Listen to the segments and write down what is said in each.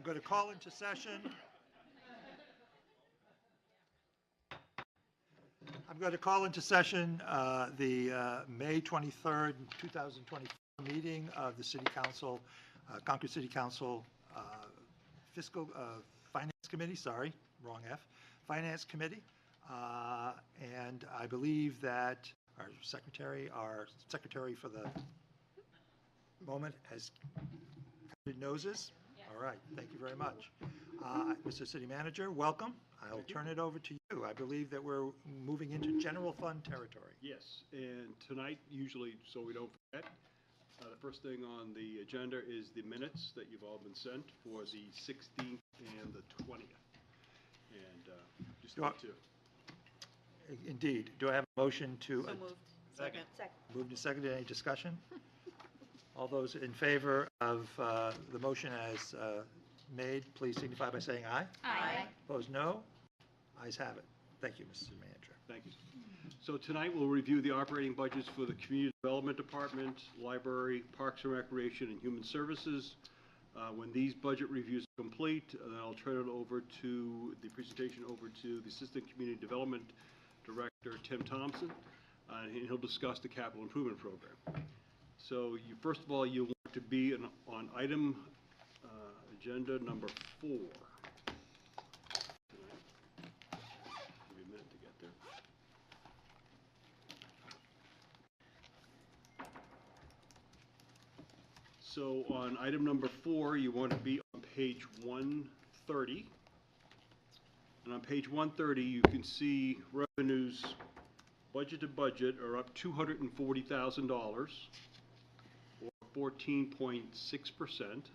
going to call into session. I'm going to call into session the May 23rd, 2024 meeting of the City Council, Concord City Council Fiscal Finance Committee, sorry, wrong F, Finance Committee. And I believe that our secretary for the moment has counted noses. All right, thank you very much. Mr. City Manager, welcome. I'll turn it over to you. I believe that we're moving into general fund territory. Yes, and tonight, usually, so we don't forget, the first thing on the agenda is the minutes that you've all been sent for the 16th and the 20th. And just need to... Indeed. Do I have a motion to... So moved. Second. Moved and seconded. Any discussion? All those in favor of the motion as made, please signify by saying aye. Aye. Opposed, no. Ayes have it. Thank you, Mr. Manager. Thank you. So tonight we'll review the operating budgets for the Community Development Department, Library, Parks and Recreation, and Human Services. When these budget reviews are complete, then I'll turn it over to the presentation over to the Assistant Community Development Director, Tim Thompson, and he'll discuss the capital improvement program. So first of all, you want to be on item agenda number 4. Give me a minute to get there. So on item number 4, you want to be on page 130. And on page 130, you can see revenues budget to budget are up $240,000, or 14.6%.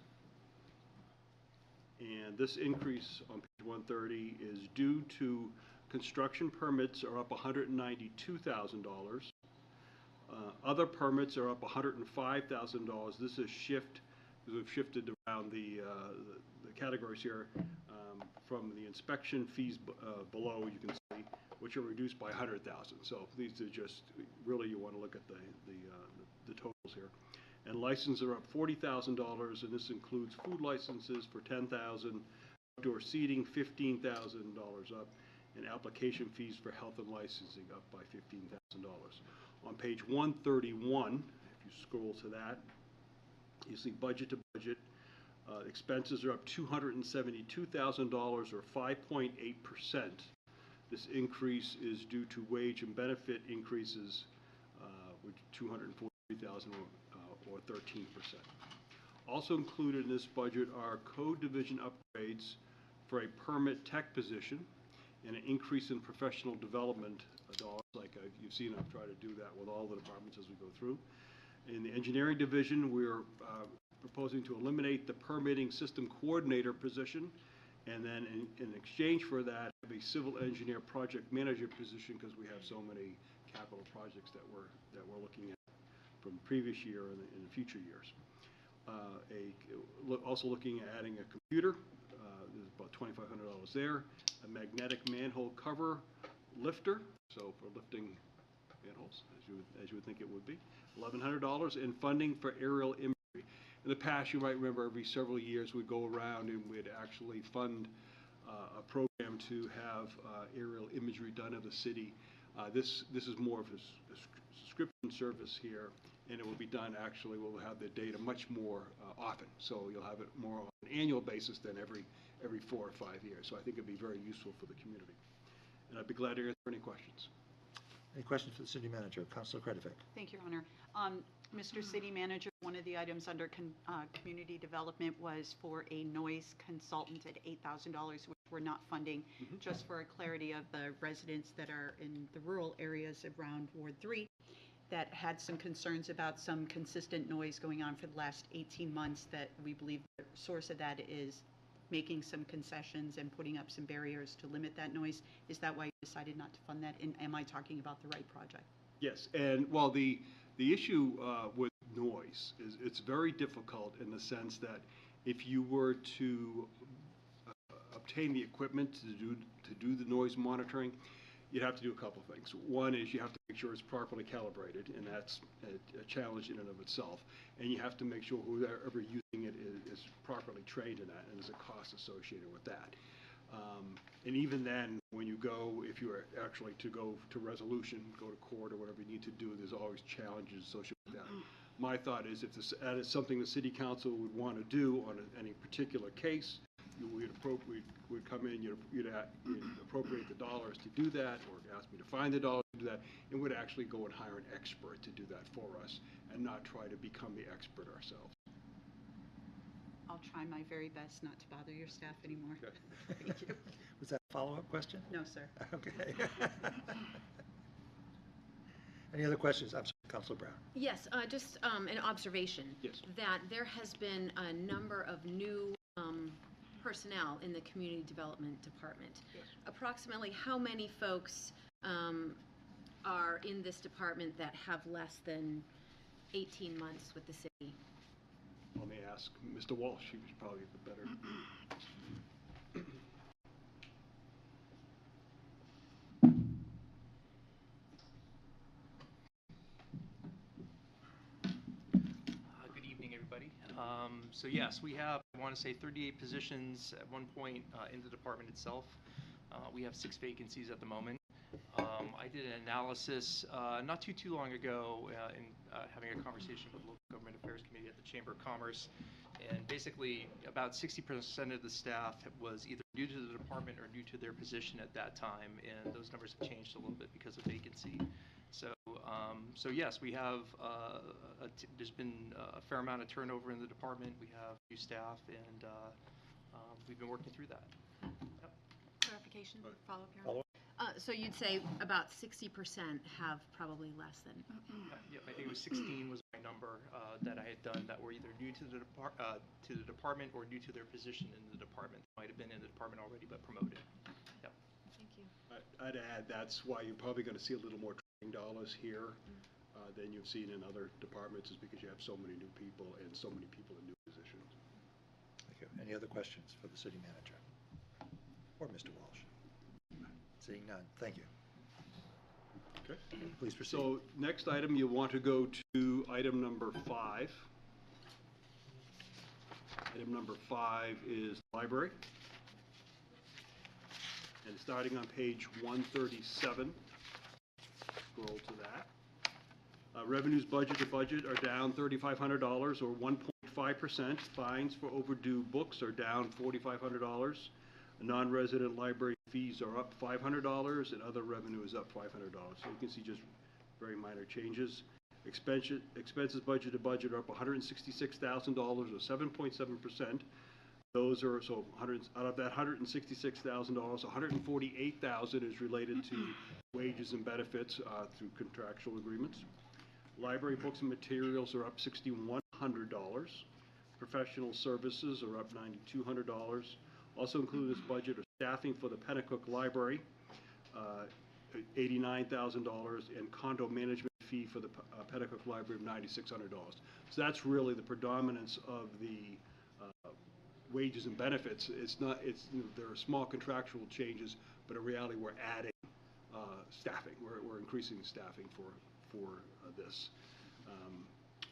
And this increase on page 130 is due to construction permits are up $192,000. Other permits are up $105,000. This is shift, because we've shifted around the categories here from the inspection fees below, you can see, which are reduced by $100,000. So these are just, really you want to look at the totals here. And licenses are up $40,000, and this includes food licenses for $10,000, outdoor seating $15,000 up, and application fees for health and licensing up by $15,000. On page 131, if you scroll to that, you see budget to budget. Expenses are up $272,000, or 5.8%. This increase is due to wage and benefit increases, which $243,000 or 13%. Also included in this budget are code division upgrades for a permit tech position and an increase in professional development dollars, like you've seen. I've tried to do that with all the departments as we go through. In the engineering division, we're proposing to eliminate the permitting system coordinator position, and then in exchange for that, have a civil engineer project manager position, because we have so many capital projects that we're looking at from the previous year and in the future years. Also looking at adding a computer. There's about $2,500 there. A magnetic manhole cover lifter, so for lifting manholes, as you would think it would be. $1,100 in funding for aerial imagery. In the past, you might remember, every several years we'd go around and we'd actually fund a program to have aerial imagery done of the city. This is more of a subscription service here, and it will be done actually, we'll have the data much more often. So you'll have it more on an annual basis than every 4 or 5 years. So I think it'd be very useful for the community. And I'd be glad to answer any questions. Any questions for the City Manager? Councilor Kretovic. Thank you, Your Honor. Mr. City Manager, one of the items under community development was for a noise consultant at $8,000, which we're not funding. Just for clarity of the residents that are in the rural areas around Ward 3 that had some concerns about some consistent noise going on for the last 18 months, that we believe the source of that is making some concessions and putting up some barriers to limit that noise. Is that why you decided not to fund that? And am I talking about the right project? Yes, and well, the issue with noise is it's very difficult in the sense that if you were to obtain the equipment to do the noise monitoring, you'd have to do a couple of things. One is you have to make sure it's properly calibrated, and that's a challenge in and of itself. And you have to make sure whoever using it is properly trained in that, and there's a cost associated with that. And even then, when you go, if you are actually to go to resolution, go to court or whatever you need to do, there's always challenges associated with that. My thought is if that is something the city council would want to do on any particular case, we'd come in, you'd appropriate the dollars to do that, or ask me to find the dollars to do that, and would actually go and hire an expert to do that for us, and not try to become the expert ourselves. I'll try my very best not to bother your staff anymore. Okay. Thank you. Was that a follow-up question? No, sir. Okay. Any other questions? I'm sorry, Councilor Brown. Yes, just an observation. Yes. That there has been a number of new personnel in the Community Development Department. Yes. Approximately how many folks are in this department that have less than 18 months with the city? Let me ask Mr. Walsh, he was probably the better. Good evening, everybody. So yes, we have, I want to say, 38 positions at one point in the department itself. We have 6 vacancies at the moment. I did an analysis not too long ago in having a conversation with the Local Government Affairs Committee at the Chamber of Commerce, and basically about 60% of the staff was either new to the department or new to their position at that time, and those numbers have changed a little bit because of vacancy. So yes, we have, there's been a fair amount of turnover in the department. We have new staff, and we've been working through that. Yep. Clarification, follow-up here? Follow-up? So you'd say about 60% have probably less than? Yep, I think it was 16 was my number that I had done that were either new to the department or new to their position in the department. Might have been in the department already but promoted. Yep. Thank you. I'd add that's why you're probably going to see a little more training dollars here than you've seen in other departments, is because you have so many new people and so many people in new positions. Thank you. Any other questions for the city manager or Mr. Walsh? Seeing none, thank you. Okay. Please proceed. So next item, you want to go to item number 5. Item number 5 is library. And starting on page 137, scroll to that. Revenues budget to budget are down $3,500 or 1.5%. Fines for overdue books are down $4,500. Non-resident library fees are up $500, and other revenue is up $500. So you can see just very minor changes. Expenses budget to budget are up $166,000 or 7.7%. Those are, so out of that $166,000, $148,000 is related to wages and benefits through contractual agreements. Library books and materials are up $6,100. Professional services are up $9,200. Also included in this budget are staffing for the Pennacook Library, $89,000, and condo management fee for the Pennacook Library of $9,600. So that's really the predominance of the wages and benefits. It's not, it's, you know, there are small contractual changes, but in reality we're adding staffing. We're increasing staffing for this.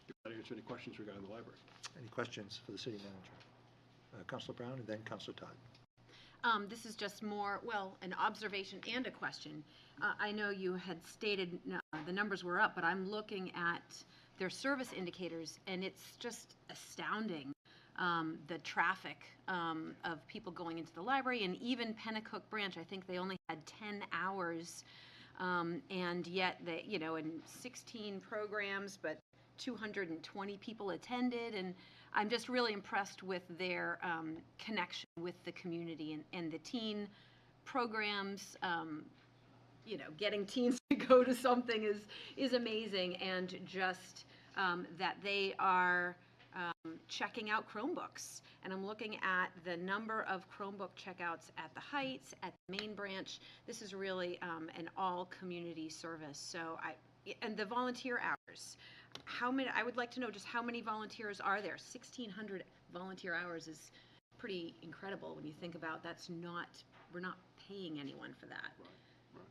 If that answers any questions regarding the library. Any questions for the city manager? Councilor Brown and then Councilor Todd. This is just more, well, an observation and a question. I know you had stated the numbers were up, but I'm looking at their service indicators, and it's just astounding, the traffic of people going into the library, and even Pennacook branch, I think they only had 10 hours, and yet they, you know, in 16 programs, but 220 people attended, and I'm just really impressed with their connection with the community and the teen programs. You know, getting teens to go to something is amazing, and just that they are checking out Chromebooks. And I'm looking at the number of Chromebook checkouts at the Heights, at the main branch. This is really an all-community service. So and the volunteer hours. How many, I would like to know just how many volunteers are there? 1,600 volunteer hours is pretty incredible when you think about we're not paying anyone for that. Right, right.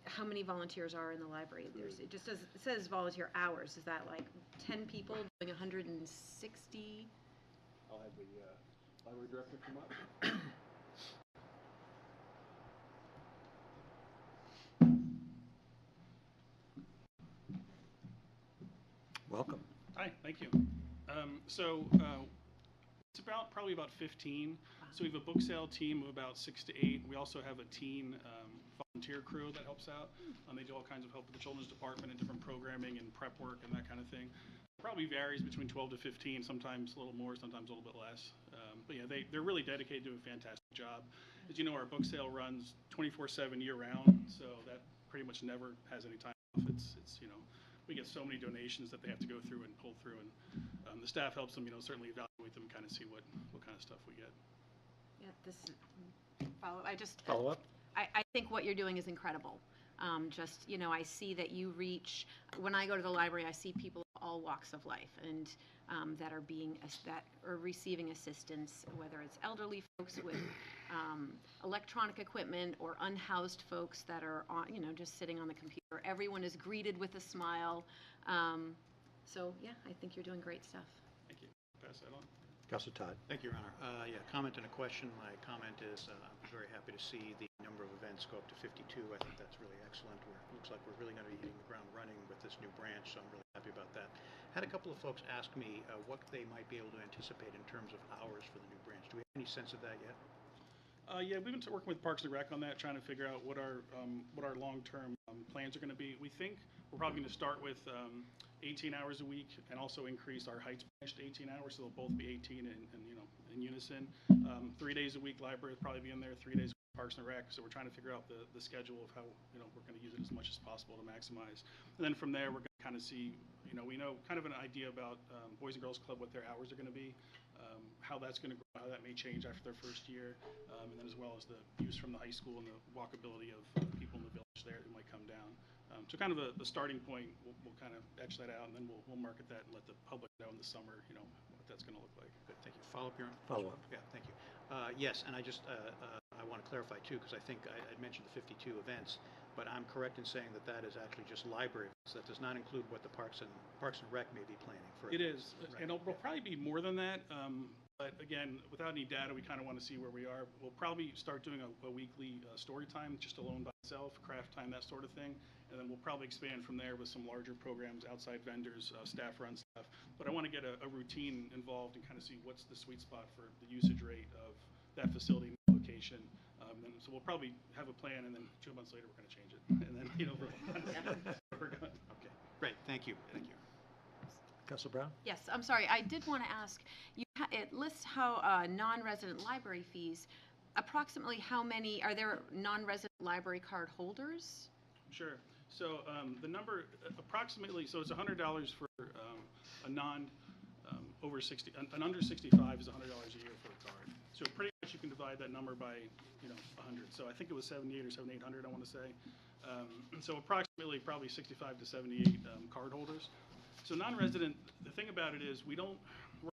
how many volunteers are in the library? It just says, it says volunteer hours. Is that like 10 people doing 160? I'll have the library director come up. Welcome. Hi, thank you. It's probably about 15. So we have a book sale team of about 6 to 8. We also have a teen volunteer crew that helps out. They do all kinds of help with the children's department and different programming and prep work and that kind of thing. Probably varies between 12 to 15, sometimes a little more, sometimes a little bit less. But yeah, they're really dedicated, do a fantastic job. As you know, our book sale runs 24/7 year round, so that pretty much never has any time off. It's we get so many donations that they have to go through and pull through, and the staff helps them, certainly evaluate them, kind of see what kind of stuff we get. Yeah, this Follow up? I think what you're doing is incredible. I see that you reach, when I go to the library, I see people of all walks of life and that are receiving assistance, whether it's elderly folks with electronic equipment or unhoused folks that are just sitting on the computer. Everyone is greeted with a smile. So yeah, I think you're doing great stuff. Thank you. Pass that on. Councilor Todd. Thank you, Your Honor. Comment and a question. My comment is I'm very happy to see the number of events go up to 52. I think that's really excellent. It looks like we're really going to be hitting the ground running with this new branch, so I'm really happy about that. Had a couple of folks ask me what they might be able to anticipate in terms of hours for the new branch. Do we have any sense of that yet? Yeah, we've been working with Parks and Rec on that, trying to figure out what our long-term plans are going to be. We think we're probably going to start with 18 hours a week and also increase our Heights branch to 18 hours, so they'll both be 18 and in unison. 3 days a week library will probably be in there, 3 days a week Parks and Rec, so we're trying to figure out the schedule of how we're going to use it as much as possible to maximize. And then from there, we're going to kind of see, we know kind of an idea about Boys and Girls Club, what their hours are going to be, how that's going to grow, how that may change after their first year, and then as well as the views from the high school and the walkability of people in the village there who might come down. So kind of the starting point, we'll kind of etch that out, and then we'll market that and let the public know in the summer, what that's going to look like. Good, thank you. Follow up, Your Honor? Follow up. Yeah, thank you. Yes, and I want to clarify too, because I think I mentioned the 52 events, but I'm correct in saying that is actually just library events. That does not include what the Parks and Rec may be planning for. It is, right. and it'll probably be more than that. But again, without any data, we kind of want to see where we are. We'll probably start doing a weekly story time, just alone by itself, craft time, that sort of thing. And then we'll probably expand from there with some larger programs, outside vendors, staff-run stuff. But I want to get a routine involved and kind of see what's the sweet spot for the usage rate of that facility and location. So we'll probably have a plan, and then 2 months later, we're going to change it. And then, we're going. Okay, great. Thank you. Thank you. Councilor Brown? Yes, I'm sorry. I did want to ask, it lists how non-resident library fees, approximately how many, are there non-resident library card holders? Sure. So the number approximately, so it's $100 for a over 60, an under 65 is $100 a year for a card. So pretty much you can divide that number by 100. So I think it was 78 or 7,800, I want to say. So approximately probably 65 to 78 card holders. So non-resident, the thing about it is we're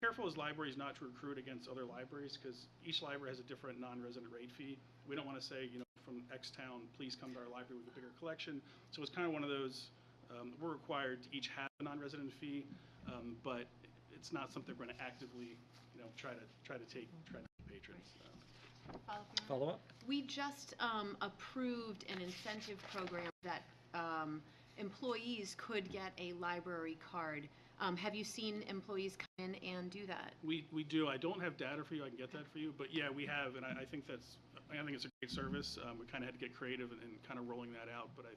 careful as libraries not to recruit against other libraries because each library has a different non-resident rate fee. We don't want to say, from X town, please come to our library with a bigger collection. So it's kind of one of those, we're required to each have a non-resident fee, but it's not something we're going to actively, try to take patrons. Follow up? We just approved an incentive program that employees could get a library card. Have you seen employees come in and do that? We do. I don't have data for you. I can get that for you. But yeah, we have, and I think it's a great service. We kind of had to get creative and kind of rolling that out. But I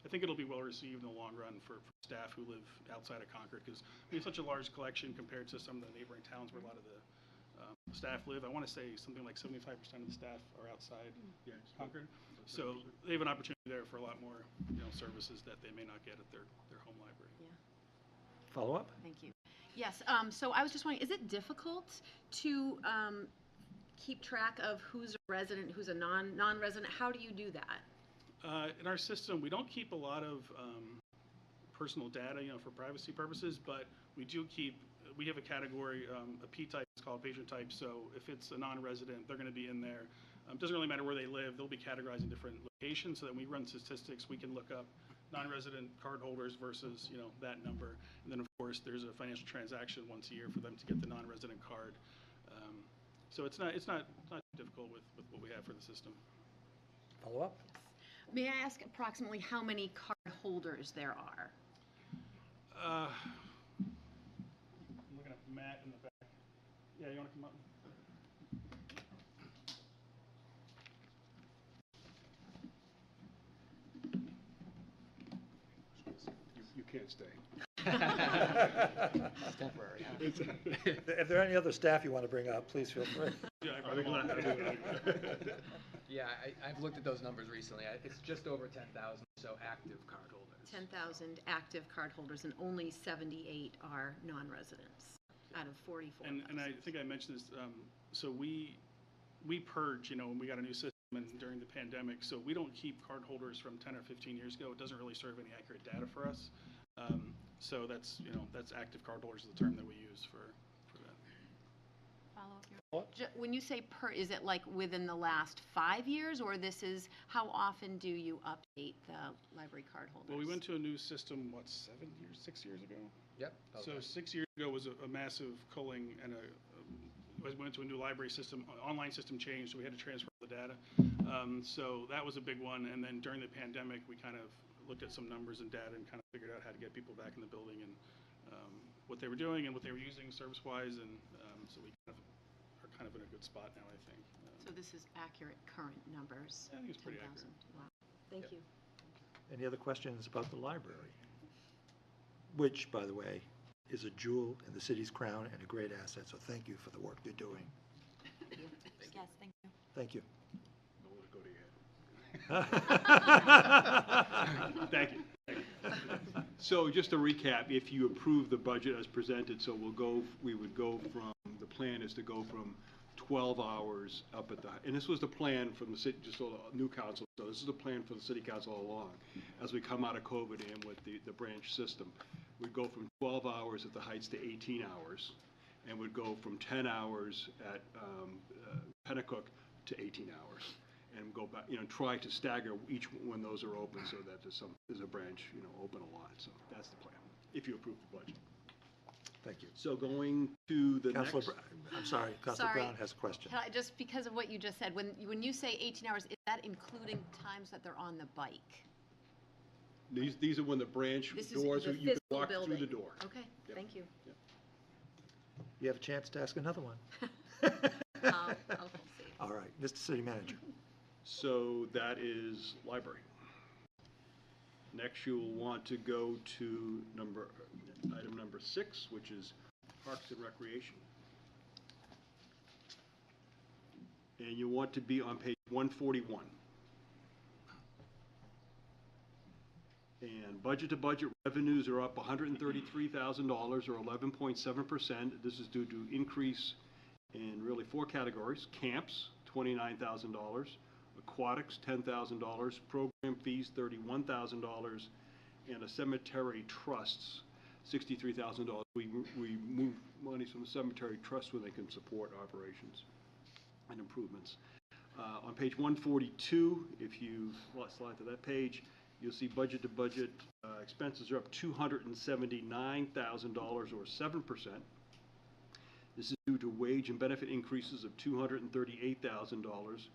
think it'll be well received in the long run for staff who live outside of Concord because we have such a large collection compared to some of the neighboring towns where a lot of the staff live. I want to say something like 75% of the staff are outside Concord. So they have an opportunity there for a lot more services that they may not get at their home library. Yeah. Follow up? Thank you. Yes, so I was just wondering, is it difficult to keep track of who's a resident, who's a non-resident? How do you do that? In our system, we don't keep a lot of personal data, for privacy purposes, but we have a category, a P type, it's called patron type, so if it's a non-resident, they're going to be in there. Doesn't really matter where they live, they'll be categorized in different locations, so that when we run statistics, we can look up non-resident card holders versus, that number. And then, of course, there's a financial transaction once a year for them to get the non-resident card. So it's not difficult with what we have for the system. Follow up? May I ask approximately how many card holders there are? I'm looking at Matt in the back. Yeah, you want to come up? You can't stay. It's temporary. If there are any other staff you want to bring up, please feel free. Yeah, I I'll be glad to do that. Yeah, I've looked at those numbers recently. It's just over 10,000 so active cardholders. 10,000 active card holders, and only 78 are non-residents out of 44,000. And I think I mentioned this, so we purge, when we got a new system and during the pandemic, so we don't keep card holders from 10 or 15 years ago. It doesn't really serve any accurate data for us. So that's active card holders is the term that we use for that. Follow up. When you say is it like within the last 5 years, or this is how often do you update the library card holders? Well, we went to a new system, 6 years ago? Yep. So 6 years ago was a massive culling, and we went to a new library system, online system changed, so we had to transfer the data. So that was a big one, and then during the pandemic, we kind of looked at some numbers and data and kind of figured out how to get people back in the building and what they were doing and what they were using service-wise, and so we are kind of in a good spot now, I think. So this is accurate current numbers? I think it's pretty 10,000. accurate. Wow. Thank you. Any other questions about the library? Which, by the way, is a jewel in the city's crown and a great asset, so thank you for the work you're doing. Yes, thank you. Thank you. Don't let it go to your head. Thank you. So just to recap, if you approve the budget as presented, so we would go from, the plan is to go from 12 hours up at the, and this was the plan from the city, just so the new council, so this is the plan for the city council all along. As we come out of COVID and with the branch system, we'd go from 12 hours at the Heights to 18 hours, and would go from 10 hours at Pennacook to 18 hours. And go back, try to stagger each when those are open so that there's a branch, open a lot. So that's the plan, if you approve the budget. Thank you. So going to the Councilor, next. I'm sorry, Councilor Sorry. Brown has a question. Can I, just because of what you just said, when you say 18 hours, is that including times that they're on the bike? These are when the branch This is doors, the you can physical walk building. through the door. Okay, Yep. thank you. You have a chance to ask another one. I'll see. All right, Mr. City Manager. So that is library. Next, you'll want to go to item number 6, which is Parks and Recreation. And you want to be on page 141. And budget-to-budget revenues are up $133,000 or 11.7%. This is due to increase in really 4 categories: camps, $29,000, aquatics, $10,000, program fees, $31,000, and a cemetery trusts, $63,000. We move monies from the cemetery trust where they can support operations and improvements. On page 142, if you slide to that page, you'll see budget-to-budget expenses are up $279,000 or 7%. This is due to wage and benefit increases of $238,000,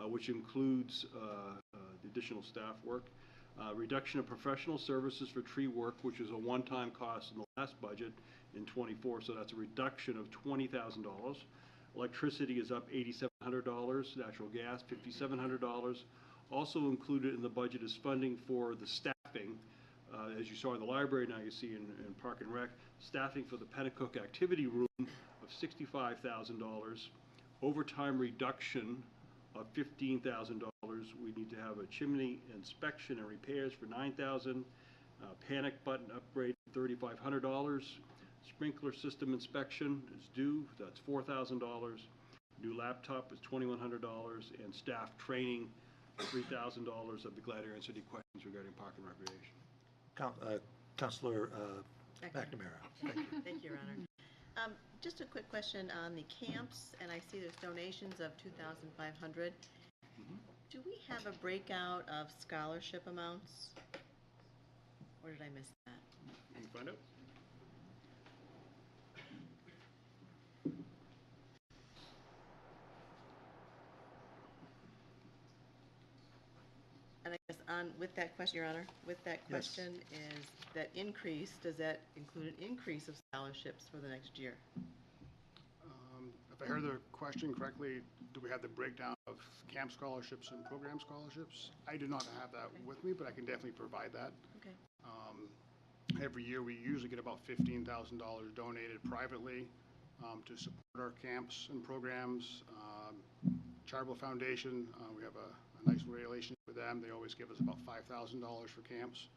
which includes the additional staff work, reduction of professional services for tree work, which is a one-time cost in the last budget in '24, so that's a reduction of $20,000. Electricity is up $8,700, natural gas $5,700. Also included in the budget is funding for the staffing. As you saw in the library, now you see in Park and Rec, staffing for the Pennacook Activity Room of $65,000, overtime reduction of $15,000. We need to have a chimney inspection and repairs for $9,000, panic button upgrade $3,500, sprinkler system inspection is due, that's $4,000, new laptop is $2,100, and staff training $3,000. I'd be glad to answer any questions regarding Park and Recreation. Councilor McNamara. Thank you. Thank you, Your Honor. Just a quick question on the camps, and I see there's donations of $2,500. Do we have a breakout of scholarship amounts? Or did I miss that? Can you find out? And I guess with that question, Your Honor, with that Yes. question is that increase, does that include an increase of scholarships for the next year? If I heard the question correctly, do we have the breakdown of camp scholarships and program scholarships? I do not have that with me, but I can definitely provide that. Okay. Every year, we usually get about $15,000 donated privately to support our camps and programs. Charbel Foundation, we have a nice relationship with them. They always give us about $5,000 for camps.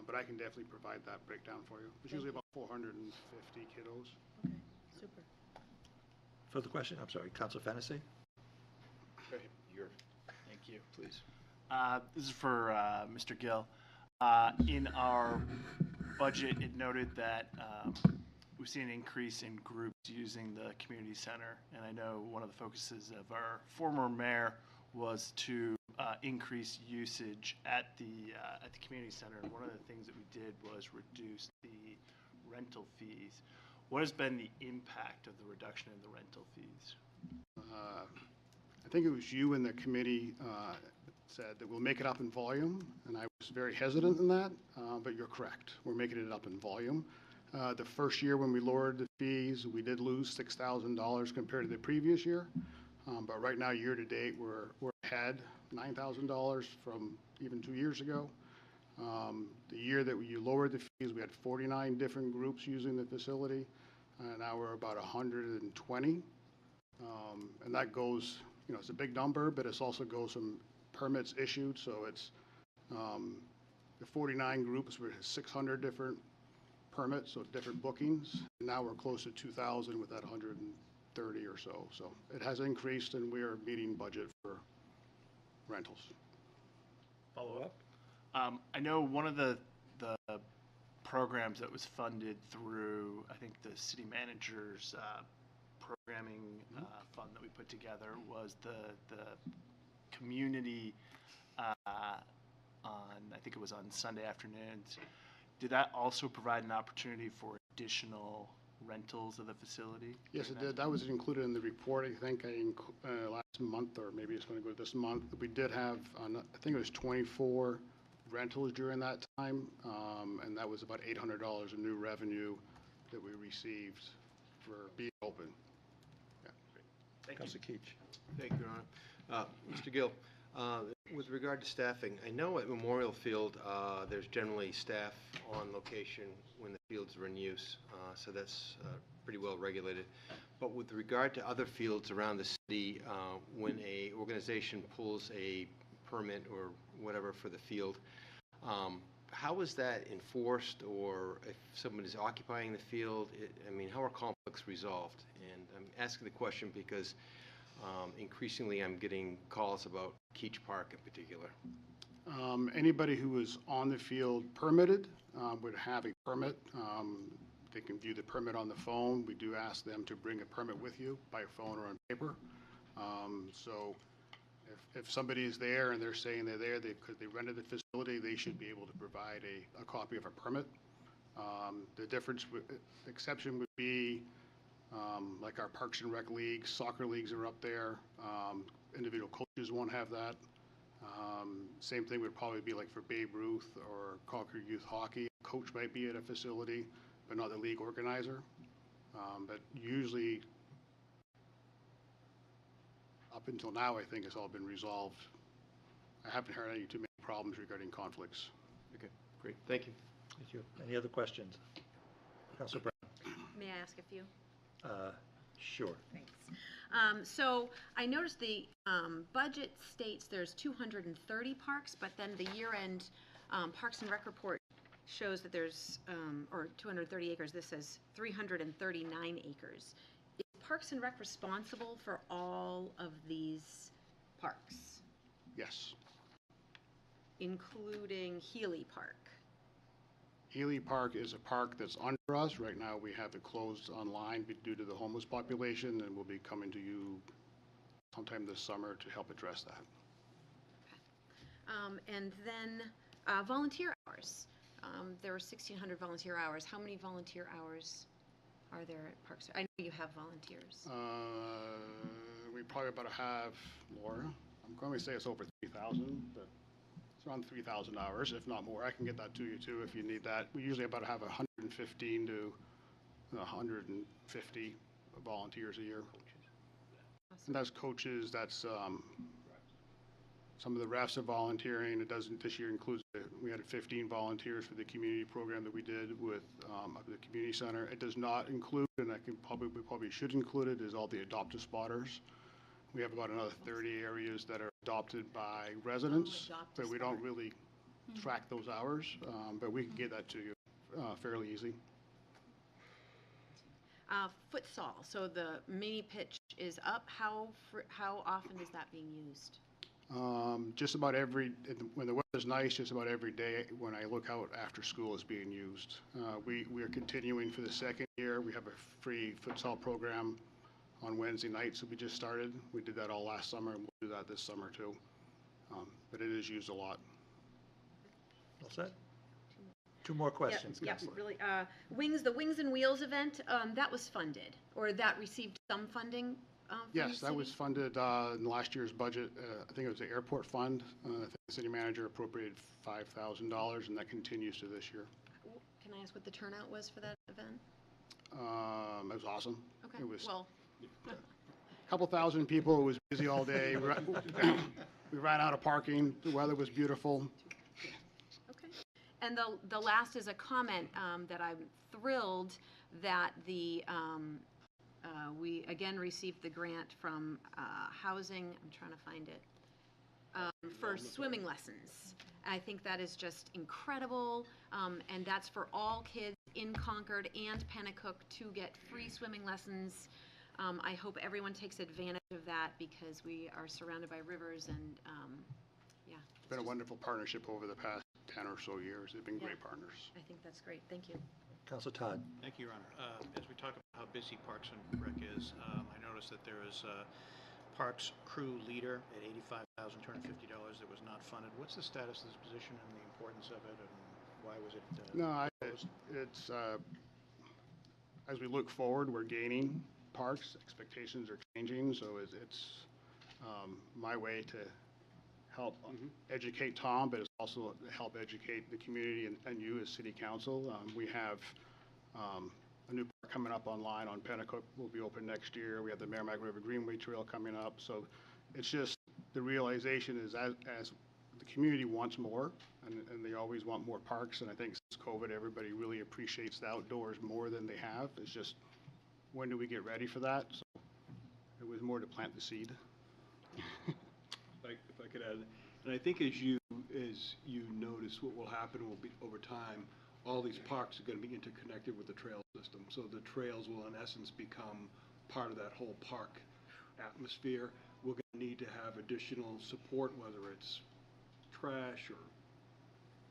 But I can definitely provide that breakdown for you. It's usually about 450 kiddos. Okay, super. Further question? I'm sorry, Councilor Fennessy? Thank you. Please. This is for Mr. Gill. In our budget, it noted that we've seen an increase in groups using the community center, and I know one of the focuses of our former mayor was to increase usage at the community center. And one of the things that we did was reduce the rental fees. What has been the impact of the reduction in the rental fees? I think it was you in the committee said that we'll make it up in volume, and I was very hesitant in that, but you're correct. We're making it up in volume. The first year when we lowered the fees, we did lose $6,000 compared to the previous year. But right now, year to date, we're ahead $9,000 from even 2 years ago. The year that you lowered the fees, we had 49 different groups using the facility. Now we're about 120. And that goes, it's a big number, but it also goes from permits issued. So it's the 49 groups with 600 different permits, so different bookings. And now we're close to 2,000 with that 130 or so. So it has increased, and we are meeting budget for rentals. Follow up? I know one of the programs that was funded through, I think, the city manager's programming fund that we put together was the community I think it was on Sunday afternoons. Did that also provide an opportunity for additional rentals of the facility? Yes, it did. That was included in the report, I think, last month, or maybe it's going to go this month. We did have, I think it was 24 rentals during that time, and that was about $800 in new revenue that we received for being open. Yeah. Thank you. Councilor Keach? Thank you, Your Honor. Mr. Gill, with regard to staffing, I know at Memorial Field, there's generally staff on location when the fields are in use, so that's pretty well regulated. But with regard to other fields around the city, when a organization pulls a permit or whatever for the field, how is that enforced, or if someone is occupying the field, how are conflicts resolved? And I'm asking the question because increasingly I'm getting calls about Keach Park in particular. Anybody who is on the field permitted would have a permit. They can view the permit on the phone. We do ask them to bring a permit with you by phone or on paper. So if somebody is there and they're saying they're there because they rented the facility, they should be able to provide a copy of a permit. The exception would be like our Parks and Rec leagues, soccer leagues are up there. Individual coaches won't have that. Same thing would probably be like for Babe Ruth or Concord Youth Hockey. A coach might be at a facility, but not the league organizer. But usually, up until now, I think it's all been resolved. I haven't heard any too many problems regarding conflicts. Okay, great. Thank you. Thank you. Any other questions? Councilor Brown? May I ask a few? Sure. Thanks. So I noticed the budget states there's 230 parks, but then the year-end Parks and Rec report shows that there's, or 230 acres, this says 339 acres. Is Parks and Rec responsible for all of these parks, Yes. including Healy Park? Healy Park is a park that's under us. Right now, we have it closed online due to the homeless population, and we'll be coming to you sometime this summer to help address that. And then volunteer hours. There were 1,600 volunteer hours. How many volunteer hours are there at Parks? I know you have volunteers. We probably about have, Laura, I'm going to say it's over 3,000, but it's around 3,000 hours, if not more. I can get that to you too if you need that. We usually about have 115 to 150 volunteers a year. And that's coaches, that's some of the refs are volunteering. It doesn't, this year includes, we had 15 volunteers for the community program that we did with the community center. It does not include, and we probably should include it, is all the adoptive spotters. We have about another 30 areas that are adopted by residents, but we don't really track those hours, but we can get that to you fairly easy. Futsal, so the mini pitch is up. How often is that being used? Just about when the weather's nice, just about every day when I look out after school is being used. We are continuing for the second year. We have a free futsal program on Wednesday nights that we just started. We did that all last summer, and we'll do that this summer too. But it is used a lot. All set? Two more questions. Yep, Counselor. really. The Wings and Wheels event, that was funded, or that received some funding from the Yes, that city? was funded in last year's budget. I think it was the airport fund. I think the city manager appropriated $5,000, and that continues to this year. Can I ask what the turnout was for that event? It was awesome. Okay, It was well, a couple thousand people. It was busy all day. We ran out of parking. The weather was beautiful. okay. And the last is a comment that I'm thrilled that we again received the grant from housing, I'm trying to find it, for swimming lessons. I think that is just incredible, and that's for all kids in Concord and Pennacook to get free swimming lessons. I hope everyone takes advantage of that because we are surrounded by rivers and, yeah. It's been a wonderful partnership over the past 10 or so years. They've been Yeah. great partners. I think that's great. Thank you. Counselor Todd. Thank you, Your Honor. As we talk about how busy Parks and Rec is, I noticed that there is a Parks crew leader at $85,250 that was not funded. What's the status of this position and the importance of it, and why was it No, closed? it's, as we look forward, we're gaining parks. Expectations are changing, so it's my way to help educate Tom, but it's also to help educate the community and you as city council. We have a new park coming up online on Pennacook, will be open next year. We have the Merrimack River Greenway Trail coming up. So it's just the realization is as the community wants more, and they always want more parks. And I think since COVID, everybody really appreciates the outdoors more than they have. It's just, when do we get ready for that? So it was more to plant the seed. If I could add, and I think as you notice, what will happen will be over time, all these parks are going to be interconnected with the trail system. So the trails will in essence become part of that whole park atmosphere. We're going to need to have additional support, whether it's trash or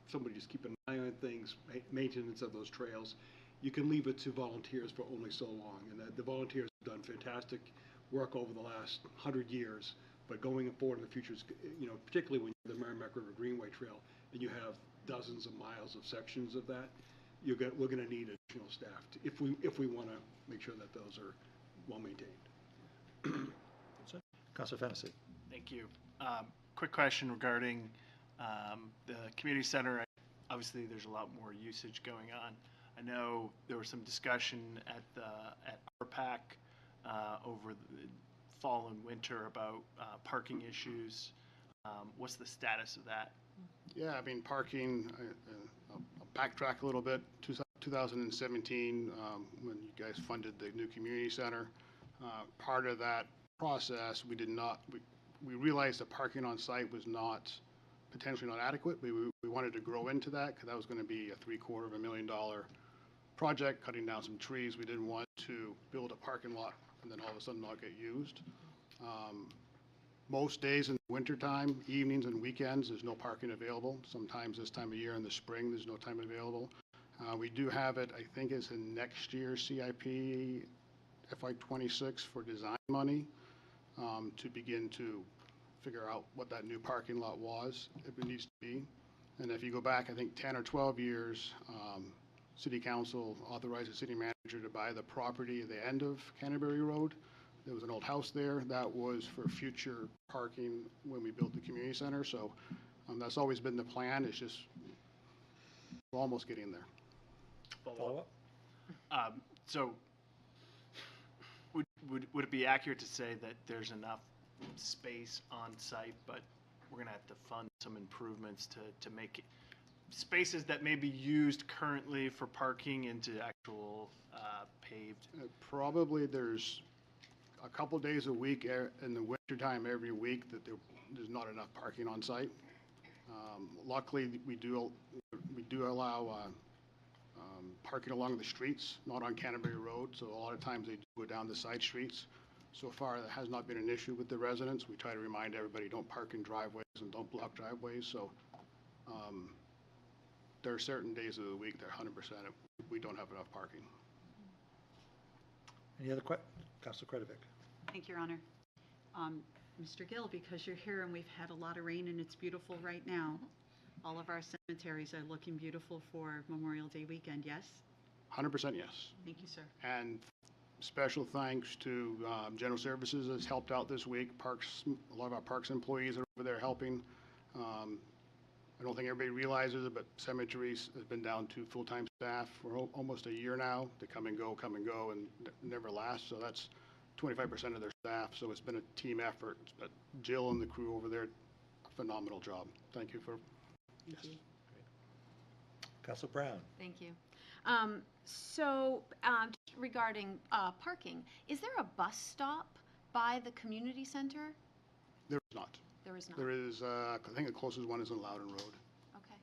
somebody just keep an eye on things, maintenance of those trails. You can leave it to volunteers for only so long, and the volunteers have done fantastic work over the last 100 years. But going forward in the future, particularly when you have the Merrimack River Greenway Trail, and you have dozens of miles of sections of that, we're going to need additional staff if we want to make sure that those are well maintained. Counselor Fennessy. Thank you. Quick question regarding the community center. Obviously, there's a lot more usage going on. I know there was some discussion at RPAC over the fall and winter about parking issues. What's the status of that? Yeah, I mean, parking, I'll backtrack a little bit. 2017, when you guys funded the new community center, part of that process, we realized that parking on site was potentially not adequate. We wanted to grow into that because that was going to be a $750,000 project, cutting down some trees. We didn't want to build a parking lot and then all of a sudden not get used. Most days in the wintertime, evenings and weekends, there's no parking available. Sometimes this time of year in the spring, there's no time available. We do have it, I think it's in next year's CIP, FY26 for design money to begin to figure out what that new parking lot was, if it needs to be. And if you go back, I think 10 or 12 years, City Council authorized the city manager to buy the property at the end of Canterbury Road. There was an old house there. That was for future parking when we built the community center. So that's always been the plan. It's just, we're almost getting there. Follow-up? So would it be accurate to say that there's enough space on site, but we're going to have to fund some improvements to make it spaces that may be used currently for parking into actual paved? Probably there's a couple days a week in the wintertime every week that there's not enough parking on site. Luckily, we do allow parking along the streets, not on Canterbury Road, so a lot of times they do go down the side streets. So far, that has not been an issue with the residents. We try to remind everybody, don't park in driveways and don't block driveways, so there are certain days of the week that 100% we don't have enough parking. Any other questions? Councilor Kretovic. Thank you, Your Honor. Mr. Gill, because you're here and we've had a lot of rain and it's beautiful right now, all of our cemeteries are looking beautiful for Memorial Day weekend, yes? 100% yes. Thank you, sir. And special thanks to General Services that's helped out this week. Parks, a lot of our Parks employees are over there helping. I don't think everybody realizes it, but cemeteries has been down to full-time staff for almost a year now. They come and go, and never last. So that's 25% of their staff. So it's been a team effort. But Jill and the crew over there, phenomenal job. Thank you for. Thank you. Councilor Brown. Thank you. Just regarding parking, is there a bus stop by the community center? There is not. There is not. There is, I think the closest one is in Loudon Road. Okay.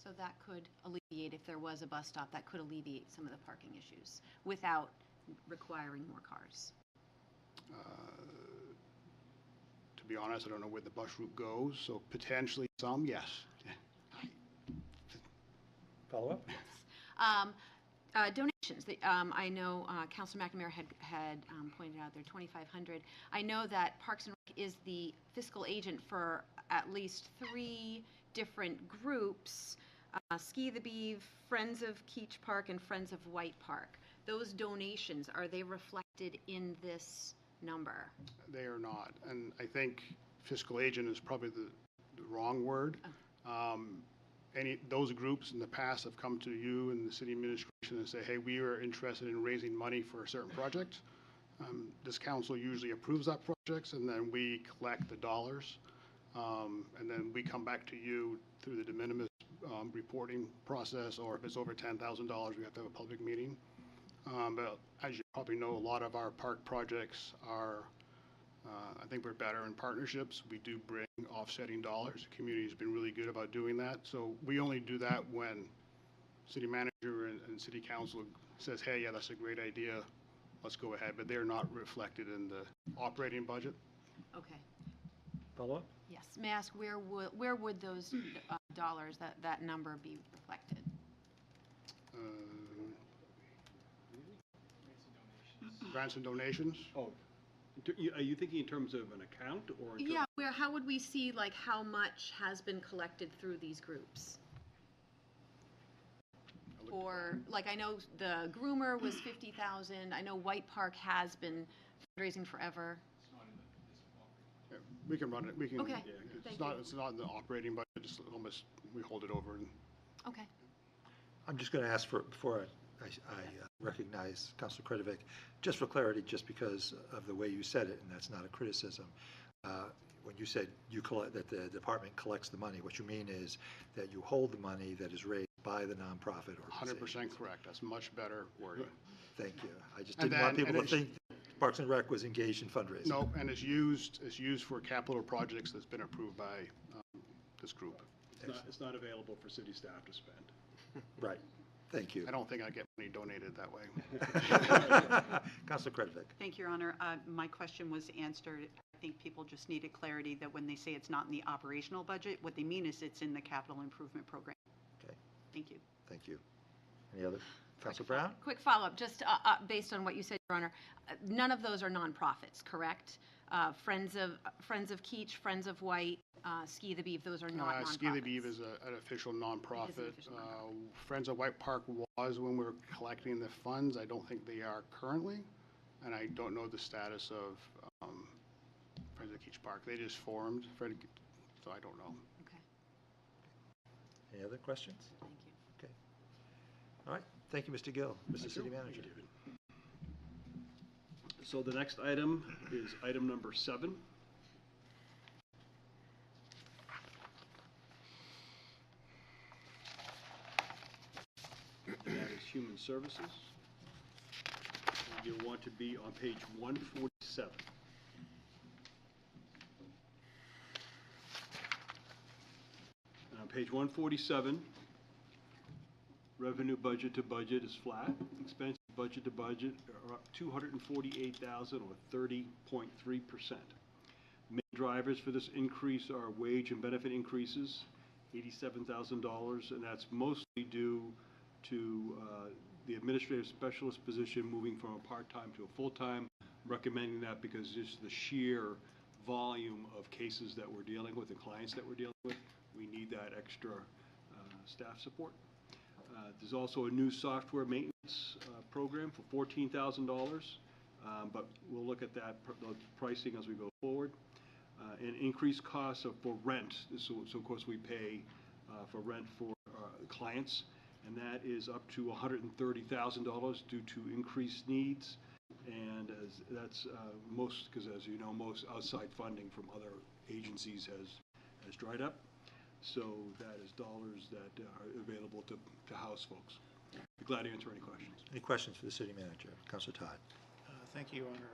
So that could alleviate, if there was a bus stop, that could alleviate some of the parking issues without requiring more cars. To be honest, I don't know where the bus route goes, so potentially some, yes. Follow-up? Donations. I know Councilor McNamara had pointed out there 2,500. I know that Parks and Rec is the fiscal agent for at least 3 different groups: Ski the Beeve, Friends of Keach Park, and Friends of White Park. Those donations, are they reflected in this number? They are not, and I think fiscal agent is probably the wrong word. Those groups in the past have come to you and the city administration and say, hey, we are interested in raising money for a certain project. This council usually approves that projects, and then we collect the dollars, and then we come back to you through the de minimis reporting process, or if it's over $10,000, we have to have a public meeting. But as you probably know, a lot of our park projects are, I think we're better in partnerships. We do bring offsetting dollars. The community's been really good about doing that. So we only do that when city manager and city council says, hey, yeah, that's a great idea. Let's go ahead. But they're not reflected in the operating budget. Okay. Follow-up? Yes. May I ask, where would those dollars, that number be reflected? Grants and donations? Oh, are you thinking in terms of an account or? in terms- Yeah, how would we see like how much has been collected through these groups? Or like I know the groomer was 50,000. I know White Park has been fundraising forever. Yeah, we can run it. We can. Okay. Yeah, Thank you. it's not in the operating budget. It's almost, we hold it over. And Okay. I'm just going to ask for, before I recognize Councilor Kretovic, just for clarity, just because of the way you said it, and that's not a criticism. When you said that the department collects the money, what you mean is that you hold the money that is raised by the nonprofit organization. 100% correct. That's much better wording. Thank you. I just And didn't want then- people to and think Parks and Rec was engaged in fundraising. No, and it's used for capital projects that's been approved by this group. It's not available for city staff to spend. Right. Thank you. I don't think I get money donated that way. Councilor Kretovic. Thank you, Your Honor. My question was answered. I think people just needed clarity that when they say it's not in the operational budget, what they mean is it's in the capital improvement program. Okay. Thank you. Thank you. Any other? Councilor Brown? Quick follow-up, just based on what you said, Your Honor. None of those are nonprofits, correct? Friends of Keach, Friends of White, Ski the Beeve, those are not nonprofits. Ski the Beeve is an official nonprofit. Friends of White Park was when we were collecting the funds. I don't think they are currently, and I don't know the status of Friends of Keach Park. They just formed, so I don't know. Okay, Any other questions? thank you. Okay. All right, thank you, Mr. Gill. Mr. City Manager. So the next item is item number 7. That is Human Services. And you'll want to be on page 147. And on page 147, revenue budget to budget is flat. Expenses budget to budget are up $248,000 or 30.3%. Main drivers for this increase are wage and benefit increases, $87,000, and that's mostly due to the administrative specialist position moving from a part-time to a full-time. Recommending that because just the sheer volume of cases that we're dealing with and clients that we're dealing with, we need that extra staff support. There's also a new software maintenance program for $14,000, but we'll look at that the pricing as we go forward. And increased costs for rent. So of course we pay for rent for clients, and that is up to $130,000 due to increased needs. And that's most, because as you know, most outside funding from other agencies has dried up. So that is dollars that are available to house folks. Be glad to answer any questions. Any questions for the City Manager? Councilor Todd. Thank you, Your Honor.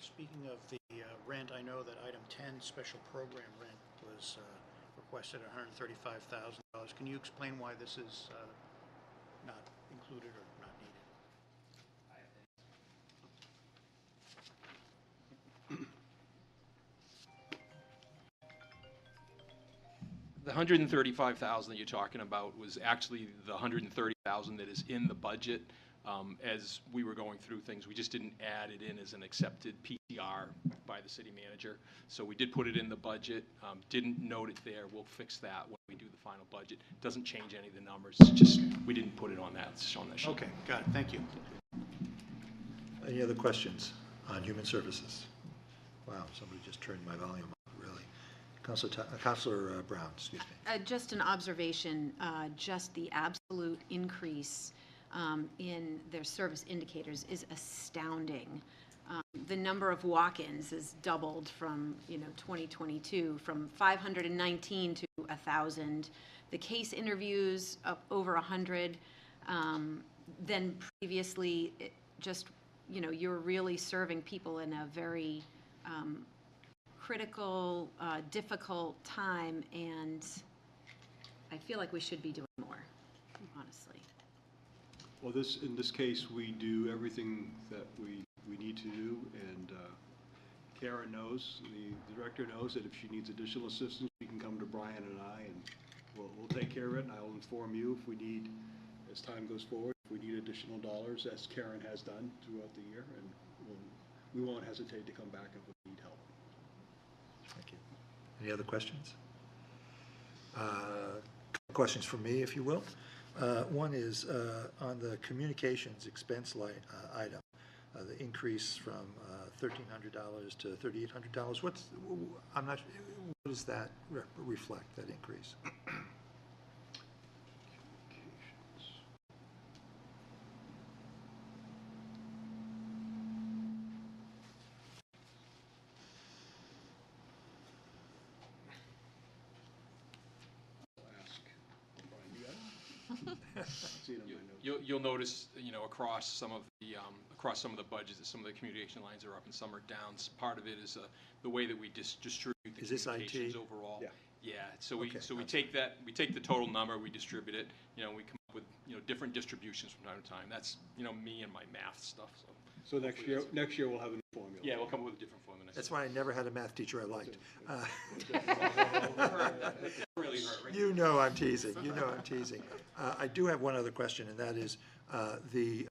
Speaking of the rent, I know that item 10, special program rent, was requested at $135,000. Can you explain why this is not included or not needed? The $135,000 that you're talking about was actually the $130,000 that is in the budget. As we were going through things, we just didn't add it in as an accepted PCR by the city manager. So we did put it in the budget, didn't note it there. We'll fix that when we do the final budget. Doesn't change any of the numbers, it's just we didn't put it on that, it's on that sheet. Okay, got it, thank you. Any other questions on Human Services? Wow, somebody just turned my volume up, really. Councilor Brown, excuse me. Just an observation, just the absolute increase in their service indicators is astounding. The number of walk-ins is doubled from 2022, from 519 to 1,000. The case interviews up over 100. Then previously, you're really serving people in a very critical, difficult time, and I feel like we should be doing more, honestly. Well, in this case, we do everything that we need to do, and Karen knows, the director knows that if she needs additional assistance, she can come to Brian and I, and we'll take care of it, and I'll inform you if we need, as time goes forward, if we need additional dollars, as Karen has done throughout the year, and we won't hesitate to come back if we need help. Thank you. Any other questions? Questions for me, if you will. One is on the communications expense line item, the increase from $1,300 to $3,800. I'm not. What does that reflect? That increase? You'll notice, across some of the budgets, that some of the communication lines are up and some are down. Part of it is the way that we distribute the communications overall. Yeah. Yeah. So we take the total number, we distribute it. We come up with different distributions from time to time. That's me and my math stuff. So next year we'll have a new formula. Yeah, we'll come up with a different formula. That's why I never had a math teacher I liked. Really hurt, right? You know I'm teasing, you know I'm teasing. I do have one other question, and that is the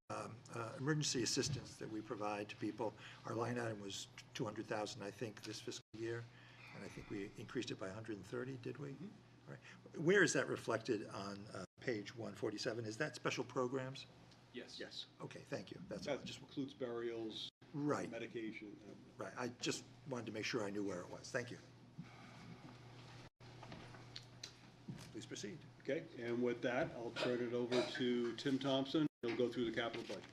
emergency assistance that we provide to people. Our line item was 200,000, I think, this fiscal year, and I think we increased it by 130, did we? All right. Where is that reflected on page 147? Is that special programs? Yes. Yes. Okay, thank you. That's all. That just includes burials, Right, medication. right. I just wanted to make sure I knew where it was. Thank you. Please proceed. Okay, and with that, I'll turn it over to Tim Thompson. He'll go through the capital budget.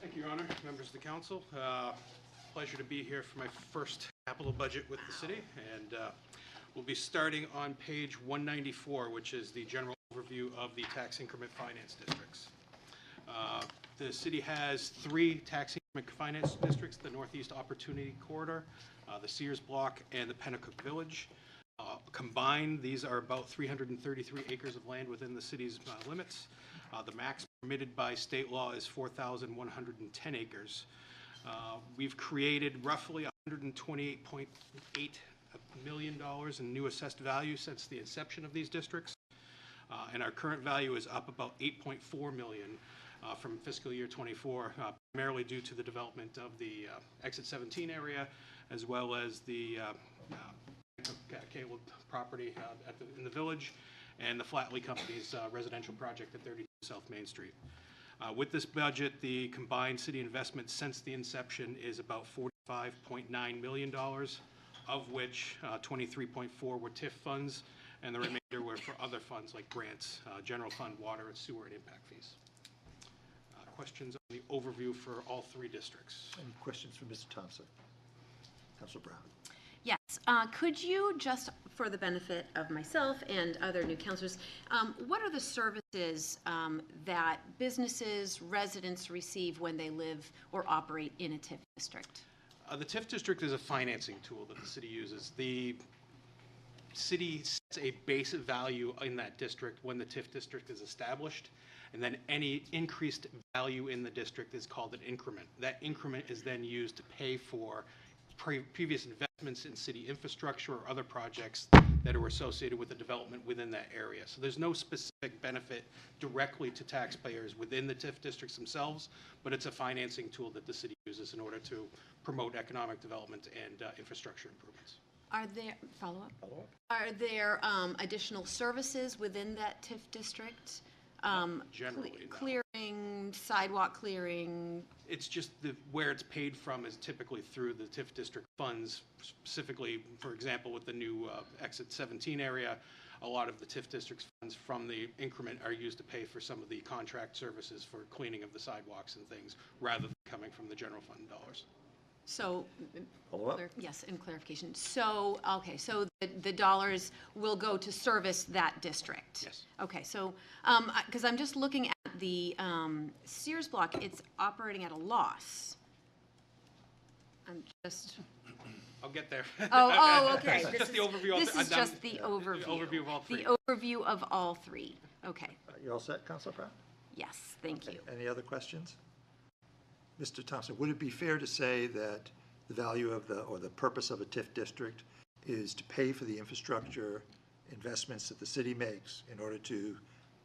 Thank you, Your Honor, members of the council. Pleasure to be here for my first capital budget with the city, and we'll be starting on page 194, which is the general overview of the tax increment finance districts. The city has 3 tax increment finance districts: the Northeast Opportunity Corridor, the Sears Block, and the Pennacook Village. Combined, these are about 333 acres of land within the city's limits. The max permitted by state law is 4,110 acres. We've created roughly $128.8 million in new assessed value since the inception of these districts. And our current value is up about $8.4 million from fiscal year 24, primarily due to the development of the Exit 17 area, as well as the Caleb property in the village, and the Flatley Company's residential project at 32 South Main Street. With this budget, the combined city investment since the inception is about $45.9 million, of which 23.4 were TIF funds, and the remainder were for other funds like grants, general fund, water, and sewer, and impact fees. Questions on the overview for all 3 districts? Any questions for Mr. Thompson? Councilor Brown? Yes, could you, just for the benefit of myself and other new councilors, what are the services that businesses, residents receive when they live or operate in a TIF district? The TIF district is a financing tool that the city uses. The city sets a base value in that district when the TIF district is established, and then any increased value in the district is called an increment. That increment is then used to pay for previous investments in city infrastructure or other projects that are associated with the development within that area. So there's no specific benefit directly to taxpayers within the TIF districts themselves, but it's a financing tool that the city uses in order to promote economic development and infrastructure improvements. Are there, follow-up? Are there additional services within that TIF district? Generally, no. Clearing, sidewalk clearing? It's just where it's paid from is typically through the TIF district funds, specifically, for example, with the new Exit 17 area. A lot of the TIF district's funds from the increment are used to pay for some of the contract services for cleaning of the sidewalks and things, rather than coming from the general fund dollars. So, Follow-up? yes, and clarification. So, okay, so the dollars will go to service that district? Yes. Okay, so, because I'm just looking at the Sears Block, it's operating at a loss. I'm just, I'll get there. oh, okay. This is just the overview. This is just the overview. Overview of all 3. The overview of all 3. Okay, You all set, Councilor Brown? yes, thank you. Any other questions? Mr. Thompson, would it be fair to say that the value of or the purpose of a TIF district is to pay for the infrastructure investments that the city makes in order to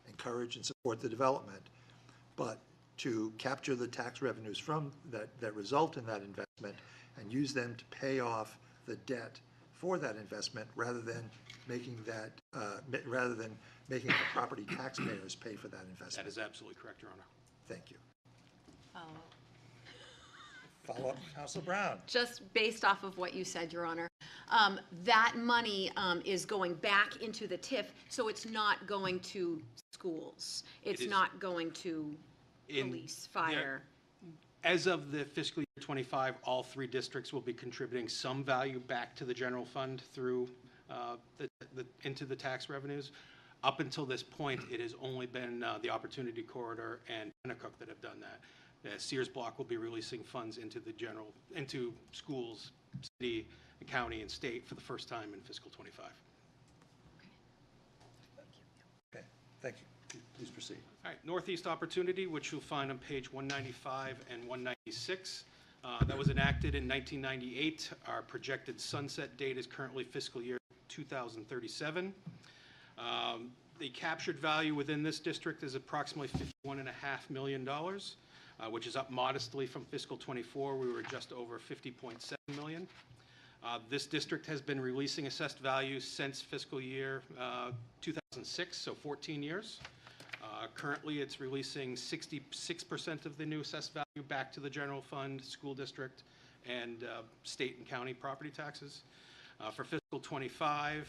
encourage and support the development, but to capture the tax revenues from that result in that investment and use them to pay off the debt for that investment rather than making the property taxpayers pay for that investment? That is absolutely correct, Your Honor. Thank you. Follow-up. Follow-up, Councilor Brown. Just based off of what you said, Your Honor, that money is going back into the TIF, so it's not going to schools. It's not going to police, fire. As of the fiscal year 25, all 3 districts will be contributing some value back to the general fund through into the tax revenues. Up until this point, it has only been the Opportunity Corridor and Pennacook that have done that. Sears Block will be releasing funds into schools, city, the county and state for the first time in fiscal '25. Okay, thank you. Please proceed. All right, Northeast Opportunity, which you'll find on page 195 and 196. That was enacted in 1998. Our projected sunset date is currently fiscal year 2037. The captured value within this district is approximately $51.5 million, which is up modestly from fiscal '24. We were just over $50.7 million. This district has been releasing assessed values since fiscal year 2006, so 14 years. Currently, it's releasing 66% of the new assessed value back to the general fund, school district, and state and county property taxes. For fiscal '25,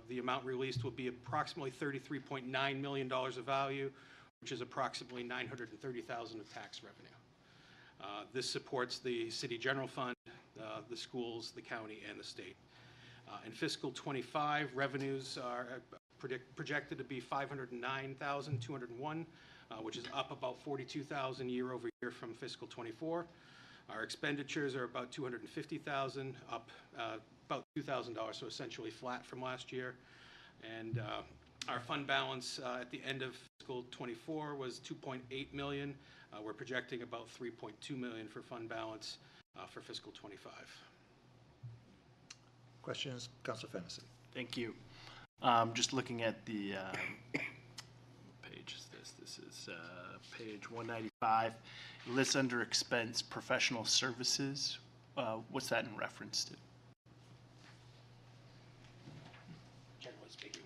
the amount released will be approximately $33.9 million of value, which is approximately $930,000 of tax revenue. This supports the city general fund, the schools, the county, and the state. In fiscal '25, revenues are projected to be $509,201, which is up about $42,000 year over year from fiscal '24. Our expenditures are about $250,000, up about $2,000, so essentially flat from last year. And our fund balance at the end of fiscal '24 was $2.8 million. We're projecting about $3.2 million for fund balance for fiscal '25. Questions, Councilor Fennessy? Thank you. Just looking at the what page is this? This is page 195. It lists under expense professional services. What's that in reference to? Generally speaking.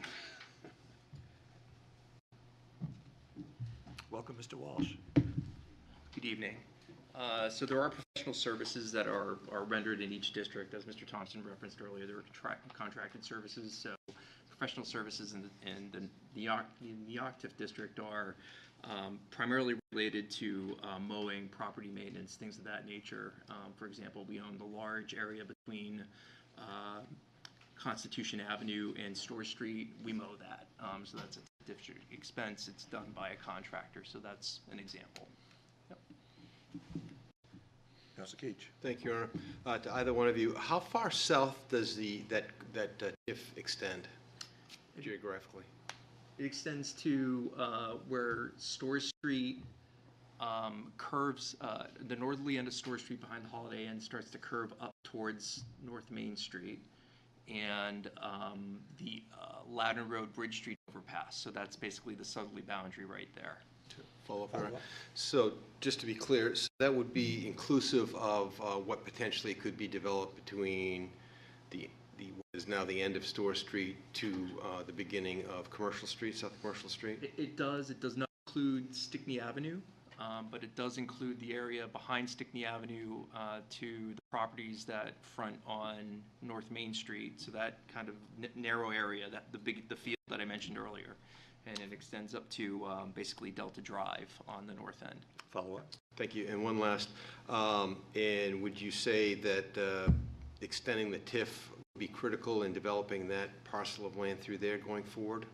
Welcome, Mr. Walsh. Good evening. So there are professional services that are rendered in each district. As Mr. Thompson referenced earlier, there are contracted services. So professional services in the Octave district are primarily related to mowing, property maintenance, things of that nature. For example, we own the large area between Constitution Avenue and Store Street. We mow that. So that's a district expense. It's done by a contractor. So that's an example. Councilor Keach. Thank you, Your Honor. To either one of you, how far south does that TIF extend geographically? It extends to where Store Street curves, the northerly end of Store Street behind the Holiday Inn starts to curve up towards North Main Street, and the Ladner Road Bridge Street overpass. So that's basically the southerly boundary right there. Follow up. So just to be clear, so that would be inclusive of what potentially could be developed between what is now the end of Store Street to the beginning of Commercial Street, South Commercial Street? It does. It does not include Stickney Avenue, but it does include the area behind Stickney Avenue to the properties that front on North Main Street. So that kind of narrow area, the field that I mentioned earlier. And it extends up to basically Delta Drive on the north end. Follow up. Thank you. And one last, and would you say that extending the TIF would be critical in developing that parcel of land through there going forward?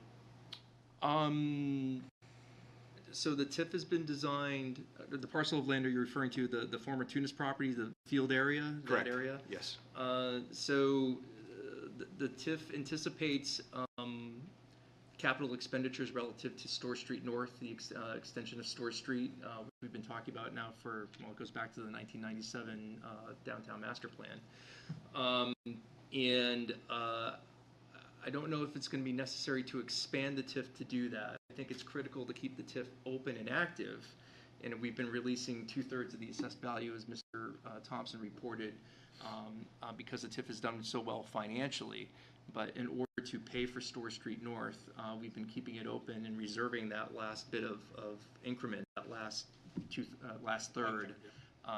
So the TIF has been designed, the parcel of land are you referring to, the former Tunis property, the field area? Correct. That area? Yes. So the TIF anticipates capital expenditures relative to Store Street North, the extension of Store Street, which we've been talking about now for, well, it goes back to the 1997 downtown master plan. I don't know if it's going to be necessary to expand the TIF to do that. I think it's critical to keep the TIF open and active, and we've been releasing 2/3 of the assessed value, as Mr. Thompson reported, because the TIF has done so well financially. But in order to pay for Store Street North, we've been keeping it open and reserving that last bit of increment, that last third,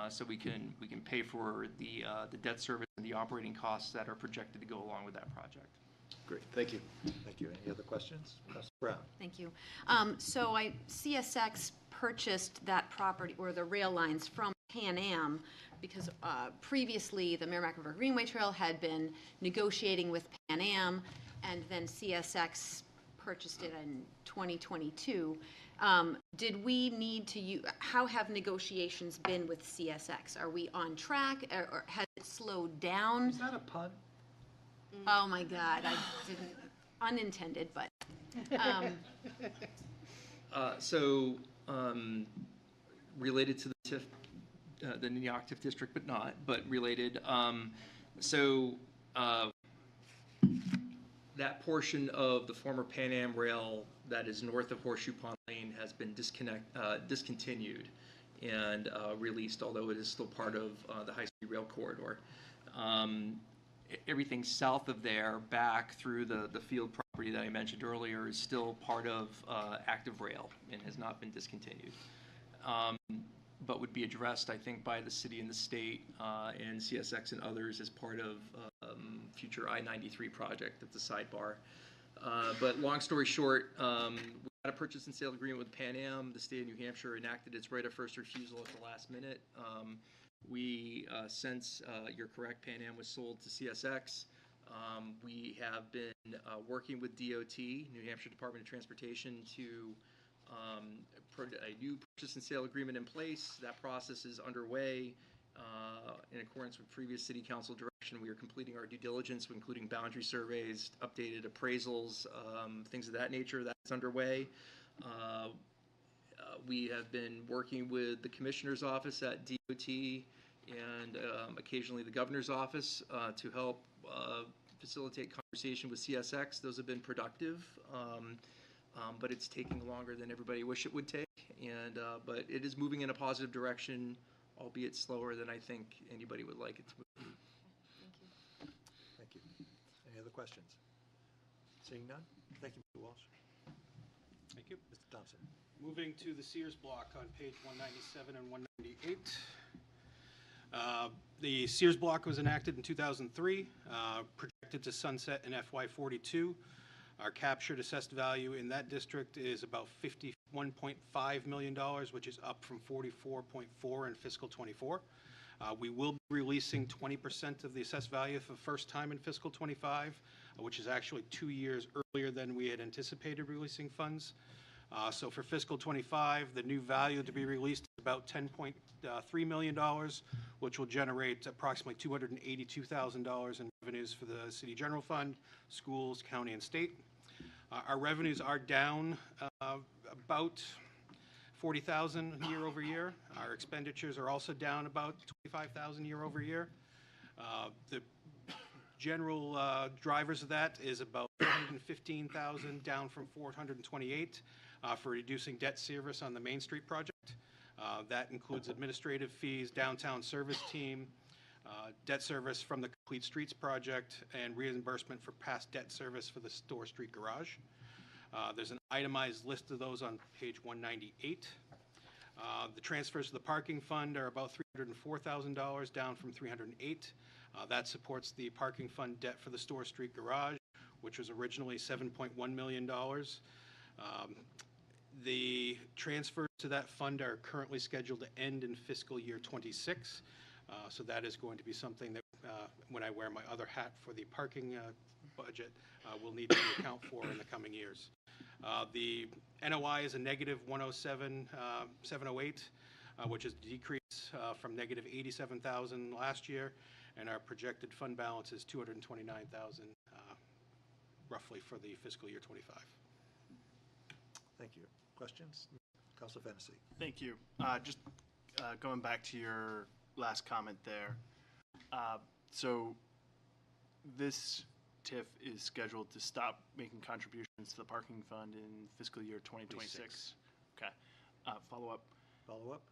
so we can pay for the debt service and the operating costs that are projected to go along with that project. Great. Thank you. Thank you. Any other questions? Councilor Brown. Thank you. So CSX purchased that property, or the rail lines, from Pan Am, because previously the Merrimack River Greenway Trail had been negotiating with Pan Am, and then CSX purchased it in 2022. Did we need to how have negotiations been with CSX? Are we on track, or has it slowed down? Is that a pun? Oh, my God, I didn't, unintended, but, Related to the TIF, the Nyack TIF district, but not, but related. So that portion of the former Pan Am Rail that is north of Horseshoe Pond Lane has been discontinued and released, although it is still part of the high-speed rail corridor. Everything south of there, back through the field property that I mentioned earlier, is still part of active rail and has not been discontinued. But would be addressed, I think, by the city and the state and CSX and others as part of future I-93 project at the sidebar. But long story short, we had a purchase and sale agreement with Pan Am. The state of New Hampshire enacted its right of first refusal at the last minute. Since you're correct, Pan Am was sold to CSX. We have been working with DOT, New Hampshire Department of Transportation, to put a new purchase and sale agreement in place. That process is underway. In accordance with previous city council direction, we are completing our due diligence, including boundary surveys, updated appraisals, things of that nature. That's underway. We have been working with the commissioner's office at DOT and occasionally the governor's office to help facilitate conversation with CSX. Those have been productive, but it's taking longer than everybody wished it would take. But it is moving in a positive direction, albeit slower than I think anybody would like it to move. Thank you. Any other questions? Seeing none? Thank you, Mr. Walsh. Thank you. Mr. Thompson. Moving to the Sears block on page 197 and 198. The Sears block was enacted in 2003, projected to sunset in FY42. Our captured assessed value in that district is about $51.5 million, which is up from $44.4 in fiscal '24. We will be releasing 20% of the assessed value for the first time in fiscal '25, which is actually 2 years earlier than we had anticipated releasing funds. So for fiscal '25, the new value to be released is about $10.3 million, which will generate approximately $282,000 in revenues for the city general fund, schools, county, and state. Our revenues are down about $40,000 year over year. Our expenditures are also down about $25,000 year over year. The general drivers of that is about $415,000, down from $428,000 for reducing debt service on the Main Street project. That includes administrative fees, downtown service team, debt service from the Complete Streets project, and reimbursement for past debt service for the Store Street garage. There's an itemized list of those on page 198. The transfers to the parking fund are about $304,000, down from $308,000. That supports the parking fund debt for the Store Street garage, which was originally $7.1 million. The transfers to that fund are currently scheduled to end in fiscal year '26. So that is going to be something that, when I wear my other hat for the parking budget, we'll need to account for in the coming years. The NOI is a negative 107,708, which is a decrease from negative 87,000 last year, and our projected fund balance is 229,000 roughly for the fiscal year '25. Thank you. Questions? Councilor Fennessy. Thank you. Just going back to your last comment there. So this TIF is scheduled to stop making contributions to the parking fund in fiscal year 2026. Okay. Follow-up. Follow-up?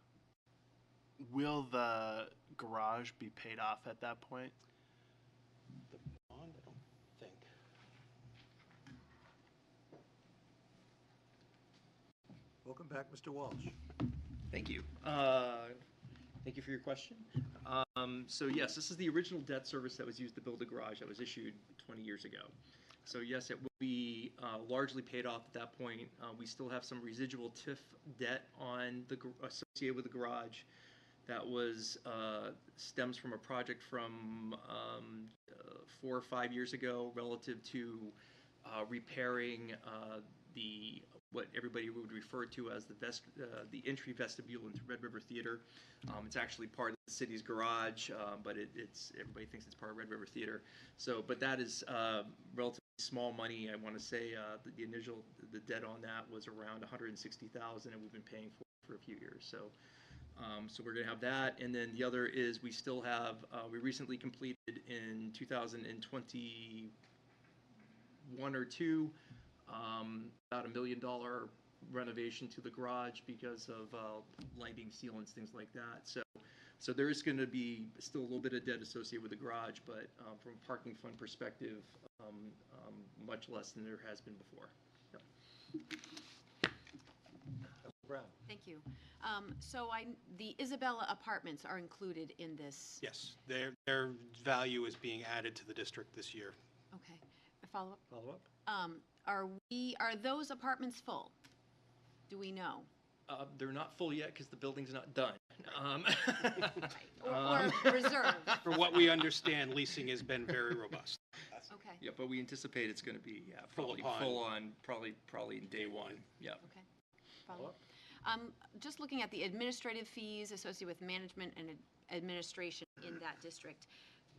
Will the garage be paid off at that point? The bond, I don't think. Welcome back, Mr. Walsh. Thank you. Thank you for your question. So yes, this is the original debt service that was used to build the garage that was issued 20 years ago. So yes, it will be largely paid off at that point. We still have some residual TIF debt on associated with the garage that was stems from a project from 4 or 5 years ago relative to repairing the what everybody would refer to as the entry vestibule into Red River Theater. It's actually part of the city's garage, but it's everybody thinks it's part of Red River Theater. So, but that is relatively small money. I want to say the debt on that was around $160,000, and we've been paying for a few years. So, so we're going to have that, and then the other is we still have we recently completed in 2021 or two. About $1 million renovation to the garage because of lighting, sealants, things like that. So there is going to be still a little bit of debt associated with the garage, but from a parking fund perspective, much less than there has been before. Yep. Brown. Thank you. So the Isabella Apartments are included in this? Yes, their value is being added to the district this year. Okay. A follow-up? Follow-up? Are those apartments full? Do we know? They're not full yet because the building's not done. Or reserved? For what we understand, leasing has been very robust. Okay. Yeah, but we anticipate it's going to be Full probably upon. full on, probably in day one. Yeah. Okay. Follow-up. Just looking at the administrative fees associated with management and administration in that district,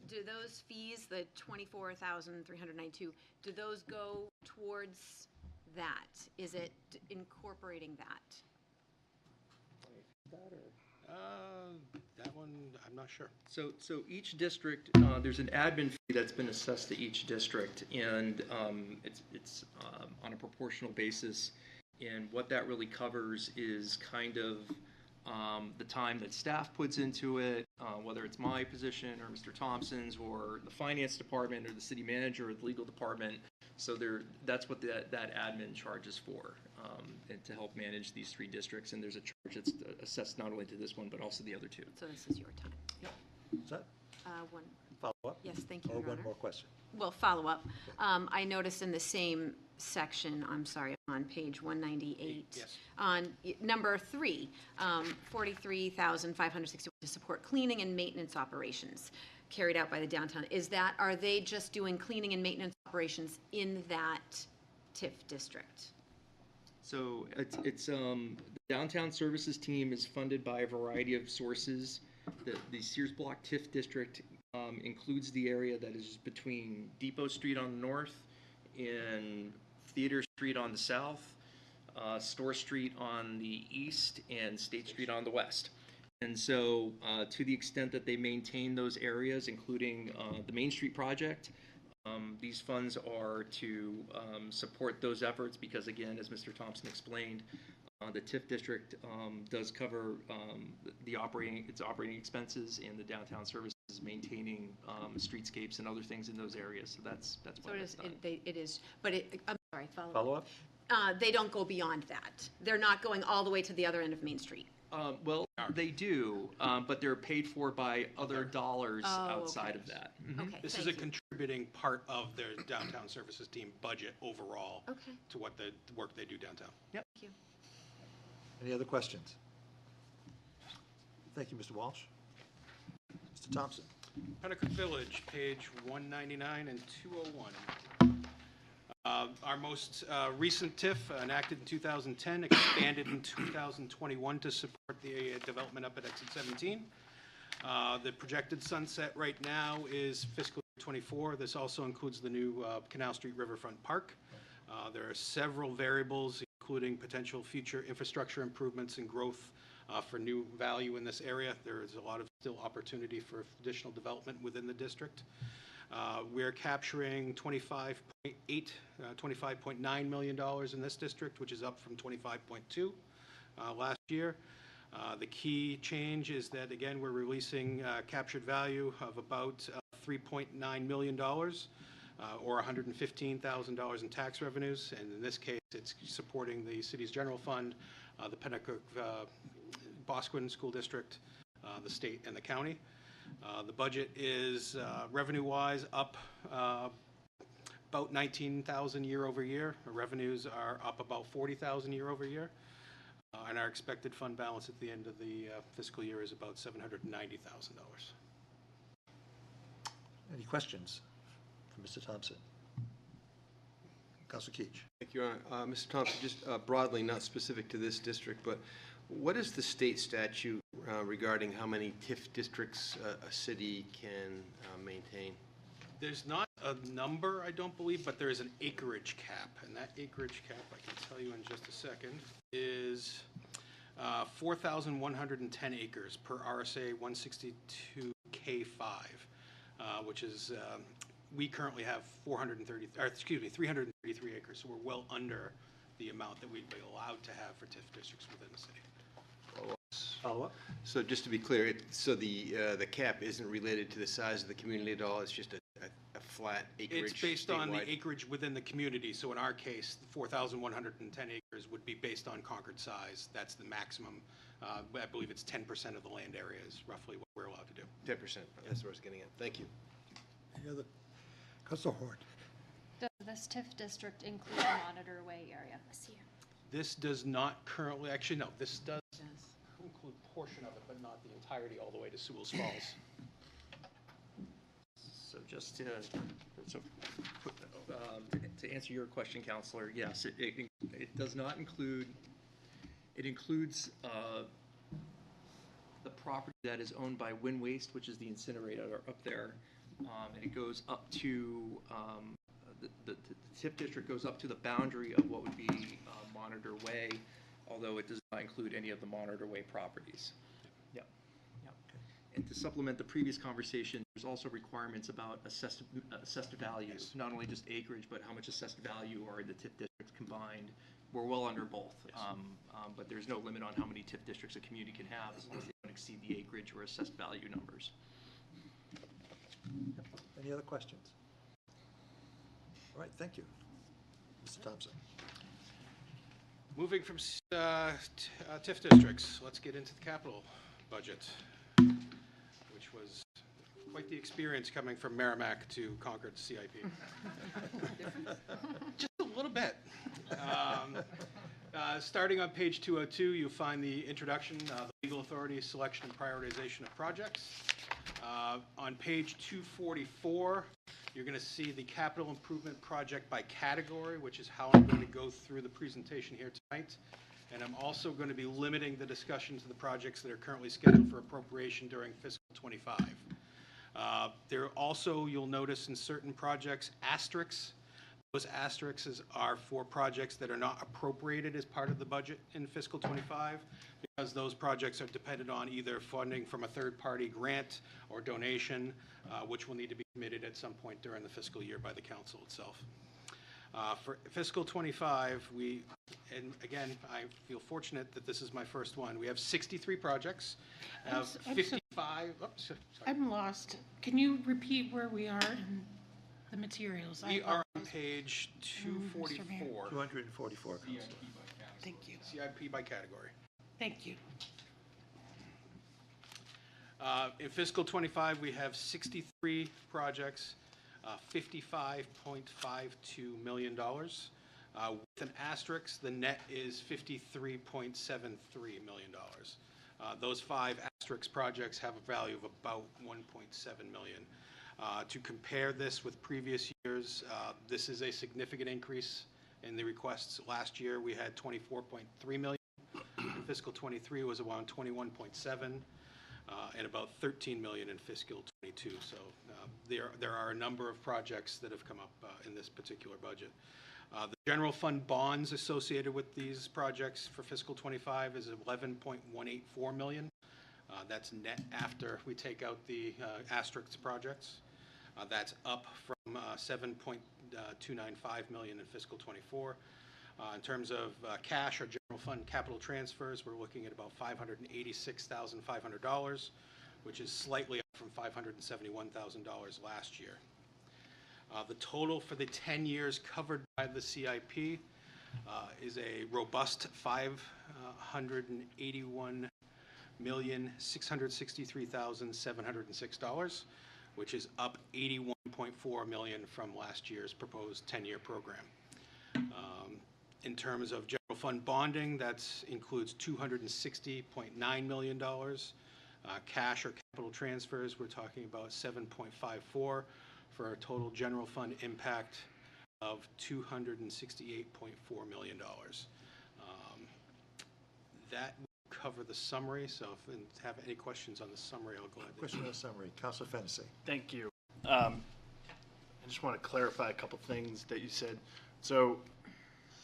do those fees, the $24,392, do those go towards that? Is it incorporating that? That one, I'm not sure. So each district, there's an admin fee that's been assessed to each district, and it's on a proportional basis. And what that really covers is kind of the time that staff puts into it, whether it's my position or Mr. Thompson's or the finance department or the city manager or the legal department. So that's what that admin charges for, and to help manage these three districts. And there's a charge that's assessed not only to this one, but also the other two. So this is your time. Yep. Is that One. follow-up? Yes, thank you, Or Your one Honor. more question? Well, follow-up. I noticed in the same section, I'm sorry, on page 198. Yes. On number 3, $43,561 to support cleaning and maintenance operations carried out by the downtown. Are they just doing cleaning and maintenance operations in that TIF district? So it's the downtown services team is funded by a variety of sources. The Sears Block TIF district includes the area that is between Depot Street on the north and Theater Street on the south, Store Street on the east, and State Street on the west. And so to the extent that they maintain those areas, including the Main Street project, these funds are to support those efforts because, again, as Mr. Thompson explained, the TIF district does cover its operating expenses, and the downtown services is maintaining streetscapes and other things in those areas. So that's So why it that's is, done. it is, but I'm sorry, follow-up. Follow-up? They don't go beyond that. They're not going all the way to the other end of Main Street. Well, they do, but they're paid for by other dollars outside okay. of that. Okay, This is thank a you. contributing part of their downtown services team budget overall Okay. to what the work they do downtown. Thank you. Any other questions? Thank you, Mr. Walsh. Mr. Thompson? Pennacook Village, page 199 and 201. Our most recent TIF, enacted in 2010, expanded in 2021 to support the development up at Exit 17. The projected sunset right now is fiscal year '24. This also includes the new Canal Street Riverfront Park. There are several variables, including potential future infrastructure improvements and growth for new value in this area. There is a lot of still opportunity for additional development within the district. We're capturing $25.9 million in this district, which is up from 25.2 last year. The key change is that, again, we're releasing captured value of about $3.9 million, or $115,000 in tax revenues. And in this case, it's supporting the city's general fund, the Pennacook Boscawen School District, the state, and the county. The budget is revenue-wise up about $19,000 year over year. Our revenues are up about $40,000 year over year. And our expected fund balance at the end of the fiscal year is about $790,000. Any questions for Mr. Thompson? Council Keach. Thank you, Your Honor. Mr. Thompson, just broadly, not specific to this district, but what is the state statute regarding how many TIF districts a city can maintain? There's not a number, I don't believe, but there is an acreage cap, and that acreage cap, I can tell you in just a second, is 4,110 acres per RSA 162K5, which is, we currently have 333 acres, so we're well under the amount that we'd be allowed to have for TIF districts within the city. Follow-up? So just to be clear, so the cap isn't related to the size of the community at all? It's just a flat acreage? It's based on the statewide? acreage within the community, so in our case, 4,110 acres would be based on Concord size. That's the maximum. I believe it's 10% of the land area is roughly what we're allowed to do. 10%, that's what I was getting at. Thank you. Any other? Council Hort. Does this TIF district include the Monitor Way area? This does not currently, actually, no, this does include a portion of it, but not the entirety all the way to Sewell's Falls. So just to answer your question, Counselor, yes, it does not include, it includes the property that is owned by Wind Waste, which is the incinerator up there, and it goes up to, the TIF district goes up to the boundary of what would be Monitor Way, although it does not include any of the Monitor Way properties. Yep. Yep. And to supplement the previous conversation, there's also requirements about assessed value, not only just acreage, but how much assessed value are the TIF districts combined. We're well under both, but there's no limit on how many TIF districts a community can have as long as they don't exceed the acreage or assessed value numbers. Any other questions? All right, thank you. Mr. Thompson. Moving from TIF districts, let's get into the capital budget, which was quite the experience coming from Merrimack to Concord CIP. Just a little bit. Starting on page 202, you'll find the introduction, the legal authority, selection, and prioritization of projects. On page 244, you're going to see the capital improvement project by category, which is how I'm going to go through the presentation here tonight. And I'm also going to be limiting the discussion to the projects that are currently scheduled for appropriation during fiscal 25. There also, you'll notice in certain projects, asterisks. Those asterisks are for projects that are not appropriated as part of the budget in fiscal 25, because those projects are dependent on either funding from a third-party grant or donation, which will need to be committed at some point during the fiscal year by the council itself. For fiscal 25, and again, I feel fortunate that this is my first one. We have 63 projects, have 55, oops, sorry. I'm lost. Can you repeat where we are in the materials? We are on page 244. 244, Councilor. Thank you. CIP by category. Thank you. In fiscal 25, we have 63 projects, $55.52 million. With an asterisk, the net is $53.73 million. Those 5 asterisk projects have a value of about $1.7 million. To compare this with previous years, this is a significant increase in the requests. Last year, we had $24.3 million. In fiscal 23 was around 21.7, and about 13 million in fiscal 22. So there are a number of projects that have come up in this particular budget. The general fund bonds associated with these projects for fiscal 25 is 11.184 million. That's net after we take out the asterisk projects. That's up from 7.295 million in fiscal 24. In terms of cash or general fund capital transfers, we're looking at about $586,500, which is slightly up from $571,000 last year. The total for the 10 years covered by the CIP is a robust $581,663,706, which is up $81.4 million from last year's proposed 10-year program. In terms of general fund bonding, that includes $260.9 million. Cash or capital transfers, we're talking about 7.54 for a total general fund impact of $268.4 million. That will cover the summary, so if you have any questions on the summary, I'll go ahead. Question on the summary. Councilor Fennessy. Thank you. I just want to clarify a couple things that you said. So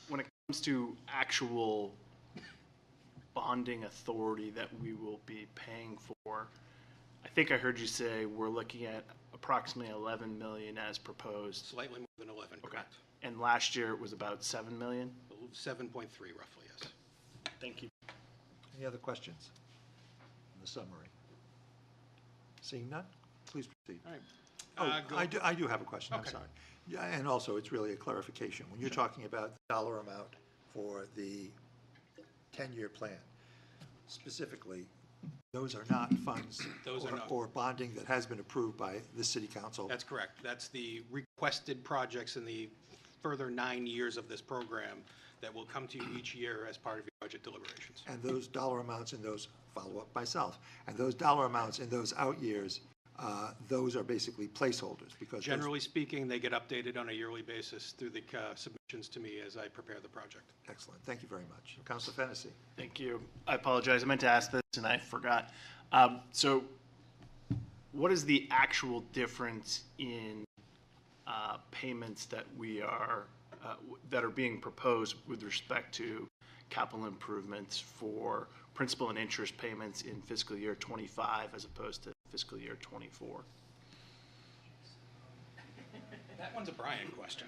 when it comes to actual bonding authority that we will be paying for, I think I heard you say we're looking at approximately 11 million as proposed. Slightly more than 11, correct. And last year it was about 7 million? 7.3 roughly, yes. Thank you. Any other questions on the summary? Seeing none, please proceed. All right. Oh, I do have a question, I'm Okay. sorry. Yeah, and also, it's really a clarification. When you're talking about the dollar amount for the 10-year plan, specifically, those are not funds Those are not. or bonding that has been approved by the city council. That's correct. That's the requested projects in the further 9 years of this program that will come to you each year as part of your budget deliberations. And those dollar amounts in those, follow up myself, and those dollar amounts in those out years, those are basically placeholders because. Generally speaking, they get updated on a yearly basis through the submissions to me as I prepare the project. Excellent. Thank you very much. Councilor Fennessy. Thank you. I apologize. I meant to ask this and I forgot. So what is the actual difference in payments that we are, that are being proposed with respect to capital improvements for principal and interest payments in fiscal year 25 as opposed to fiscal year 24? That one's a Brian question.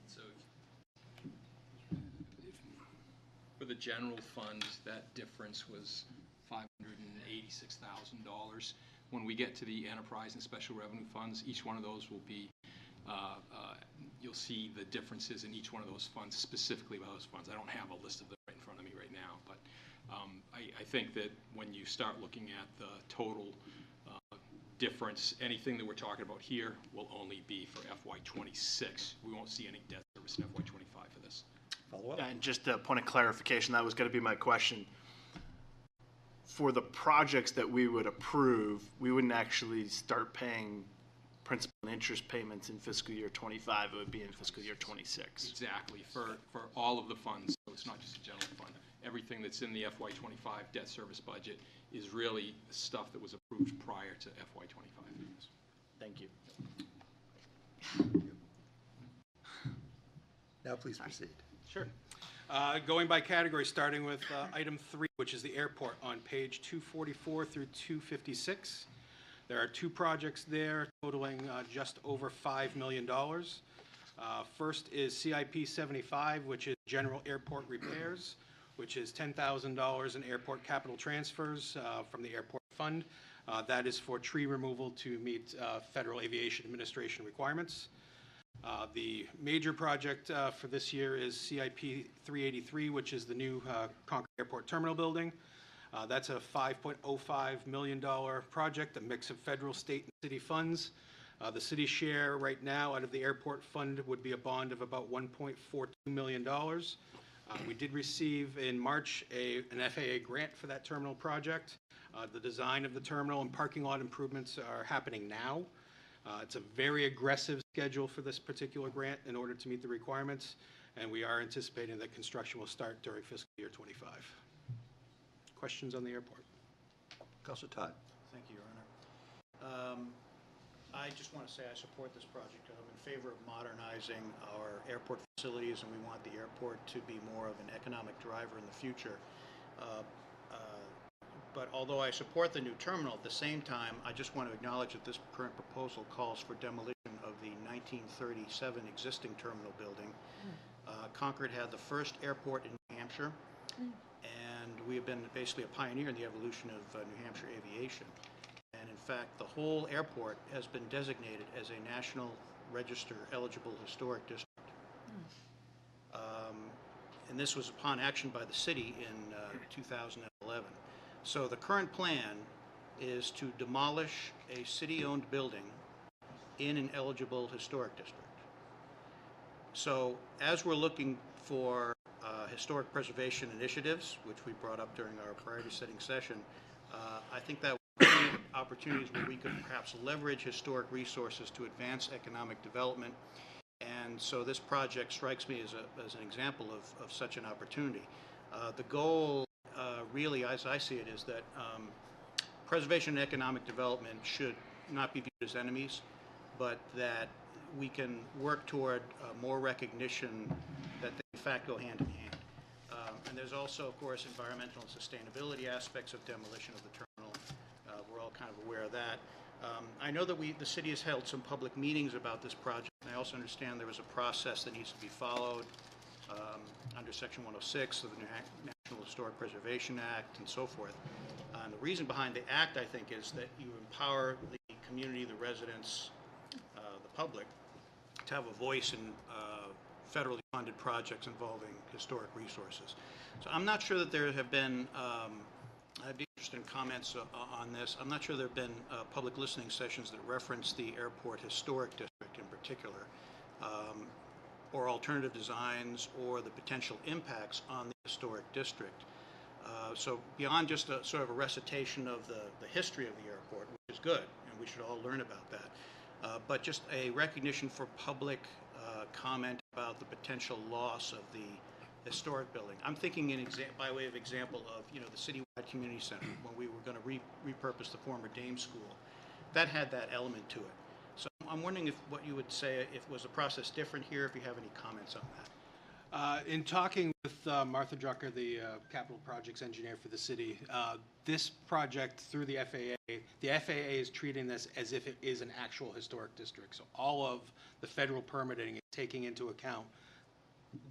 So for the general fund, that difference was $586,000. When we get to the enterprise and special revenue funds, each one of those will be, you'll see the differences in each one of those funds, specifically about those funds. I don't have a list of them right in front of me right now, but I think that when you start looking at the total difference, anything that we're talking about here will only be for FY26. We won't see any debt service in FY25 for this. Follow up? And just a point of clarification, that was going to be my question. For the projects that we would approve, we wouldn't actually start paying principal and interest payments in fiscal year 25. It would be in fiscal year 26. Exactly, for all of the funds, so it's not just a general fund. Everything that's in the FY25 debt service budget is really stuff that was approved prior to FY25. Thank you. Now please proceed. Sure. Going by category, starting with item 3, which is the airport on page 244 through 256. There are 2 projects there totaling just over $5 million. First is CIP 75, which is general airport repairs, which is $10,000 in airport capital transfers from the airport fund. That is for tree removal to meet Federal Aviation Administration requirements. The major project for this year is CIP 383, which is the new Concord Airport Terminal building. That's a $5.05 million project, a mix of federal, state, and city funds. The city share right now out of the airport fund would be a bond of about $1.42 million. We did receive in March an FAA grant for that terminal project. The design of the terminal and parking lot improvements are happening now. It's a very aggressive schedule for this particular grant in order to meet the requirements, and we are anticipating that construction will start during fiscal year 25. Questions on the airport? Councilor Todd. Thank you, Your Honor. I just want to say I support this project. I'm in favor of modernizing our airport facilities, and we want the airport to be more of an economic driver in the future. But although I support the new terminal, at the same time, I just want to acknowledge that this current proposal calls for demolition of the 1937 existing terminal building. Concord had the first airport in New Hampshire, and we have been basically a pioneer in the evolution of New Hampshire aviation. And in fact, the whole airport has been designated as a National Register eligible historic district. And this was upon action by the city in 2011. So the current plan is to demolish a city-owned building in an eligible historic district. So as we're looking for historic preservation initiatives, which we brought up during our priority setting session, I think that would create opportunities where we could perhaps leverage historic resources to advance economic development. And so this project strikes me as an example of such an opportunity. The goal, really, as I see it, is that preservation and economic development should not be viewed as enemies, but that we can work toward more recognition that they in fact go hand in hand. And there's also, of course, environmental and sustainability aspects of demolition of the terminal. We're all kind of aware of that. I know that the city has held some public meetings about this project, and I also understand there was a process that needs to be followed under Section 106 of the National Historic Preservation Act and so forth. And the reason behind the act, I think, is that you empower the community, the residents, the public, to have a voice in federally funded projects involving historic resources. So I'm not sure that there have been, I'd be interested in comments on this. I'm not sure there have been public listening sessions that reference the airport historic district in particular, or alternative designs, or the potential impacts on the historic district. So beyond just a sort of a recitation of the history of the airport, which is good, and we should all learn about that, but just a recognition for public comment about the potential loss of the historic building. I'm thinking by way of example of, the citywide community center, when we were going to repurpose the former Dame School. That had that element to it. So I'm wondering what you would say, if was the process different here, if you have any comments on that. In talking with Martha Drucker, the capital projects engineer for the city, this project through the FAA is treating this as if it is an actual historic district. So all of the federal permitting is taking into account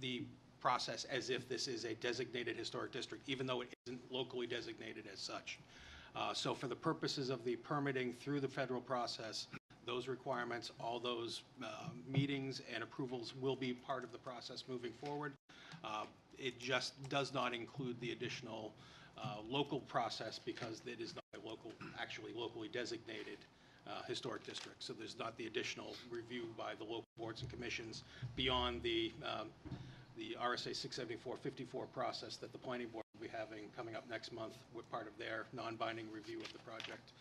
the process as if this is a designated historic district, even though it isn't locally designated as such. So for the purposes of the permitting through the federal process, those requirements, all those meetings and approvals will be part of the process moving forward. It just does not include the additional local process because it is not a actually locally designated historic district. So there's not the additional review by the local boards and commissions beyond the RSA 674-54 process that the planning board will be having coming up next month with part of their non-binding review of the project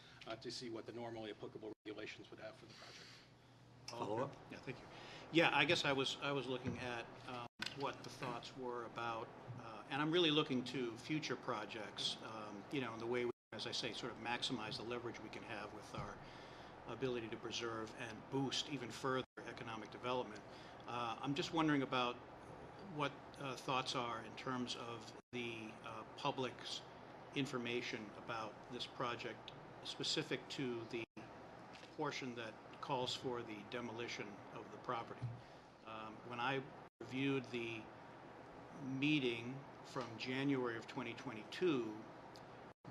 to see what the normally applicable regulations would have for the project. Follow up? Yeah, thank you. Yeah, I guess I was looking at what the thoughts were about, and I'm really looking to future projects, in the way we, as I say, sort of maximize the leverage we can have with our ability to preserve and boost even further economic development. I'm just wondering about what thoughts are in terms of the public's information about this project, specific to the portion that calls for the demolition of the property. When I reviewed the meeting from January of 2022,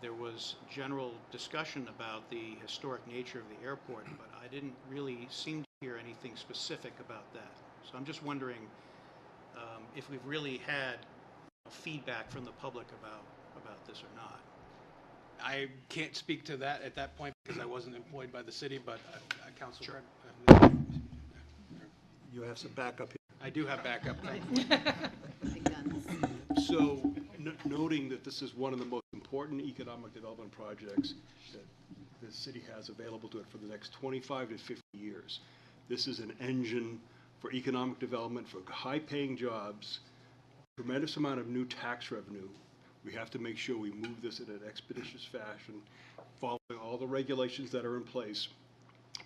there was general discussion about the historic nature of the airport, but I didn't really seem to hear anything specific about that. So I'm just wondering if we've really had feedback from the public about this or not. I can't speak to that at that point because I wasn't employed by the city, but Council. Sure. You have some backup here. I do have backup. So, noting that this is one of the most important economic development projects that the city has available to it for the next 25 to 50 years. This is an engine for economic development, for high-paying jobs, tremendous amount of new tax revenue. We have to make sure we move this in an expeditious fashion, following all the regulations that are in place.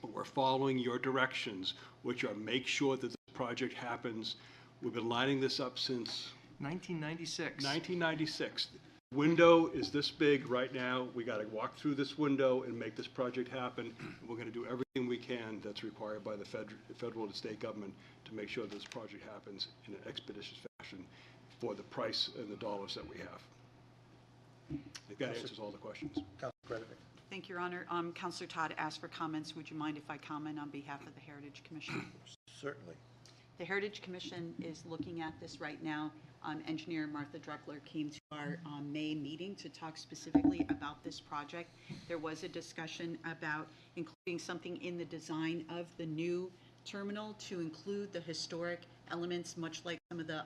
But we're following your directions, which are make sure that this project happens. We've been lining this up since 1996. 1996. The window is this big right now. We got to walk through this window and make this project happen. We're going to do everything we can that's required by the federal and state government to make sure this project happens in an expeditious fashion for the price and the dollars that we have. I think that answers all the questions. Councilor Credit. Thank you, Your Honor. Councilor Todd asked for comments. Would you mind if I comment on behalf of the Heritage Commission? Certainly. The Heritage Commission is looking at this right now. Engineer Martha Drucker came to our May meeting to talk specifically about this project. There was a discussion about including something in the design of the new terminal to include the historic elements, much like some of the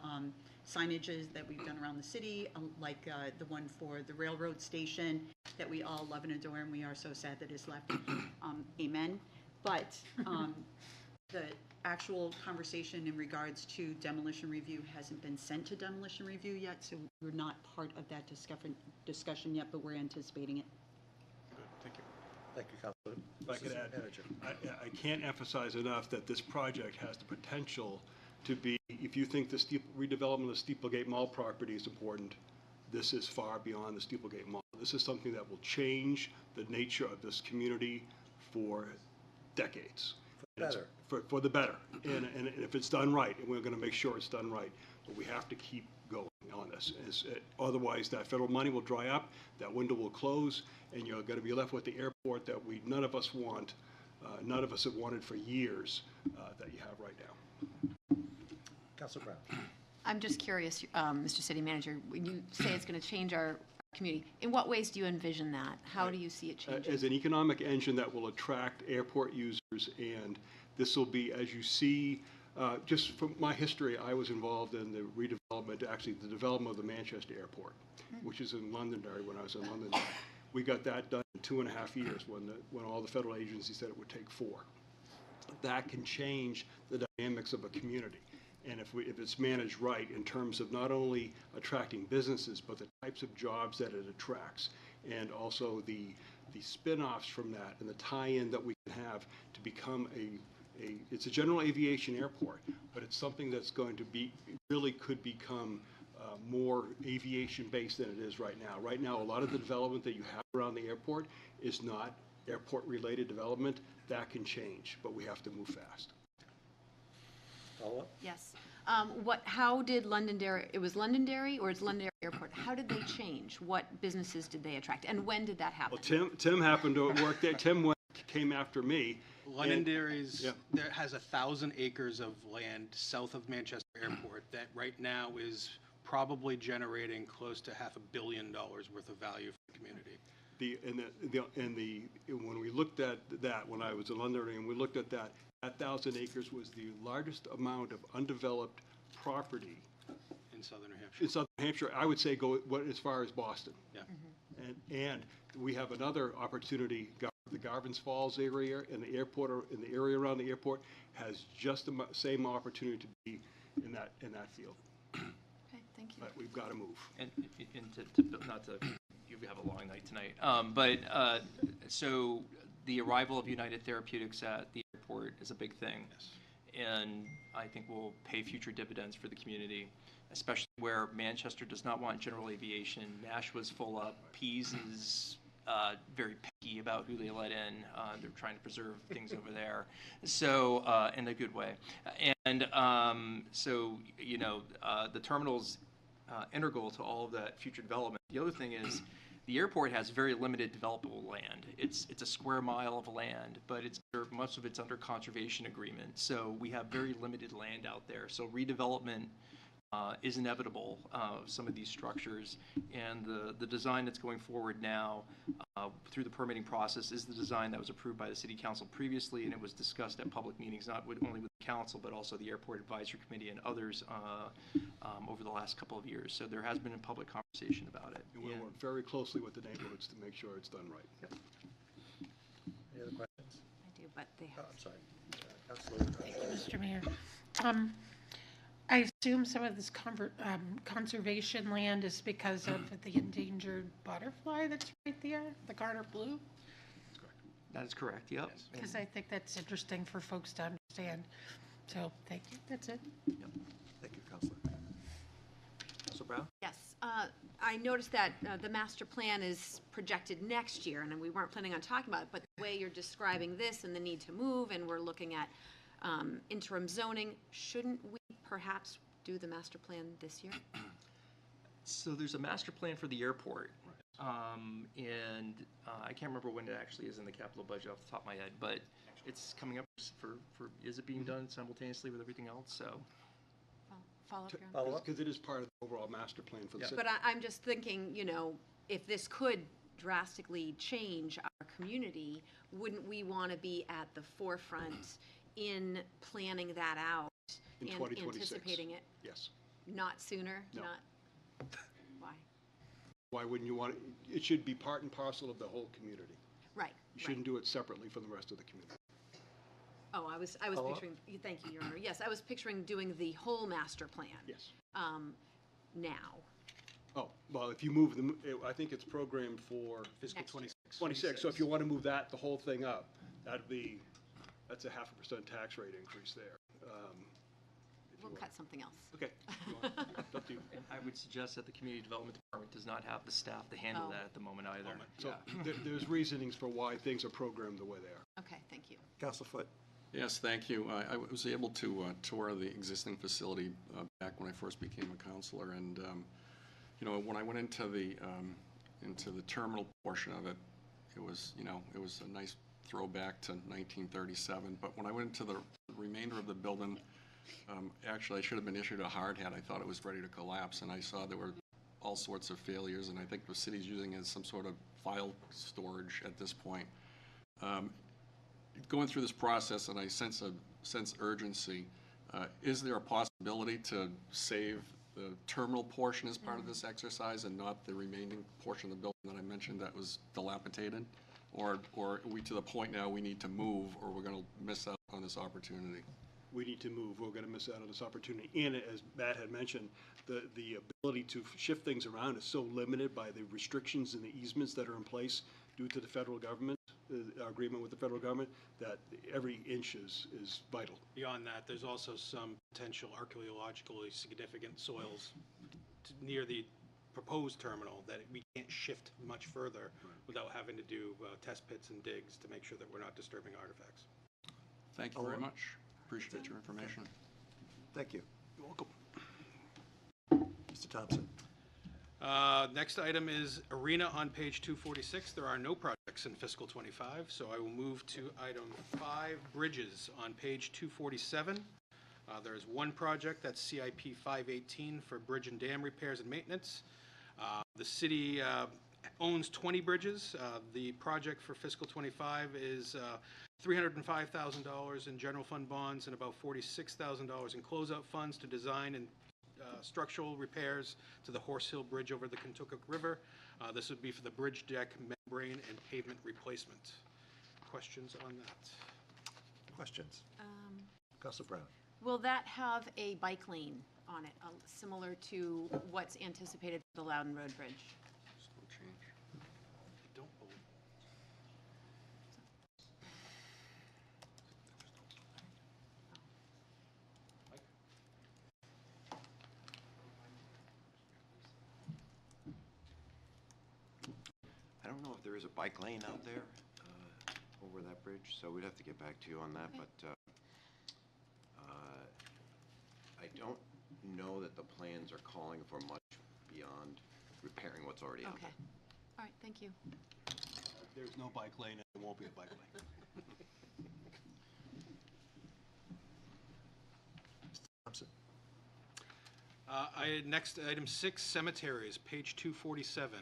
signages that we've done around the city, like the one for the railroad station that we all love and adore, and we are so sad that it's left. Amen. But the actual conversation in regards to demolition review hasn't been sent to demolition review yet, so we're not part of that discussion yet, but we're anticipating it. Thank you. Thank you, Councilor. If I could City add, Manager. I can't emphasize enough that this project has the potential to be, if you think the redevelopment of the Steeplegate Mall property is important, this is far beyond the Steeplegate Mall. This is something that will change the nature of this community for decades. Better. For the better. And if it's done right, and we're going to make sure it's done right, but we have to keep going on this. Otherwise, that federal money will dry up, that window will close, and you're going to be left with the airport that none of us want, none of us have wanted for years, that you have right now. Councilor Brown. I'm just curious, Mr. City Manager, when you say it's going to change our community, in what ways do you envision that? How do you see it changing? As an economic engine that will attract airport users, and this will be, as you see, just from my history, I was involved in the redevelopment, actually the development of the Manchester Airport, which is in Londonderry when I was in Londonderry. We got that done in 2.5 years when all the federal agencies said it would take 4. That can change the dynamics of a community. And if it's managed right in terms of not only attracting businesses, but the types of jobs that it attracts, and also the spin-offs from that and the tie-in that we can have to become it's a general aviation airport, but it's something that's going to be, really could become more aviation-based than it is right now. Right now, a lot of the development that you have around the airport is not airport-related development. That can change, but we have to move fast. Follow-up? Yes. How did Londonderry, it was Londonderry or it's Londonderry Airport, how did they change? What businesses did they attract? And when did that happen? Well, Tim happened to work there. Tim came after me. Londonderry's, there has 1,000 acres of land south of Manchester Airport that right now is probably generating close to $500 million worth of value for the community. When we looked at that, when I was in Londonderry, and we looked at that 1,000 acres was the largest amount of undeveloped property in southern New Hampshire. In southern Hampshire, I would say go as far as Boston. Yeah. And we have another opportunity. The Garvin's Falls area and the airport, or in the area around the airport, has just the same opportunity to be in that field. Okay, thank you. But we've got to move. And not to, you have a long night tonight, so the arrival of United Therapeutics at the airport is a big thing. Yes. And I think will pay future dividends for the community, especially where Manchester does not want general aviation. Nashua's full up. Pease is very picky about who they let in. They're trying to preserve things over there, so in a good way. And so, the terminal's integral to all of that future development. The other thing is, the airport has very limited developable land. It's a square mile of land, but much of it's under conservation agreement. So we have very limited land out there. So redevelopment is inevitable of some of these structures. And the design that's going forward now through the permitting process is the design that was approved by the City Council previously, and it was discussed at public meetings, not only with the Council, but also the Airport Advisory Committee and others over the last couple of years. So there has been a public conversation about it. And we'll work very closely with the neighborhoods to make sure it's done right. Yep. Any other questions? I do, but they have. I'm sorry. Councilor. Thank you, Mr. Mayor. I assume some of this conservation land is because of the endangered butterfly that's right there, the garter blue? That is correct, yep. Because I think that's interesting for folks to understand. So, thank you. That's it. Yep. Thank you, Councilor. Councilor Brown? Yes, I noticed that the master plan is projected next year, and we weren't planning on talking about it, but the way you're describing this and the need to move, and we're looking at interim zoning, shouldn't we perhaps do the master plan this year? So there's a master plan for the airport. And I can't remember when it actually is in the capital budget off the top of my head, but it's coming up for is it being done simultaneously with everything else? So Follow up? Because it is part of the overall master plan for the city. But I'm just thinking, if this could drastically change our community, wouldn't we want to be at the forefront in planning that out In and 2026. anticipating it? Yes. Not sooner? No. Not, why? Why wouldn't you want, it should be part and parcel of the whole community. Right. You shouldn't do it separately from the rest of the community. Oh, I was Follow-up? picturing, thank you, Your Honor. Yes, I was picturing doing the whole master plan. Yes. Now. Oh, well, if you move them, I think it's programmed for Fiscal Next year. 26. 26, so if you want to move that, the whole thing up, that's a 0.5% tax rate increase there. If you We'll want. cut something else. Okay. It's up to you. I would suggest that the Community Development Department does not have the staff to handle Oh. that at the moment either. So Yeah. there's reasonings for why things are programmed the way they are. Okay, thank you. Counselor Foot. Yes, thank you. I was able to tour the existing facility back when I first became a counselor, and when I went into the terminal portion of it, it was a nice throwback to 1937. But when I went into the remainder of the building, actually I should have been issued a hard hat. I thought it was ready to collapse, and I saw there were all sorts of failures, and I think the city's using it as some sort of file storage at this point. Going through this process, and I sense urgency. Is there a possibility to save the terminal portion as part of this exercise and not the remaining portion of the building that I mentioned that was dilapidated? Or are we to the point now we need to move, or we're going to miss out on this opportunity? We need to move. We're going to miss out on this opportunity. And as Matt had mentioned, the ability to shift things around is so limited by the restrictions and the easements that are in place due to the federal government, our agreement with the federal government, that every inch is vital. Beyond that, there's also some potential archaeologically significant soils near the proposed terminal that we can't shift much further without having to do test pits and digs to make sure that we're not disturbing artifacts. Thank you very much. Appreciate your information. Thank you. You're welcome. Mr. Thompson. Next item is Arena on page 246. There are no projects in fiscal 25, so I will move to item 5, Bridges, on page 247. There is one project, that's CIP 518 for bridge and dam repairs and maintenance. The city owns 20 bridges. The project for fiscal 25 is $305,000 in general fund bonds and about $46,000 in closeout funds to design and structural repairs to the Horse Hill Bridge over the Kentucky River. This would be for the bridge deck, membrane, and pavement replacement. Questions on that? Questions? Counselor Brown. Will that have a bike lane on it, similar to what's anticipated for the Loudon Road Bridge? I don't believe. I don't know if there is a bike lane out there over that bridge, so we'd have to get back to you on that, but I don't know that the plans are calling for much beyond repairing what's already out Okay. there. All right, thank you. There's no bike lane, and there won't be a bike lane. Thompson. Next, item 6, cemeteries, page 247.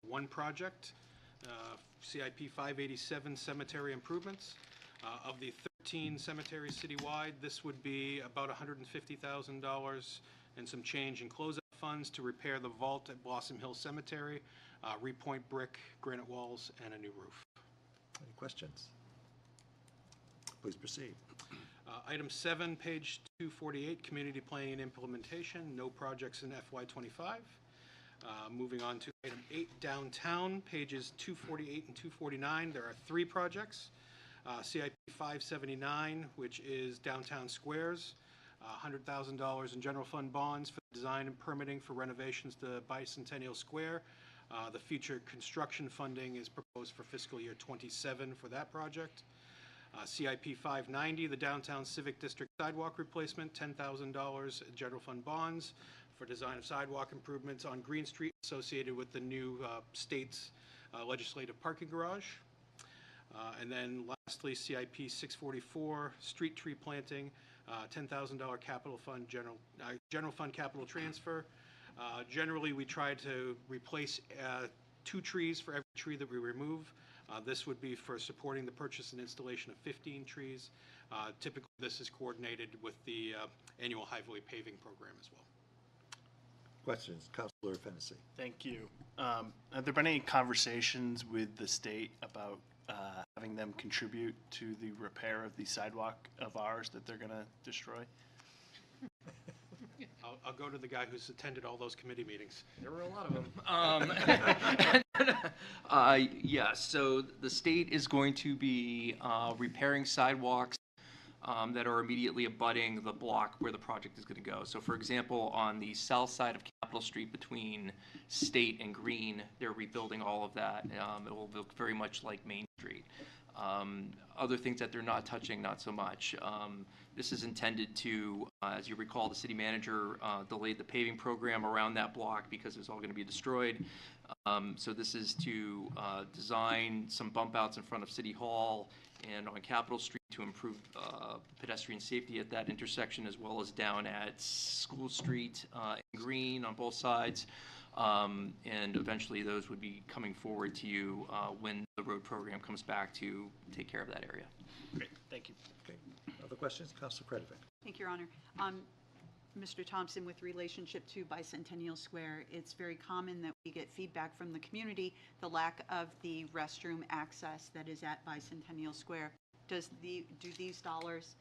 One project, CIP 587 cemetery improvements. Of the 13 cemeteries citywide, this would be about $150,000 and some change in closeout funds to repair the vault at Blossom Hill Cemetery, repoint brick, granite walls, and a new roof. Any questions? Please proceed. Item 7, page 248, community planning and implementation, no projects in FY25. Moving on to item 8, downtown, pages 248 and 249, there are 3 projects. CIP 579, which is downtown squares, $100,000 in general fund bonds for design and permitting for renovations to Bicentennial Square. The future construction funding is proposed for fiscal year 27 for that project. CIP 590, the downtown civic district sidewalk replacement, $10,000 general fund bonds for design of sidewalk improvements on Green Street associated with the new state's legislative parking garage. And then lastly, CIP 644, street tree planting, $10,000 capital fund general fund capital transfer. Generally, we try to replace 2 trees for every tree that we remove. This would be for supporting the purchase and installation of 15 trees. Typically, this is coordinated with the annual highway paving program as well. Questions? Councilor Fennessy. Thank you. Have there been any conversations with the state about having them contribute to the repair of the sidewalk of ours that they're going to destroy? I'll go to the guy who's attended all those committee meetings. There were a lot of them. Yes, so the state is going to be repairing sidewalks that are immediately abutting the block where the project is going to go. So for example, on the south side of Capitol Street between State and Green, they're rebuilding all of that. It will look very much like Main Street. Other things that they're not touching, not so much. This is intended to, as you recall, the city manager delayed the paving program around that block because it was all going to be destroyed. So this is to design some bump outs in front of City Hall and on Capitol Street to improve pedestrian safety at that intersection, as well as down at School Street and Green on both sides. And eventually those would be coming forward to you when the road program comes back to take care of that area. Great, thank you. Okay. Other questions? Councilor Kretovic. Thank you, Your Honor. Mr. Thompson, with relationship to Bicentennial Square, it's very common that we get feedback from the community, the lack of the restroom access that is at Bicentennial Square. Do these dollars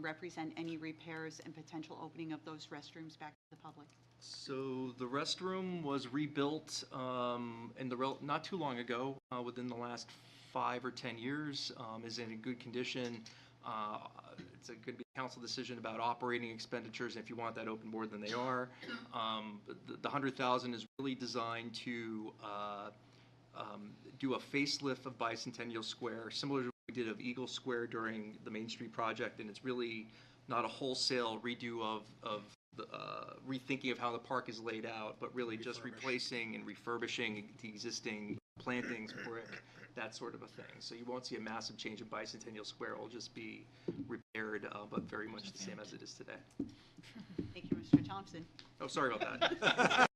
represent any repairs and potential opening of those restrooms back to the public? So the restroom was rebuilt not too long ago, within the last 5 or 10 years, is in a good condition. It's a good council decision about operating expenditures if you want that open more than they are. The $100,000 is really designed to do a facelift of Bicentennial Square, similar to what we did of Eagle Square during the Main Street project, and it's really not a wholesale redo of the rethinking of how the park is laid out, but really just replacing and refurbishing the existing plantings, brick, that sort of a thing. So you won't see a massive change in Bicentennial Square. It'll just be repaired, but very much the same as it is today. Thank you, Mr. Thompson. Oh, sorry about that.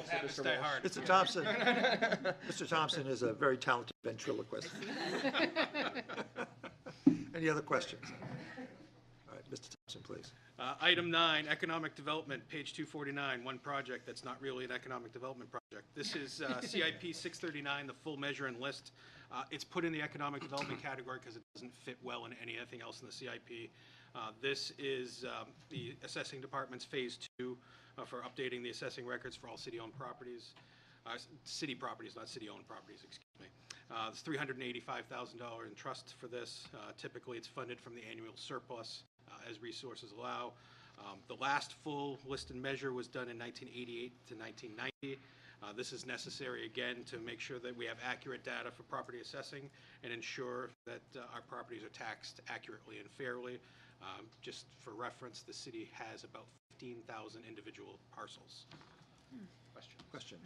Have to stay hard. Mr. Thompson. Mr. Thompson is a very talented ventriloquist. Any other questions? All right, Mr. Thompson, please. Item 9, economic development, page 249, one project that's not really an economic development project. This is CIP 639, the full measure and list. It's put in the economic development category because it doesn't fit well in anything else in the CIP. This is the assessing department's phase 2 for updating the assessing records for all city-owned properties. City properties, not city-owned properties, excuse me. There's $385,000 in trust for this. Typically, it's funded from the annual surplus as resources allow. The last full list and measure was done in 1988 to 1990. This is necessary again to make sure that we have accurate data for property assessing and ensure that our properties are taxed accurately and fairly. Just for reference, the city has about 15,000 individual parcels. Questions?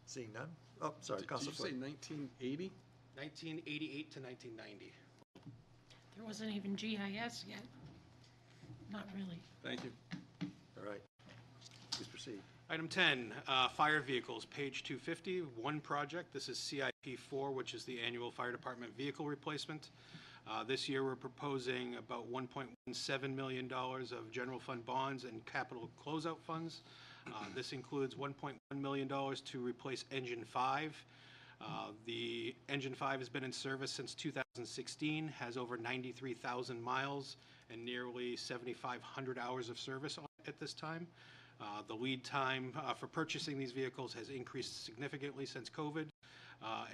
Seeing none? Oh, sorry, Councilor Flynn. Did you say 1980? 1988 to 1990. There wasn't even GIS yet. Not really. Thank you. All right. Please proceed. Item 10, fire vehicles, page 250, one project. This is CIP 4, which is the annual fire department vehicle replacement. This year, we're proposing about $1.17 million of general fund bonds and capital closeout funds. This includes $1.1 million to replace engine 5. The engine 5 has been in service since 2016, has over 93,000 miles and nearly 7,500 hours of service on it at this time. The lead time for purchasing these vehicles has increased significantly since COVID,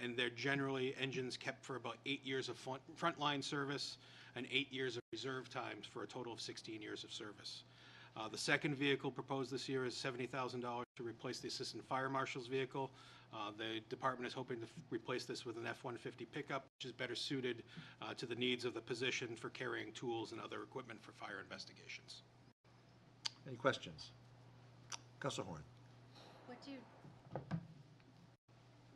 and they're generally engines kept for about 8 years of frontline service and 8 years of reserve times for a total of 16 years of service. The second vehicle proposed this year is $70,000 to replace the assistant fire marshal's vehicle. The department is hoping to replace this with an F-150 pickup, which is better suited to the needs of the position for carrying tools and other equipment for fire investigations. Any questions? Councilor Horn.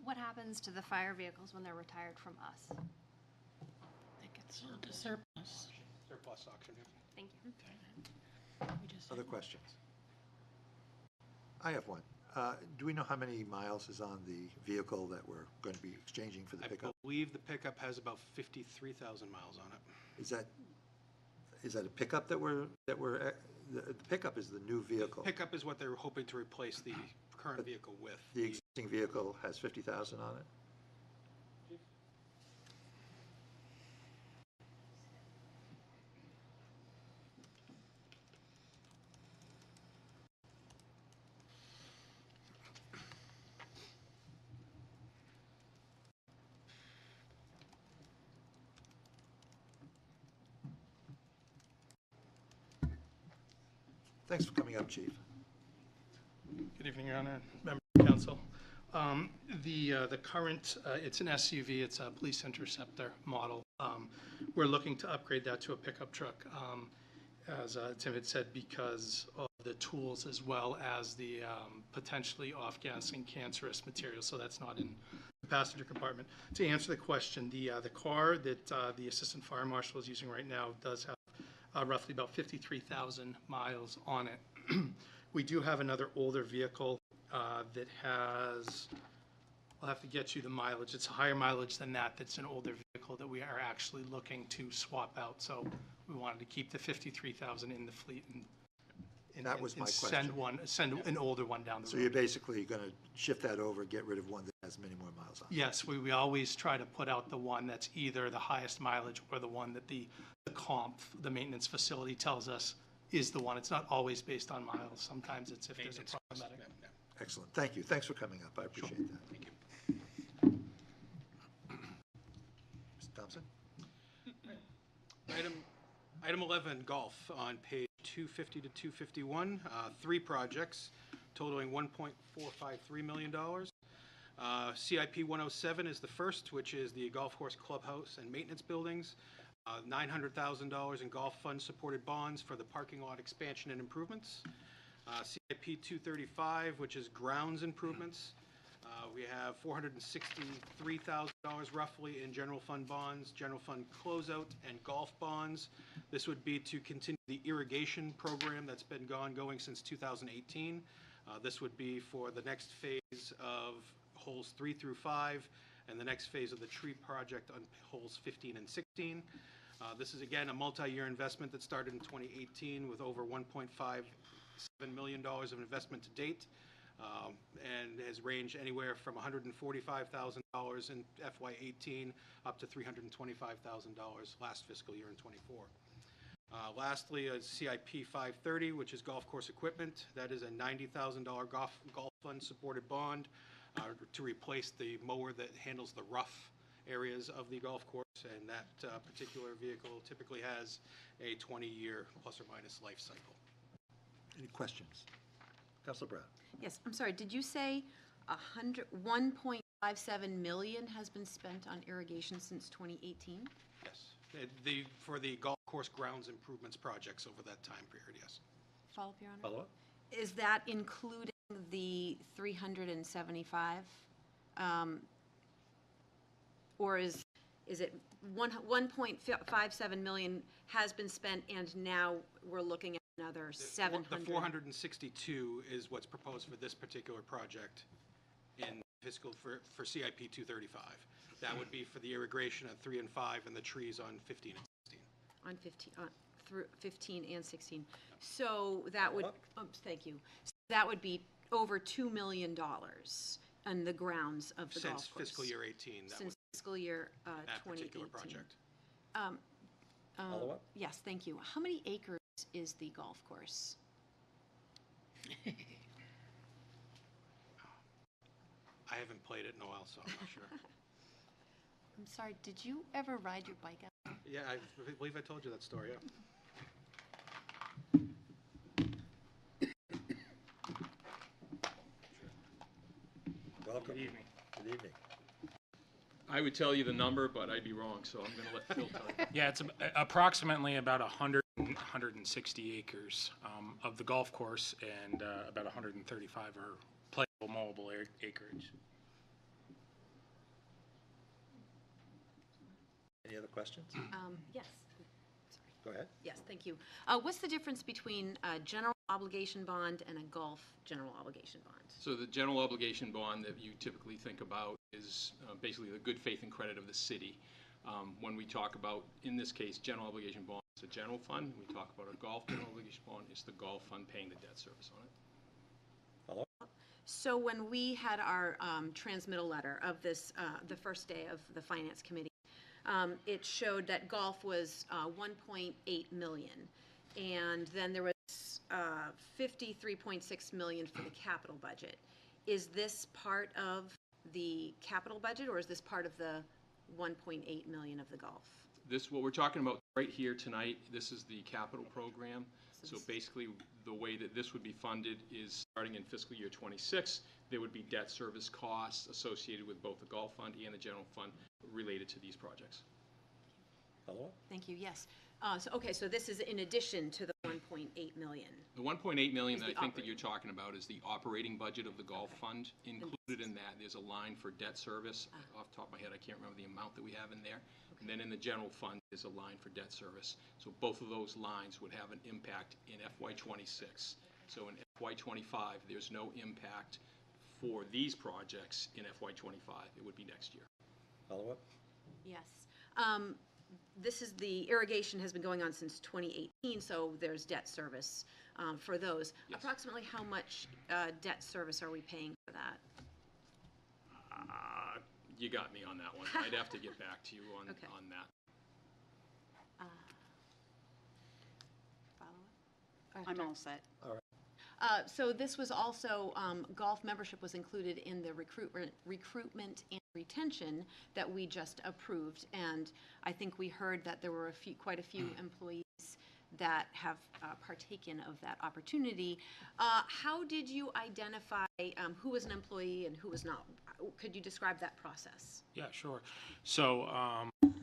What happens to the fire vehicles when they're retired from us? They get sold to surplus. Surplus auction, yeah. Thank you. Other questions? I have one. Do we know how many miles is on the vehicle that we're going to be exchanging for the pickup? I believe the pickup has about 53,000 miles on it. Is that a pickup that we're the pickup is the new vehicle. Pickup is what they're hoping to replace the current vehicle with. The existing vehicle has 50,000 on it? Thanks for coming up, Chief. Good evening, Your Honor, members of council. The current, it's an SUV, it's a police interceptor model. We're looking to upgrade that to a pickup truck, as Tim had said, because of the tools as well as the potentially off-gassing cancerous material, so that's not in the passenger compartment. To answer the question, the car that the Assistant Fire Marshal is using right now does have roughly about 53,000 miles on it. We do have another older vehicle that has, I'll have to get you the mileage. It's a higher mileage than that. That's an older vehicle that we are actually looking to swap out. So we wanted to keep the 53,000 in the fleet and That was my question. Send an older one down the road. So you're basically going to shift that over, get rid of one that has many more miles on it? Yes, we always try to put out the one that's either the highest mileage or the one that the comp, the maintenance facility, tells us is the one. It's not always based on miles. Sometimes it's if there's a problematic. Excellent. Thank you. Thanks for coming up. I appreciate that. Thank you. Mr. Thompson? Item 11, golf, on page 250 to 251, 3 projects totaling $1.453 million. CIP 107 is the first, which is the golf course clubhouse and maintenance buildings. $900,000 in golf fund supported bonds for the parking lot expansion and improvements. CIP 235, which is grounds improvements. We have $463,000 roughly in general fund bonds, general fund closeout, and golf bonds. This would be to continue the irrigation program that's been going since 2018. This would be for the next phase of holes 3 through 5 and the next phase of the tree project on holes 15 and 16. This is, again, a multi-year investment that started in 2018 with over $1.57 million of investment to date, and has ranged anywhere from $145,000 in FY18 up to $325,000 last fiscal year in '24. Lastly, a CIP 530, which is golf course equipment. That is a $90,000 golf fund supported bond to replace the mower that handles the rough areas of the golf course, and that particular vehicle typically has a 20-year plus or minus life cycle. Any questions? Councilor Brown? Yes, I'm sorry, did you say 1.57 million has been spent on irrigation since 2018? Yes, for the golf course grounds improvements projects over that time period, yes. Follow-up, Your Honor? Follow-up? Is that including the 375? Or is it 1.57 million has been spent and now we're looking at another 700? The 462 is what's proposed for this particular project in fiscal for CIP 235. That would be for the irrigation at 3 and 5 and the trees on 15 and 16. On 15, through 15 and 16. So that would, thank you. So that would be over $2 million on the grounds of the golf course. Since fiscal year 18. Since fiscal year that 2018. particular project. Follow-up? Yes, thank you. How many acres is the golf course? I haven't played it in a while, so I'm not sure. I'm sorry, did you ever ride your bike out? Yeah, I believe I told you that story, yeah. Welcome. Good evening. Good evening. I would tell you the number, but I'd be wrong, so I'm going to let Phil tell you. Yeah, it's approximately about 160 acres of the golf course, and about 135 are playable mowable acreage. Any other questions? Yes. Go ahead. Yes, thank you. What's the difference between a general obligation bond and a golf general obligation bond? So the general obligation bond that you typically think about is basically the good faith and credit of the city. When we talk about, in this case, general obligation bonds, It's a general fund. We talk about a golf general obligation bond. It's the golf fund paying the debt service on it. So when we had our transmittal letter of this, the first day of the Finance Committee, it showed that golf was 1.8 million. And then there was 53.6 million for the capital budget. Is this part of the capital budget, or is this part of the 1.8 million of the golf? This, what we're talking about right here tonight, this is the capital program. So basically, the way that this would be funded is starting in fiscal year '26, there would be debt service costs associated with both the golf fund and the general fund related to these projects. Follow-up? Thank you, yes. So this is in addition to the 1.8 million. The 1.8 million Is that the I think that you're talking about is the operating budget of the golf fund. Included in that, there's a line for debt service. Off the top of my head, I can't remember the amount that we have in there. And then in the general fund, there's a line for debt service. So both of those lines would have an impact in FY '26. So in FY '25, there's no impact for these projects in FY '25. It would be next year. Follow-up? Yes. This is, the irrigation has been going on since 2018, so there's debt service for those. Yes. Approximately how much debt service are we paying for that? You got me on that one. I'd have to get back to you on that. Follow-up? I'm all set. All right. So this was also, golf membership was included in the recruitment and retention that we just approved. And I think we heard that there were quite a few employees that have partaken of that opportunity. How did you identify who was an employee and who was not? Could you describe that process? Yeah, sure. So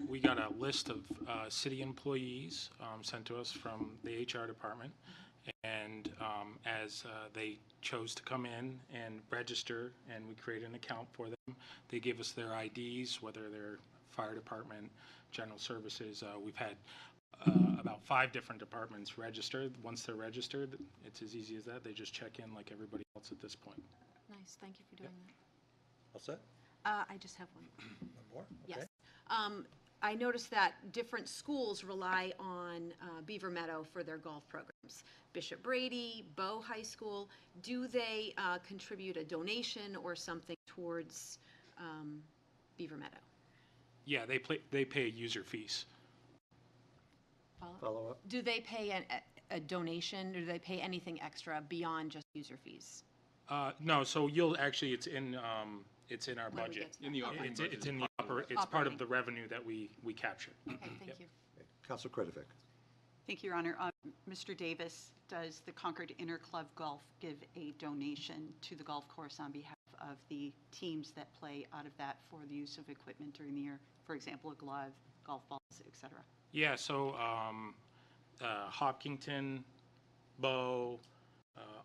we got a list of city employees sent to us from the HR department. And as they chose to come in and register, and we created an account for them, they gave us their IDs, whether they're fire department, general services. We've had about 5 different departments registered. Once they're registered, it's as easy as that. They just check in like everybody else at this point. Nice, thank you for doing All set? that. I just have one. One more? Yes. Okay. I noticed that different schools rely on Beaver Meadow for their golf programs. Bishop Brady, Bow High School, do they contribute a donation or something towards Beaver Meadow? Yeah, they pay user fees. Follow-up? Do they pay a donation, or do they pay anything extra beyond just user fees? No, so it's in our When we budget. get to that. In the operating It's budget. in the it's part of the revenue that we capture. Okay, thank Yep. you. Council Kretovic? Thank you, Your Honor. Mr. Davis, does the Concord Interclub Golf give a donation to the golf course on behalf of the teams that play out of that for the use of equipment during the year? For example, a glove, golf balls, et cetera. Yeah, so Hopkinton, Bow,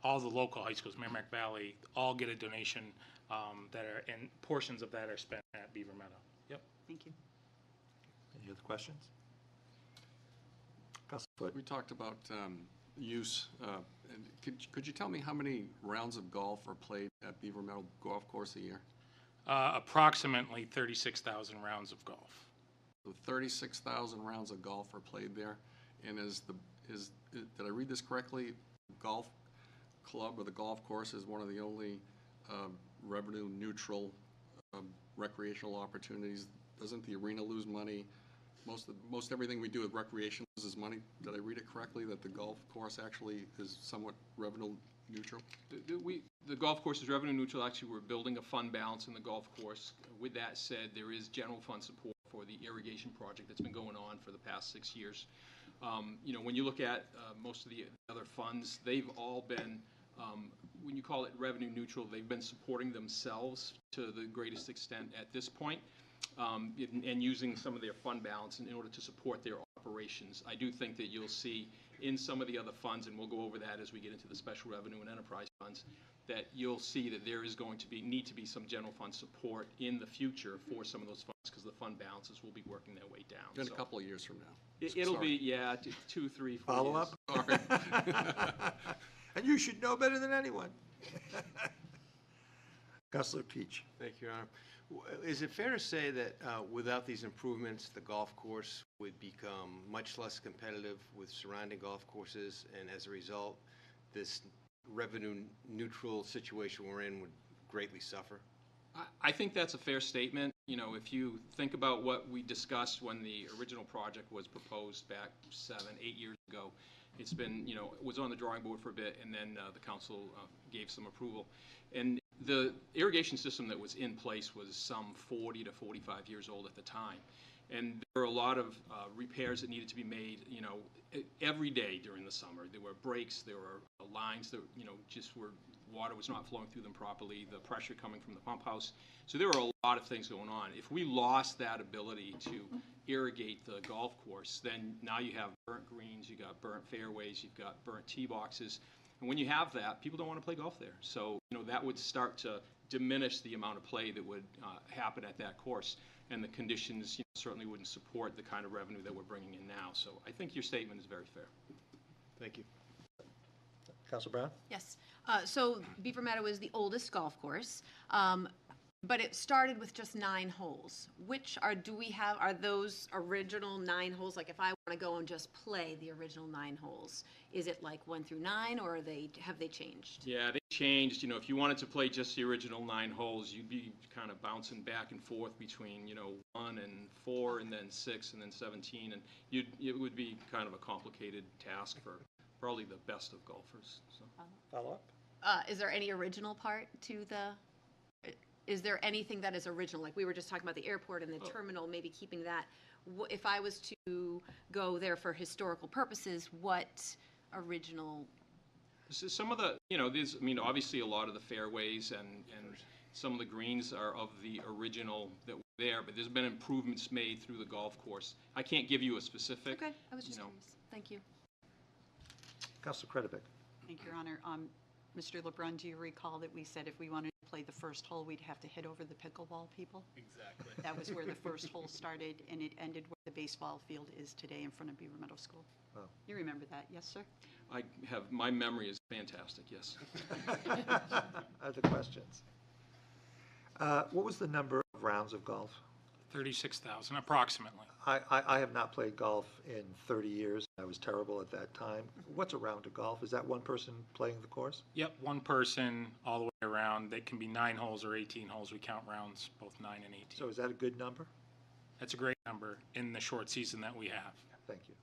all the local high schools, Merrimack Valley, all get a donation and portions of that are spent at Beaver Meadow. Yep. Thank you. Any other questions? Council Foot? We talked about use. And could you tell me how many rounds of golf are played at Beaver Meadow Golf Course a year? Approximately 36,000 rounds of golf. So 36,000 rounds of golf are played there. And did I read this correctly? Golf club or the golf course is one of the only revenue neutral recreational opportunities. Doesn't the arena lose money? Most everything we do with recreation loses money. Did I read it correctly, that the golf course actually is somewhat revenue neutral? The golf course is revenue neutral. Actually, we're building a fund balance in the golf course. With that said, there is general fund support for the irrigation project that's been going on for the past 6 years. When you look at most of the other funds, they've all been, when you call it revenue neutral, they've been supporting themselves to the greatest extent at this point, and using some of their fund balance in order to support their operations. I do think that you'll see in some of the other funds, and we'll go over that as we get into the special revenue and enterprise funds, that you'll see that there is going to need to be some general fund support in the future for some of those funds, because the fund balances will be working their way down. In a couple of years from now. It'll be, 2, 3, 4 Follow-up? years. And you should know better than anyone. Councilor Peach. Thank you, Your Honor. Is it fair to say that without these improvements, the golf course would become much less competitive with surrounding golf courses, and as a result, this revenue-neutral situation we're in would greatly suffer? I think that's a fair statement. You know, if you think about what we discussed when the original project was proposed back 7, 8 years ago, it's been, you know, it was on the drawing board for a bit, and then the council gave some approval. And the irrigation system that was in place was some 40 to 45 years old at the time. And there were a lot of repairs that needed to be made, you know, every day during the summer. There were breaks, there were lines that, you know, just were, water was not flowing through them properly, the pressure coming from the pump house. So there were a lot of things going on. If we lost that ability to irrigate the golf course, then now you have burnt greens, you got burnt fairways, you've got burnt tee boxes. And when you have that, people don't want to play golf there. So, you know, that would start to diminish the amount of play that would happen at that course. And the conditions, you know, certainly wouldn't support the kind of revenue that we're bringing in now. So I think your statement is very fair. Thank you. Council Brown? Yes. So Beaver Meadow is the oldest golf course, but it started with just 9 holes. Which are those original 9 holes? Like if I want to go and just play the original 9 holes, is it like 1 through 9, or have they changed? Yeah, they changed. You know, if you wanted to play just the original 9 holes, you'd be kind of bouncing back and forth between, you know, 1 and 4 and then 6 and then 17. And it would be kind of a complicated task for probably the best of golfers. So. Follow up? Is there any original part to is there anything that is original? Like we were just talking about the airport and the terminal, maybe keeping that. If I was to go there for historical purposes, what original? So some of the, you know, there's, I mean, obviously a lot of the fairways and some of the greens are of the original that were there, but there's been improvements made through the golf course. I can't give you a specific. Okay, I was just you know. curious. Thank you. Councilor Kretovic? Thank you, Your Honor. Mr. LeBrun, do you recall that we said if we wanted to play the first hole, we'd have to hit over the pickleball people? Exactly. That was where the first hole started, and it ended where the baseball field is today in front of Beaver Meadow School. Oh. You remember that, yes, sir? My memory is fantastic, yes. Other questions? What was the number of rounds of golf? 36,000 approximately. I have not played golf in 30 years. I was terrible at that time. What's a round of golf? Is that one person playing the course? Yep, one person all the way around. They can be 9 holes or 18 holes. We count rounds both 9 and 18. So is that a good number? That's a great number in the short season that we have. Thank you.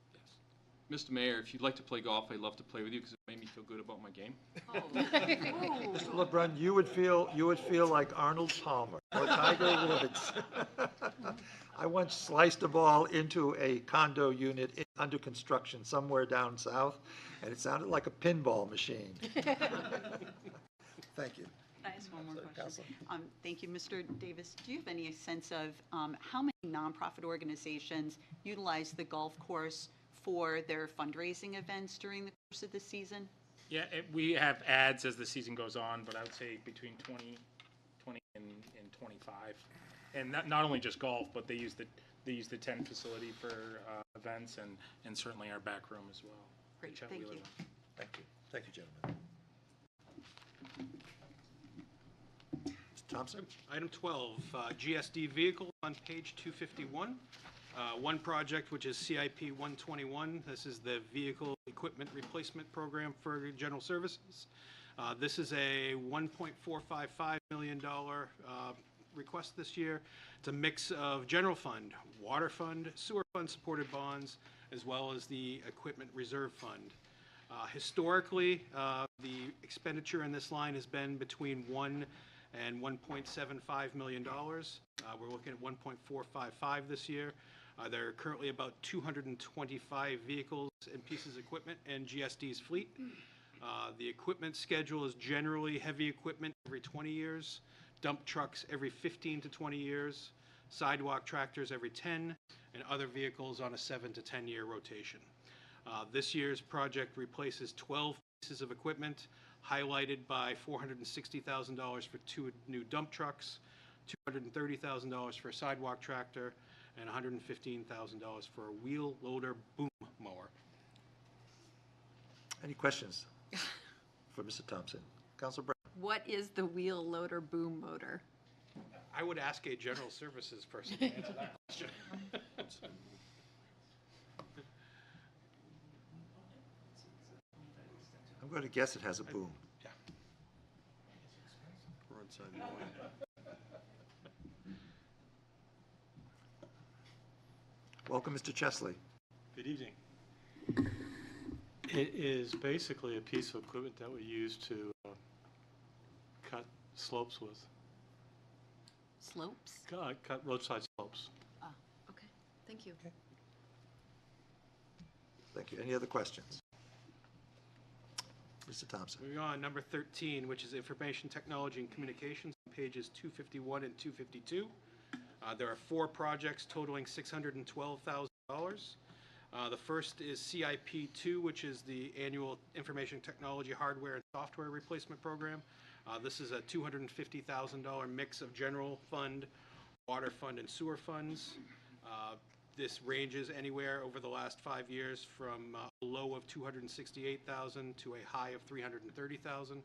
Mr. Mayor, if you'd like to play golf, I'd love to play with you because it made me feel good about my game. Mr. LeBrun, you would feel like Arnold Palmer or Tiger Woods. I once sliced a ball into a condo unit under construction somewhere down south, and it sounded like a pinball machine. Thank you. Can I ask one more question? Councilor. Thank you, Mr. Davis. Do you have any sense of how many nonprofit organizations utilize the golf course for their fundraising events during the course of the season? Yeah, we have ads as the season goes on, but I would say between 20 and 25. And not only just golf, but they use the tent facility for events and certainly our back room as well. Great, Chet thank Wheeler you. one. Thank you. Thank you, gentlemen. Mr. Thompson? Item 12, GSD vehicle on page 251. One project, which is CIP 121. This is the Vehicle Equipment Replacement Program for General Services. This is a $1.455 million request this year. It's a mix of general fund, water fund, sewer fund supported bonds, as well as the equipment reserve fund. Historically, the expenditure in this line has been between $1 and $1.75 million. We're looking at 1.455 this year. There are currently about 225 vehicles and pieces of equipment in GSD's fleet. The equipment schedule is generally heavy equipment every 20 years, dump trucks every 15 to 20 years, sidewalk tractors every 10, and other vehicles on a 7 to 10 year rotation. This year's project replaces 12 pieces of equipment, highlighted by $460,000 for 2 new dump trucks, $230,000 for a sidewalk tractor, and $115,000 for a wheel loader boom mower. Any questions for Mr. Thompson? Councilor Brown? What is the wheel loader boom motor? I would ask a general services person to answer that question. I'm going to guess it has a boom. Roadside mowing. Welcome, Mr. Chesley. Good evening. It is basically a piece of equipment that we use to cut slopes with. Slopes? Cut roadside slopes. Ah, okay, thank you. Thank you. Any other questions? Mr. Thompson. Moving on, number 13, which is Information Technology and Communications, pages 251 and 252. There are 4 projects totaling $612,000. The first is CIP2, which is the Annual Information Technology Hardware and Software Replacement Program. This is a $250,000 mix of general fund, water fund, and sewer funds. This ranges anywhere over the last 5 years from a low of $268,000 to a high of $330,000.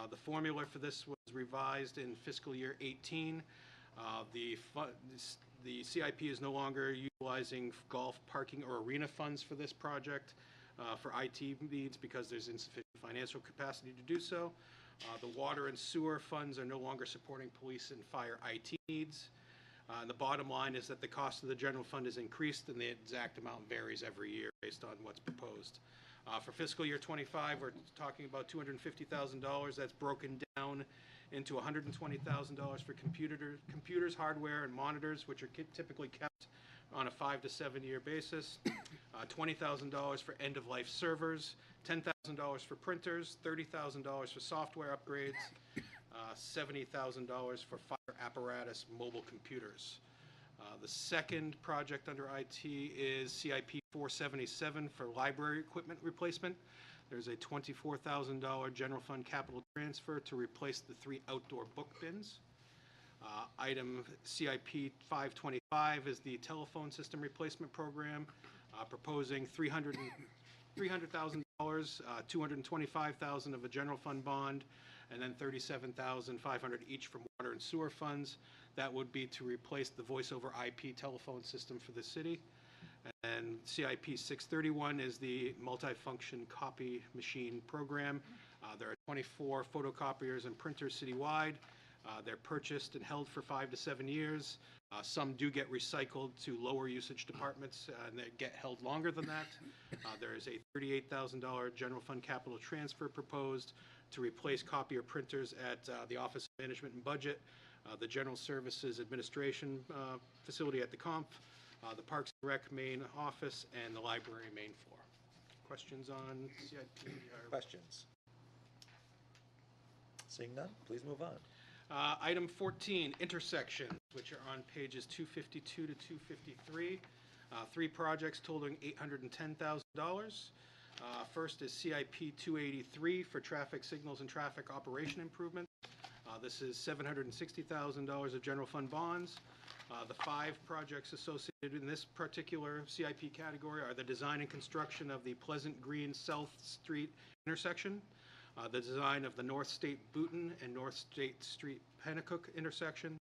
The formula for this was revised in fiscal year 18. The CIP is no longer utilizing golf, parking, or arena funds for this project for IT needs because there's insufficient financial capacity to do so. The water and sewer funds are no longer supporting police and fire IT needs. And the bottom line is that the cost of the general fund is increased and the exact amount varies every year based on what's proposed. For fiscal year 25, we're talking about $250,000. That's broken down into $120,000 for computers, hardware, and monitors, which are typically kept on a 5 to 7 year basis. $20,000 for end-of-life servers, $10,000 for printers, $30,000 for software upgrades, $70,000 for fire apparatus mobile computers. The second project under IT is CIP 477 for library equipment replacement. There's a $24,000 general fund capital transfer to replace the 3 outdoor book bins. Item CIP 525 is the telephone system replacement program, proposing $300,000, $225,000 of a general fund bond, and then $37,500 each from water and sewer funds. That would be to replace the voice over IP telephone system for the city. And CIP 631 is the multifunction copy machine program. There are 24 photocopiers and printers citywide. They're purchased and held for 5 to 7 years. Some do get recycled to lower usage departments and they get held longer than that. There is a $38,000 general fund capital transfer proposed to replace copier printers at the Office of Management and Budget, the General Services Administration facility at the Conf, the Parks and Rec main office, and the library main floor. Questions on CIP? Questions? Seeing none, please move on. Item 14, intersections, which are on pages 252 to 253. 3 projects totaling $810,000. First is CIP 283 for traffic signals and traffic operation improvements. This is $760,000 of general fund bonds. The 5 projects associated in this particular CIP category are the design and construction of the Pleasant Green South Street intersection, the design of the North State Booton and North State Street Pennacook intersection,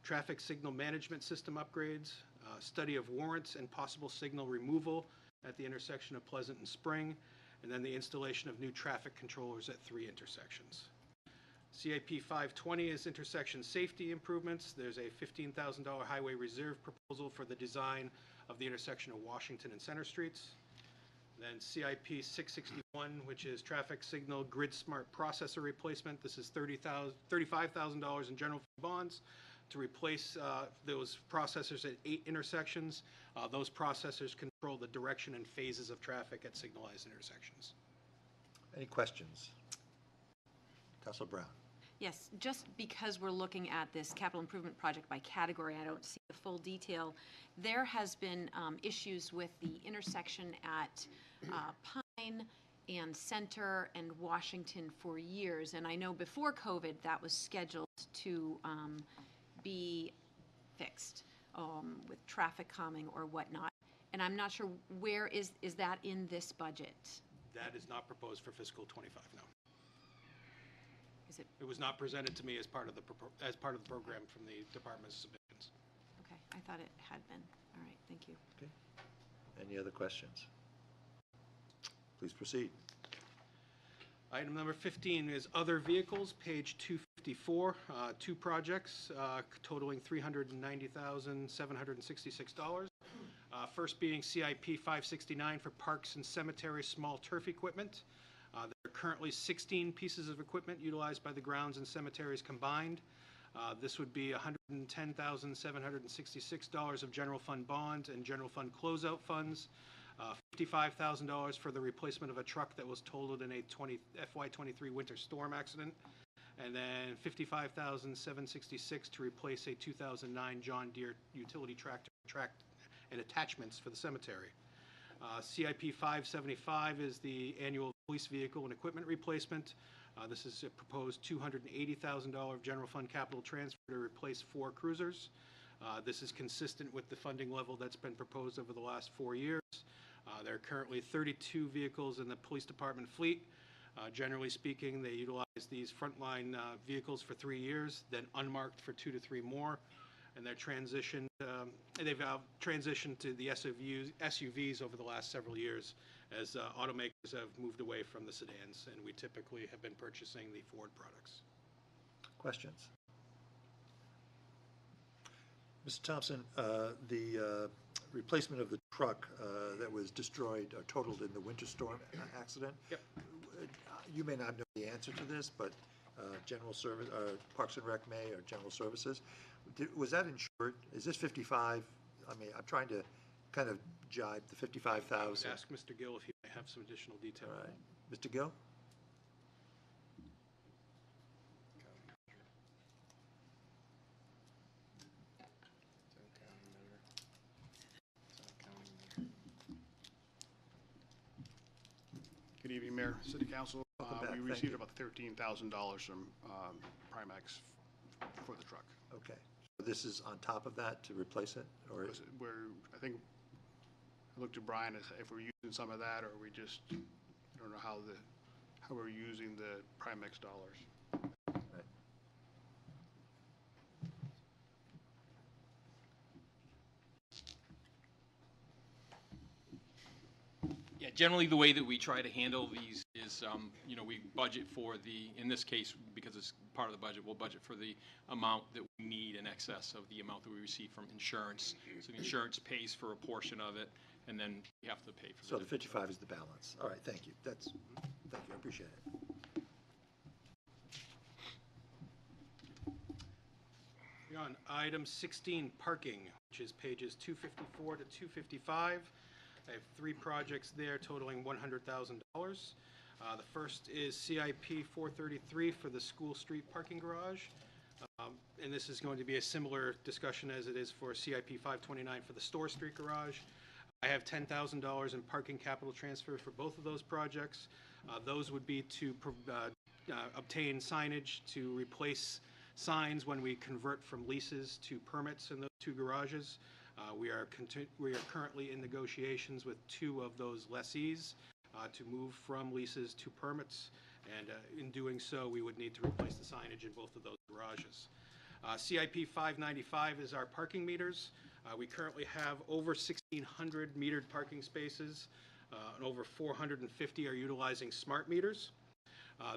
traffic signal management system upgrades, study of warrants and possible signal removal at the intersection of Pleasant and Spring, and then the installation of new traffic controllers at 3 intersections. CIP 520 is intersection safety improvements. There's a $15,000 highway reserve proposal for the design of the intersection of Washington and Center Streets. Then CIP 661, which is traffic signal grid smart processor replacement. This is $35,000 in general fund bonds to replace those processors at 8 intersections. Those processors control the direction and phases of traffic at signalized intersections. Any questions? Councilor Brown. Yes, just because we're looking at this capital improvement project by category, I don't see the full detail. There has been issues with the intersection at Pine and Center and Washington for years, and I know before COVID that was scheduled to be fixed with traffic calming or whatnot. And I'm not sure where is that in this budget? That is not proposed for fiscal 25, no. Is it, It was not presented to me as part of the, as part of the program from the Department's submissions. okay, I thought it had been. All right, thank you. Okay. Any other questions? Please proceed. Item number 15 is other vehicles, page 254, two projects totaling $390,766. First being CIP 569 for parks and cemeteries small turf equipment. There are currently 16 pieces of equipment utilized by the grounds and cemeteries combined. This would be $110,766 of general fund bonds and general fund closeout funds. $55,000 for the replacement of a truck that was totaled in a FY23 winter storm accident, and then $55,766 to replace a 2009 John Deere utility tractor and attachments for the cemetery. CIP 575 is the annual police vehicle and equipment replacement. This is a proposed $280,000 general fund capital transfer to replace 4 cruisers. This is consistent with the funding level that's been proposed over the last 4 years. There are currently 32 vehicles in the police department fleet. Generally speaking, they utilize these frontline vehicles for 3 years, then unmarked for 2 to 3 more, and they've transitioned to the SUVs over the last several years as automakers have moved away from the sedans, and we typically have been purchasing the Ford products. Questions? Mr. Thompson, the replacement of the truck that was destroyed or totaled in the winter storm accident. Yep. You may not know the answer to this, but General Service, Parks and Rec may, or General Services, was that insured? Is this 55? I mean, I'm trying to kind of jibe the 55,000. Ask Mr. Gill if he may have some additional detail. All right. Mr. Gill? Good evening, Mayor, City Council. Welcome back. We Thank received you. about $13,000 from Primex for the truck. Okay. So this is on top of that to replace it, or? I think, I looked at Brian, if we're using some of that, or we just, I don't know how we're using the Primex dollars. Right. Yeah, generally the way that we try to handle these is, you know, we budget for the, in this case, because it's part of the budget, we'll budget for the amount that we need in excess of the amount that we receive from insurance. So the insurance pays for a portion of it, and then we have to pay for So the 55 is the balance. All right, thank you. Thank you, I appreciate it. On item 16, parking, which is pages 254 to 255. I have 3 projects there totaling $100,000. The first is CIP 433 for the School Street parking garage. And this is going to be a similar discussion as it is for CIP 529 for the Store Street garage. I have $10,000 in parking capital transfer for both of those projects. Those would be to obtain signage to replace signs when we convert from leases to permits in those 2 garages. We are currently in negotiations with 2 of those lessees to move from leases to permits, and in doing so, we would need to replace the signage in both of those garages. CIP 595 is our parking meters. We currently have over 1,600 metered parking spaces, and over 450 are utilizing smart meters.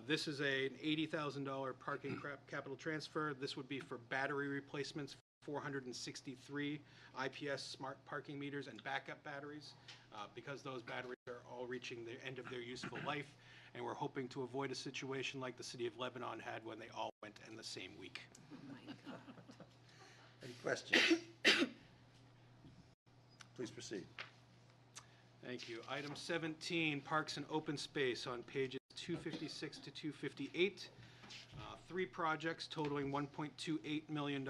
This is an $80,000 parking capital transfer. This would be for battery replacements, 463 IPS smart parking meters and backup batteries, because those batteries are all reaching the end of their useful life, and we're hoping to avoid a situation like the city of Lebanon had when they all went in the same week. Any questions? Please proceed. Thank you. Item 17, Parks and Open Space on pages 256 to 258. 3 projects totaling $1.28 million.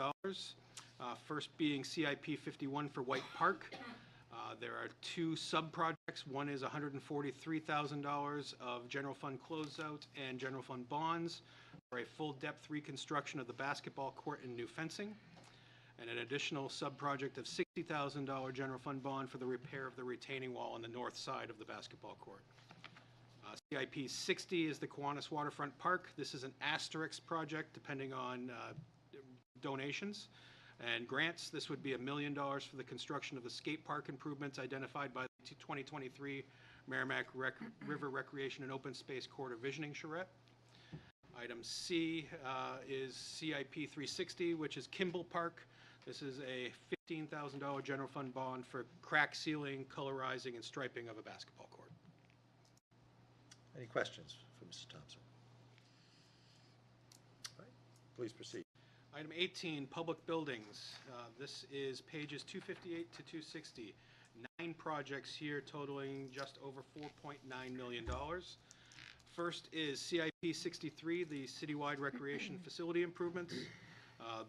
First being CIP 51 for White Park. There are 2 sub-projects. One is $143,000 of general fund closeout and general fund bonds for a full-depth reconstruction of the basketball court and new fencing, and an additional sub-project of $60,000 general fund bond for the repair of the retaining wall on the north side of the basketball court. CIP 60 is the Kiwanis Waterfront Park. This is an asterisk project depending on donations and grants. This would be $1 million for the construction of the skate park improvements identified by the 2023 Merrimack River Recreation and Open Space Corridor Visioning Charrette. Item C is CIP 360, which is Kimball Park. This is a $15,000 general fund bond for crack sealing, colorizing, and striping of a basketball court. Any questions for Mrs. Thompson? All right, please proceed. Item 18, public buildings. This is pages 258 to 260. 9 projects here totaling just over $4.9 million. First is CIP 63, the citywide recreation facility improvements.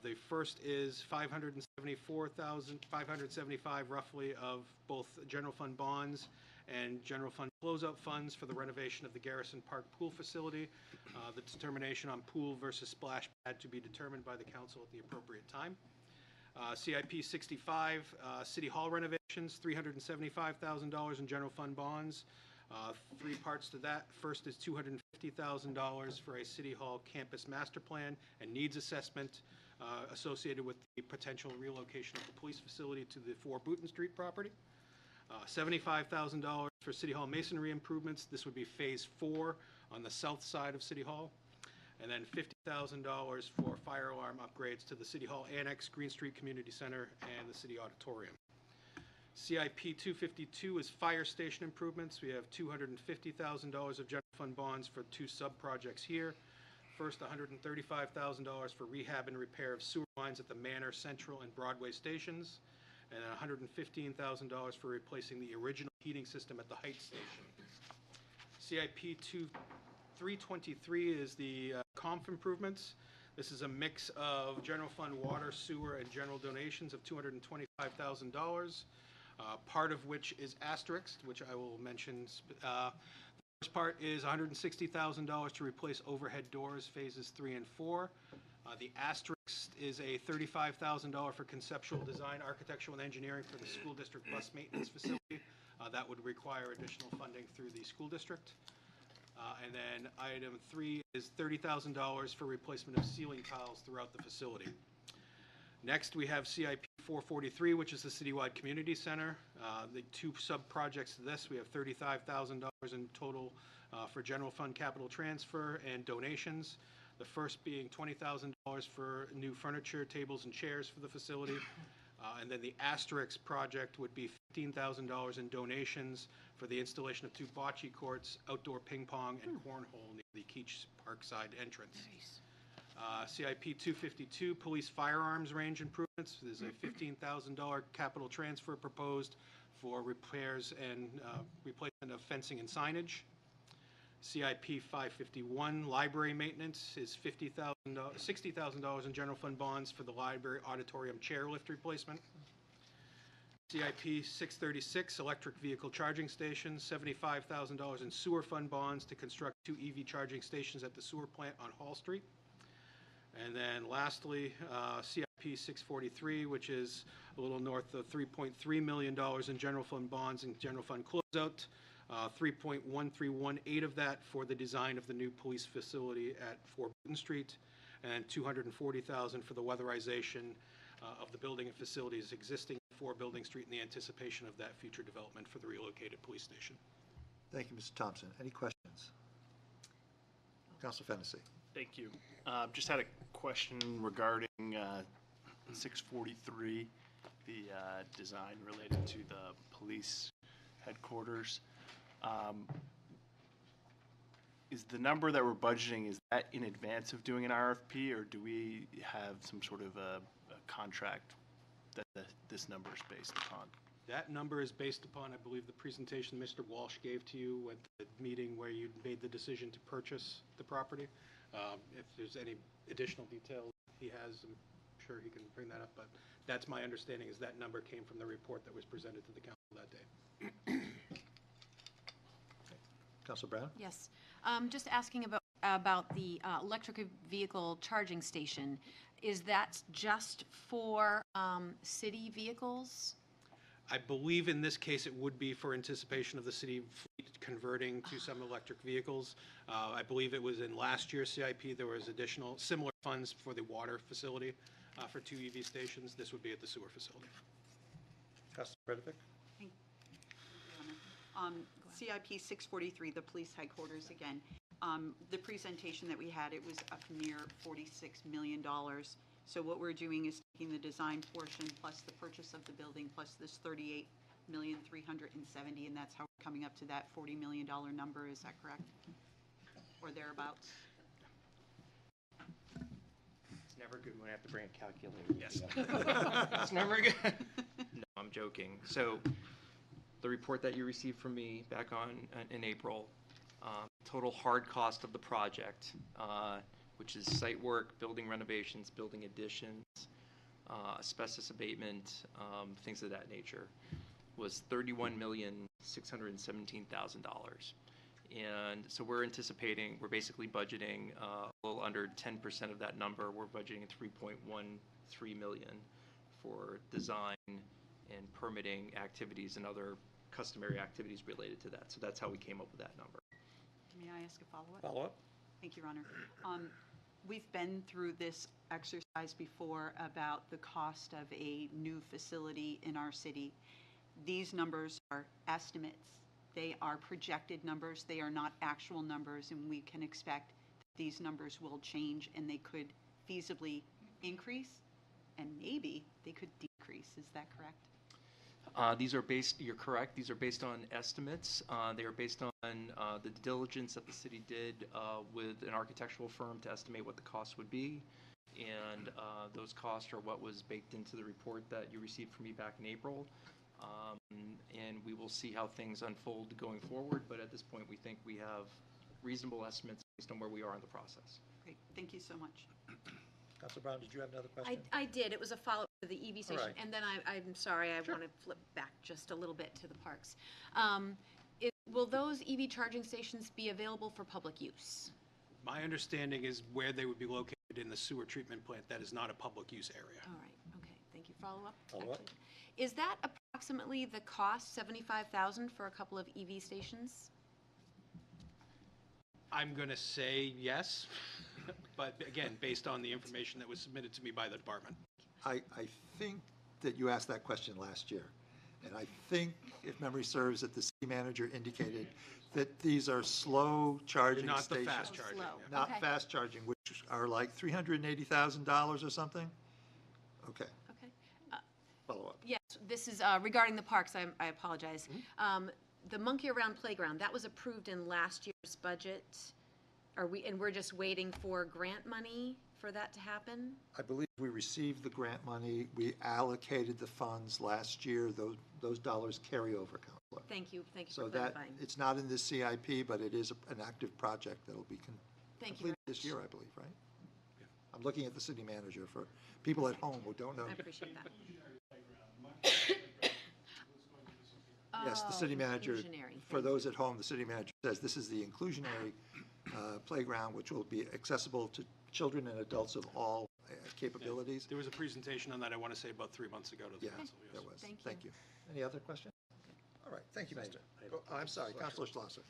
The first is $575 roughly of both general fund bonds and general fund closeout funds for the renovation of the Garrison Park pool facility. The determination on pool versus splash pad to be determined by the council at the appropriate time. CIP 65, City Hall renovations, $375,000 in general fund bonds. 3 parts to that. First is $250,000 for a City Hall campus master plan and needs assessment associated with the potential relocation of the police facility to the 4 Booton Street property. $75,000 for City Hall masonry improvements. This would be phase 4 on the south side of City Hall. And then $50,000 for fire alarm upgrades to the City Hall Annex, Green Street Community Center, and the City Auditorium. CIP 252 is fire station improvements. We have $250,000 of general fund bonds for 2 sub-projects here. First, $135,000 for rehab and repair of sewer lines at the Manor, Central, and Broadway stations, and $115,000 for replacing the original heating system at the Heights station. CIP 323 is the COMF improvements. This is a mix of general fund water, sewer, and general donations of $225,000, part of which is asterisked, which I will mention. The first part is $160,000 to replace overhead doors, phases 3 and 4. The asterisk is a $35,000 for conceptual design, architectural, and engineering for the school district bus maintenance facility. That would require additional funding through the school district. And then item 3 is $30,000 for replacement of ceiling tiles throughout the facility. Next, we have CIP 443, which is the Citywide Community Center. The 2 sub-projects to this, we have $35,000 in total for general fund capital transfer and donations. The first being $20,000 for new furniture, tables, and chairs for the facility. And then the asterisk project would be $15,000 in donations for the installation of 2 bocce courts, outdoor ping pong, and cornhole near the Keach Parkside entrance. Nice. CIP 252, police firearms range improvements. There's a $15,000 capital transfer proposed for repairs and replacement of fencing and signage. CIP 551, library maintenance, is $60,000 in general fund bonds for the library auditorium chairlift replacement. CIP 636, electric vehicle charging stations, $75,000 in sewer fund bonds to construct 2 EV charging stations at the sewer plant on Hall Street. And then lastly, CIP 643, which is a little north of $3.3 million in general fund bonds and general fund closeout. 3.1318 of that for the design of the new police facility at 4 Booton Street, and $240,000 for the weatherization of the building and facilities existing at 4 Building Street in the anticipation of that future development for the relocated police station. Thank you, Mr. Thompson. Any questions? Council Fennessy. Thank you. Just had a question regarding 643, the design related to the police headquarters. Is the number that we're budgeting, is that in advance of doing an RFP, or do we have some sort of a contract that this number is based upon? That number is based upon, I believe, the presentation Mr. Walsh gave to you at the meeting where you made the decision to purchase the property. If there's any additional detail he has, I'm sure he can bring that up, but that's my understanding, is that number came from the report that was presented to the council that day. Councilor Brown? Yes. Just asking about the electric vehicle charging station. Is that just for city vehicles? I believe in this case it would be for anticipation of the city fleet converting to some electric vehicles. I believe it was in last year's CIP, there was additional similar funds for the water facility for 2 EV stations. This would be at the sewer facility. Councilor Bredovic? CIP 643, the police headquarters again. The presentation that we had, it was up near $46 million. So what we're doing is taking the design portion plus the purchase of the building plus this $38,370,000, and that's how we're coming up to that $40 million number. Is that correct? Or thereabouts? It's never good when I have to bring a calculator. Yes. It's never good. No, I'm joking. So the report that you received from me back in April, total hard cost of the project, which is site work, building renovations, building additions, asbestos abatement, things of that nature, was $31,617,000. And so we're basically budgeting a little under 10% of that number. We're budgeting $3.13 million for design and permitting activities and other customary activities related to that. So that's how we came up with that number. May I ask a follow-up? Follow-up? Thank you, Your Honor. We've been through this exercise before about the cost of a new facility in our city. These numbers are estimates. They are projected numbers. They are not actual numbers, and we can expect that these numbers will change and they could feasibly increase, and maybe they could decrease. Is that correct? You're correct, these are based on estimates. They are based on the diligence that the city did with an architectural firm to estimate what the cost would be. And those costs are what was baked into the report that you received from me back in April. And we will see how things unfold going forward. But at this point, we think we have reasonable estimates based on where we are in the process. Great, thank you so much. Councilor Brown, did you have another question? I did. It was a follow-up to the EV station. right. And then I'm sorry, I want to flip back just a little bit to the parks. Will those EV charging stations be available for public use? My understanding is where they would be located in the sewer treatment plant. That is not a public use area. All right, okay, thank you. Follow-up? Follow-up. Actually, is that approximately the cost, $75,000 for a couple of EV stations? I'm going to say yes, but again, based on the information that was submitted to me by the department. I think that you asked that question last year. And I think, if memory serves, that the city manager indicated that these are slow charging Not the stations. fast charging. Slow. yeah. Not Okay. fast charging, which are like $380,000 or something? Okay, Okay. follow up. Yes, this is regarding the parks. I apologize. The Monkey Around Playground, that was approved in last year's budget. And we're just waiting for grant money for that to happen? I believe we received the grant money. We allocated the funds last year. Those dollars carry over, Counselor. Thank you for So that, clarifying. it's not in this CIP, but it is an active project that'll be Thank you very completed this year, I believe, right? I'm looking at the city manager for people at home who don't know. I appreciate that. Yes, the Oh, city manager, inclusionary. for those at home, the city manager says this is the inclusionary playground, which will be accessible to children and adults of all capabilities. There was a presentation on that, I want to say, about 3 months ago to the Yeah, council. yes. there was. Thank you. Thank you. Any other questions? All right, thank you, Mr. I'm sorry, Counselor Schlosser.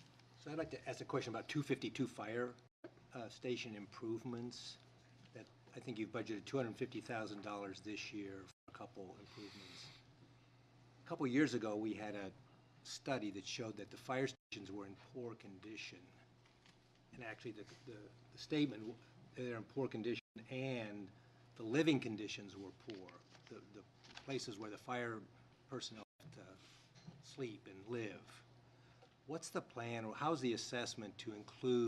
So I'd like to ask a question about 252 fire station improvements. That, I think you've budgeted $250,000 this year for a couple improvements. A couple years ago, we had a study that showed that the fire stations were in poor condition. And actually, the statement, they're in poor condition, and the living conditions were poor. The places where the fire personnel have to sleep and live. What's the plan, or how's the assessment to include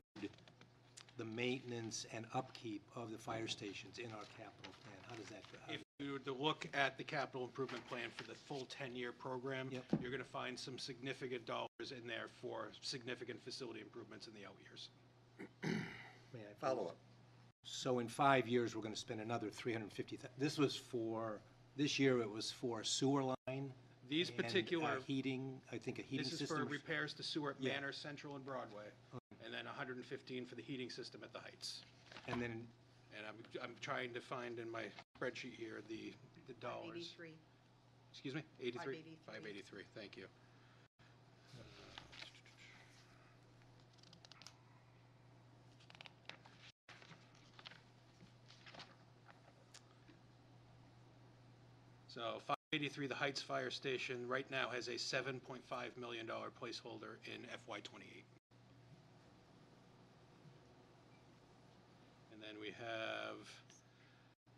the maintenance and upkeep of the fire stations in our capital plan? How does that go? If you were to look at the capital improvement plan for the full 10-year program, Yep. you're going to find some significant dollars in there for significant facility improvements in the out years. May I Follow up. So in 5 years, we're going to spend another $350,000. This was for, this year it was for a sewer line. These and, particular, heating, I think a heating this system. is for repairs to sewer at Yeah. Manor, Central, and Broadway, and then 115 for the heating system at the Heights. And then, And I'm trying to find in my spreadsheet here the dollars. 83. excuse me, 83? 583. 583, thank you. So 583, the Heights Fire Station, right now has a $7.5 million placeholder in FY '28. And then we have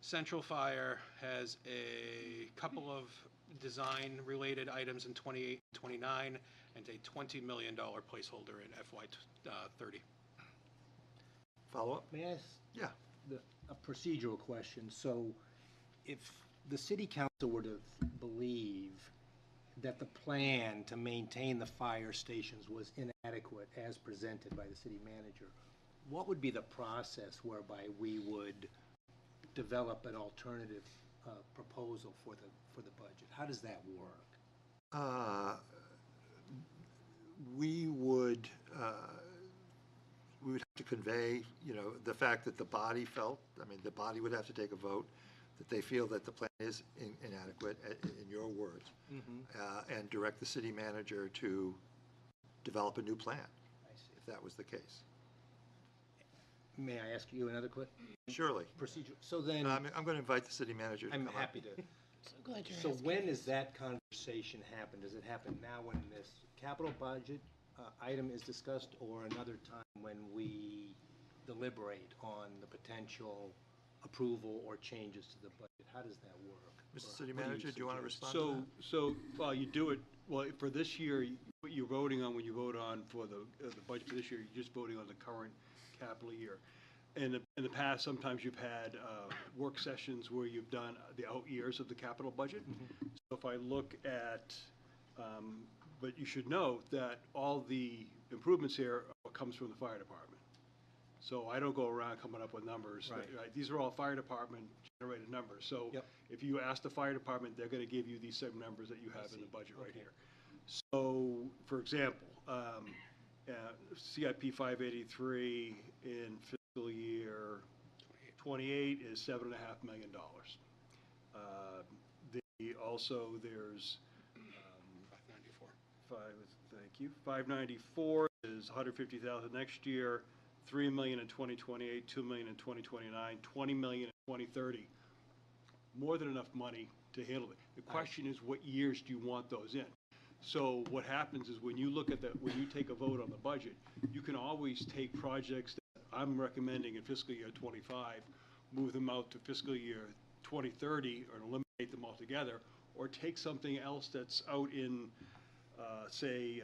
Central Fire has a couple of design-related items in '28 and '29, and a $20 million placeholder in FY '30. Follow-up? May I ask? Yeah. A procedural question. So if the city council were to believe that the plan to maintain the fire stations was inadequate as presented by the city manager, what would be the process whereby we would develop an alternative proposal for the budget? How does that work? We would have to convey, the fact that the body felt, the body would have to take a vote, that they feel that the plan is inadequate, in your words, and direct the city manager to develop a new plan, if that was the case. May I ask you another question? Surely. Procedure. So then, I'm going to invite the city manager to come I'm up. happy to. So glad you're So asking. when does that conversation happen? Does it happen now when this capital budget item is discussed, or another time when we deliberate on the potential approval or changes to the budget? How does that work? Mr. Or City what do Manager, do you want to suggest? respond to that? Well, you do it, for this year, what you're voting on when you vote on for the budget for this year, you're just voting on the current capital year. In the past, sometimes you've had work sessions where you've done the out years of the capital budget. So if I look at, but you should know that all the improvements here comes from the fire department. So I don't go around coming up with numbers. Right. These are all fire department generated numbers. So if you ask the fire department, they're going to give you these same numbers that you have in the budget right here. So, for example, CIP 583 in fiscal year '28 is $7.5 million. Also, there's 594 is 150,000 next year, 3 million in 2028, 2 million in 2029, 20 million in 2030. More than enough money to handle it. The question is, what years do you want those in? So what happens is when you look at when you take a vote on the budget, you can always take projects that I'm recommending in fiscal year '25, move them out to fiscal year 2030, or eliminate them altogether, or take something else that's out in, say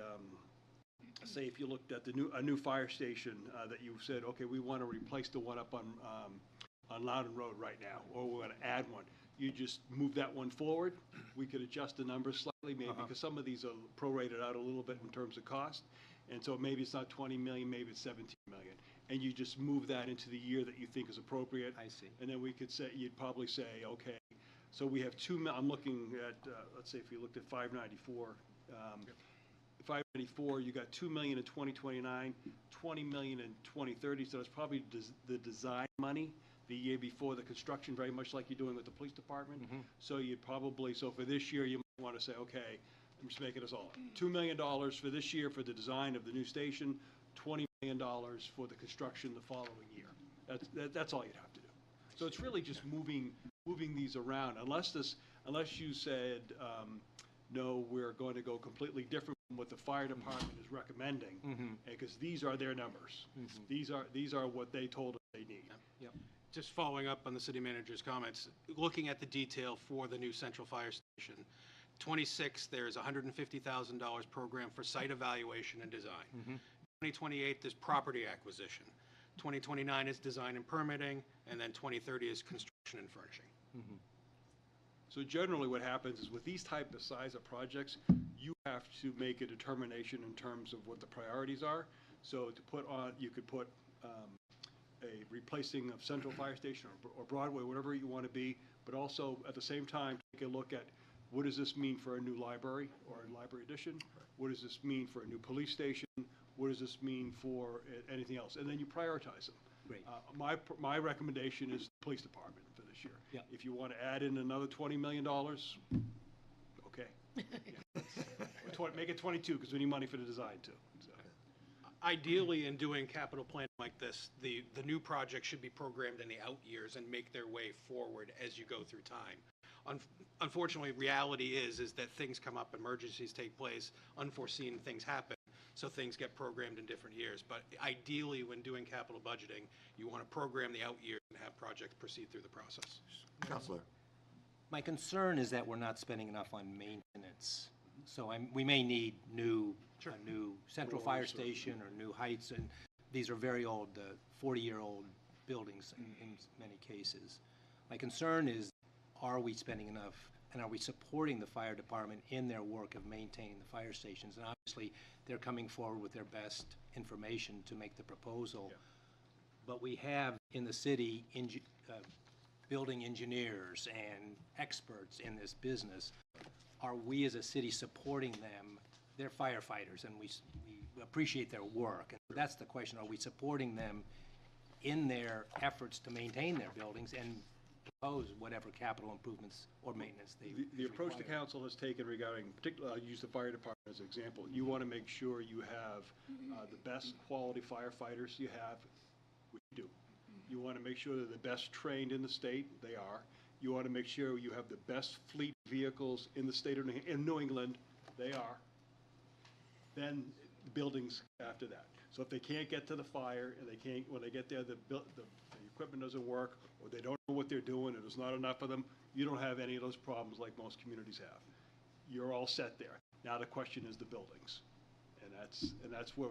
if you looked at a new fire station that you said, okay, we want to replace the one up on Loudon Road right now, or we're going to add one. You just move that one forward. We could adjust the numbers slightly, maybe, because some of these are prorated out a little bit in terms of cost. And so maybe it's not 20 million, maybe it's 17 million. And you just move that into the year that you think is appropriate. I see. And then we could say, you'd probably say, okay, so we have I'm looking at, let's say if you looked at 594, 594, you got 2 million in 2029, 20 million in 2030, so it's probably the design money the year before the construction, very much like you're doing with the police department. So you'd probably, so for this year, you might want to say, okay, I'm just making this all up. $2 million for this year for the design of the new station, $20 million for the construction the following year. That's all you'd have to do. So it's really just moving these around, unless you said, no, we're going to go completely different from what the fire department is recommending, because these are their numbers. These are what they told us they need. Just following up on the city manager's comments, looking at the detail for the new central fire station, 26, there's $150,000 program for site evaluation and design. 2028, there's property acquisition. 2029 is design and permitting, and then 2030 is construction and furnishing. So generally what happens is with these type of size of projects, you have to make a determination in terms of what the priorities are. So to put on, you could put a replacing of Central Fire Station or Broadway, whatever you want to be, but also at the same time take a look at what does this mean for a new library or a library addition? What does this mean for a new police station? What does this mean for anything else? And then you prioritize them. Great. My recommendation is the police department for this year. Yeah. If you want to add in another $20 million, okay, Make it 22, because we need money for the design, too. So. Ideally, in doing capital planning like this, the new project should be programmed in the out years and make their way forward as you go through time. Unfortunately, reality is that things come up, emergencies take place, unforeseen things happen, so things get programmed in different years. But ideally, when doing capital budgeting, you want to program the out years and have projects proceed through the process. Counselor. My concern is that we're not spending enough on maintenance. So we may need a new central fire station or new heights, and these are very old, 40-year-old buildings in many cases. My concern is, are we spending enough, and are we supporting the fire department in their work of maintaining the fire stations? And obviously, they're coming forward with their best information to make the proposal. Yeah. But we have in the city building engineers and experts in this business. Are we as a city supporting them? They're firefighters, and we appreciate their work. And that's the question. Are we supporting them in their efforts to maintain their buildings and propose whatever capital improvements or maintenance they The approach the council has taken regarding, particularly, I'll use the fire department as an example. You want to make sure you have the best quality firefighters you have, which you do. You want to make sure they're the best trained in the state, they are. You want to make sure you have the best fleet vehicles in the state of New England, they are. Then the buildings after that. So if they can't get to the fire, and when they get there, the equipment doesn't work, or they don't know what they're doing, and there's not enough of them, you don't have any of those problems like most communities have. You're all set there. Now the question is the buildings. And that's where,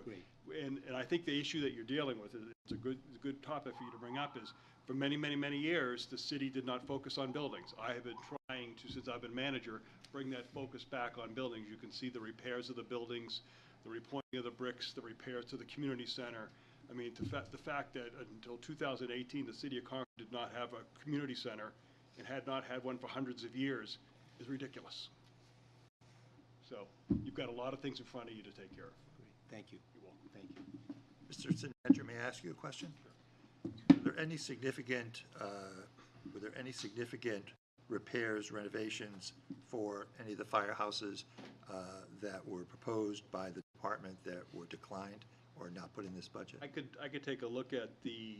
and I think the issue that you're dealing with, it's a good topic for you to bring up, is for many, many, many years, the city did not focus on buildings. I have been trying to, since I've been manager, bring that focus back on buildings. You can see the repairs of the buildings, the repointing of the bricks, the repairs to the community center. I mean, the fact that until 2018, the city of Concord did not have a community center and had not had one for hundreds of years is ridiculous. So you've got a lot of things in front of you to take care of. Thank you. You're welcome. Thank you. Mr. City Manager, may I ask you a question? Were there any significant repairs, renovations for any of the firehouses that were proposed by the department that were declined or not put in this budget? I could take a look at the,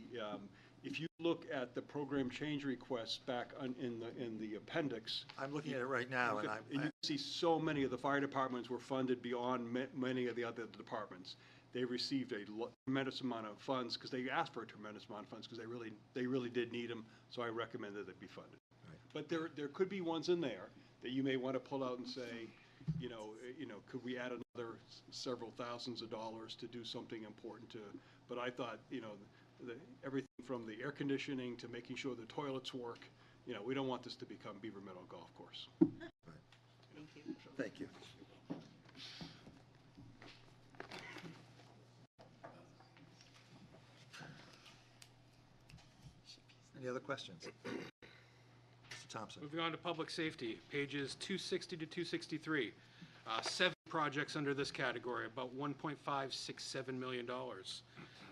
if you look at the program change requests back in the appendix. I'm looking at it right now, and you can see so many of the fire departments were funded beyond many of the other departments. They received a tremendous amount of funds because they asked for a tremendous amount of funds because they really did need them. So I recommend that they be funded. Right. But there could be ones in there that you may want to pull out and say, could we add another several thousands of dollars to do something important to? But I thought, everything from the air conditioning to making sure the toilets work. We don't want this to become Beaver Meadow Golf Course. Right. Thank you. Thank you. Any other questions? Mr. Thompson. Moving on to public safety, pages 260 to 263. 7 projects under this category, about $1.567 million.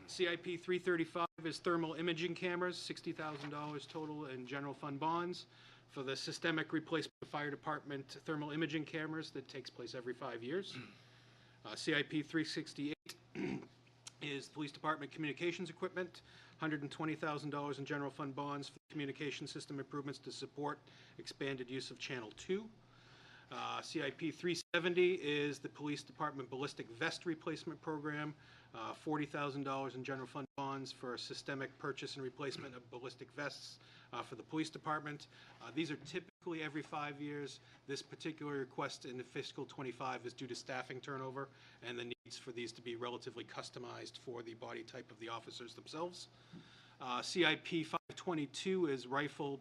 CIP 335 is thermal imaging cameras, $60,000 total in general fund bonds. For the systemic replacement of fire department thermal imaging cameras that takes place every 5 years. CIP 368 is police department communications equipment, $120,000 in general fund bonds for communication system improvements to support expanded use of Channel 2. CIP 370 is the police department ballistic vest replacement program, $40,000 in general fund bonds for a systemic purchase and replacement of ballistic vests for the police department. These are typically every 5 years. This particular request in the fiscal 25 is due to staffing turnover and the needs for these to be relatively customized for the body type of the officers themselves. CIP 522 is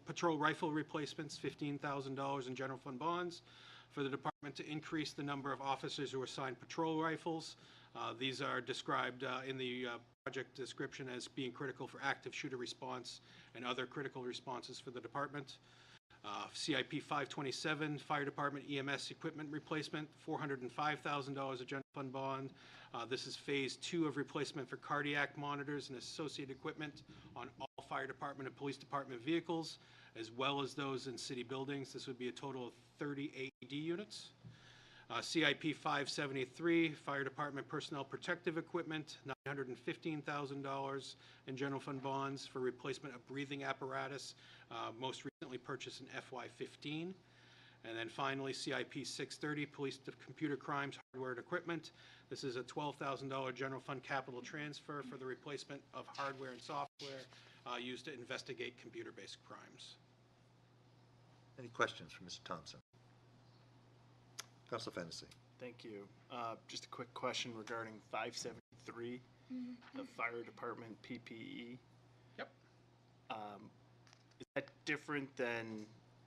patrol rifle replacements, $15,000 in general fund bonds for the department to increase the number of officers who are assigned patrol rifles. These are described in the project description as being critical for active shooter response and other critical responses for the department. CIP 527, Fire Department EMS equipment replacement, $405,000 of general fund bond. This is phase 2 of replacement for cardiac monitors and associated equipment on all fire department and police department vehicles, as well as those in city buildings. This would be a total of 30 AED units. CIP 573, Fire Department Personnel Protective Equipment, $915,000 in general fund bonds for replacement of breathing apparatus, most recently purchased in FY15. And then finally, CIP 630, Police Computer Crimes Hardware and Equipment. This is a $12,000 general fund capital transfer for the replacement of hardware and software used to investigate computer-based crimes. Any questions for Mr. Thompson? Council Fennessy. Thank you. Just a quick question regarding 573, the fire department PPE. Yep. Is that different than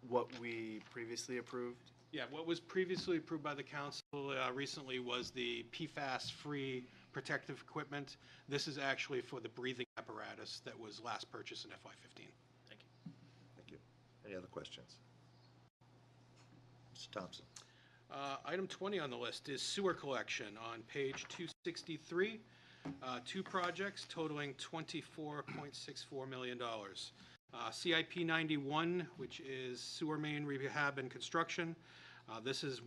what we previously approved? Yeah, what was previously approved by the council recently was the PFAS-free protective equipment. This is actually for the breathing apparatus that was last purchased in FY15. Thank you. Thank you. Any other questions? Mr. Thompson. Item 20 on the list is sewer collection on page 263. Two projects totaling $24.64 million. CIP 91, which is sewer main rehab and construction. This is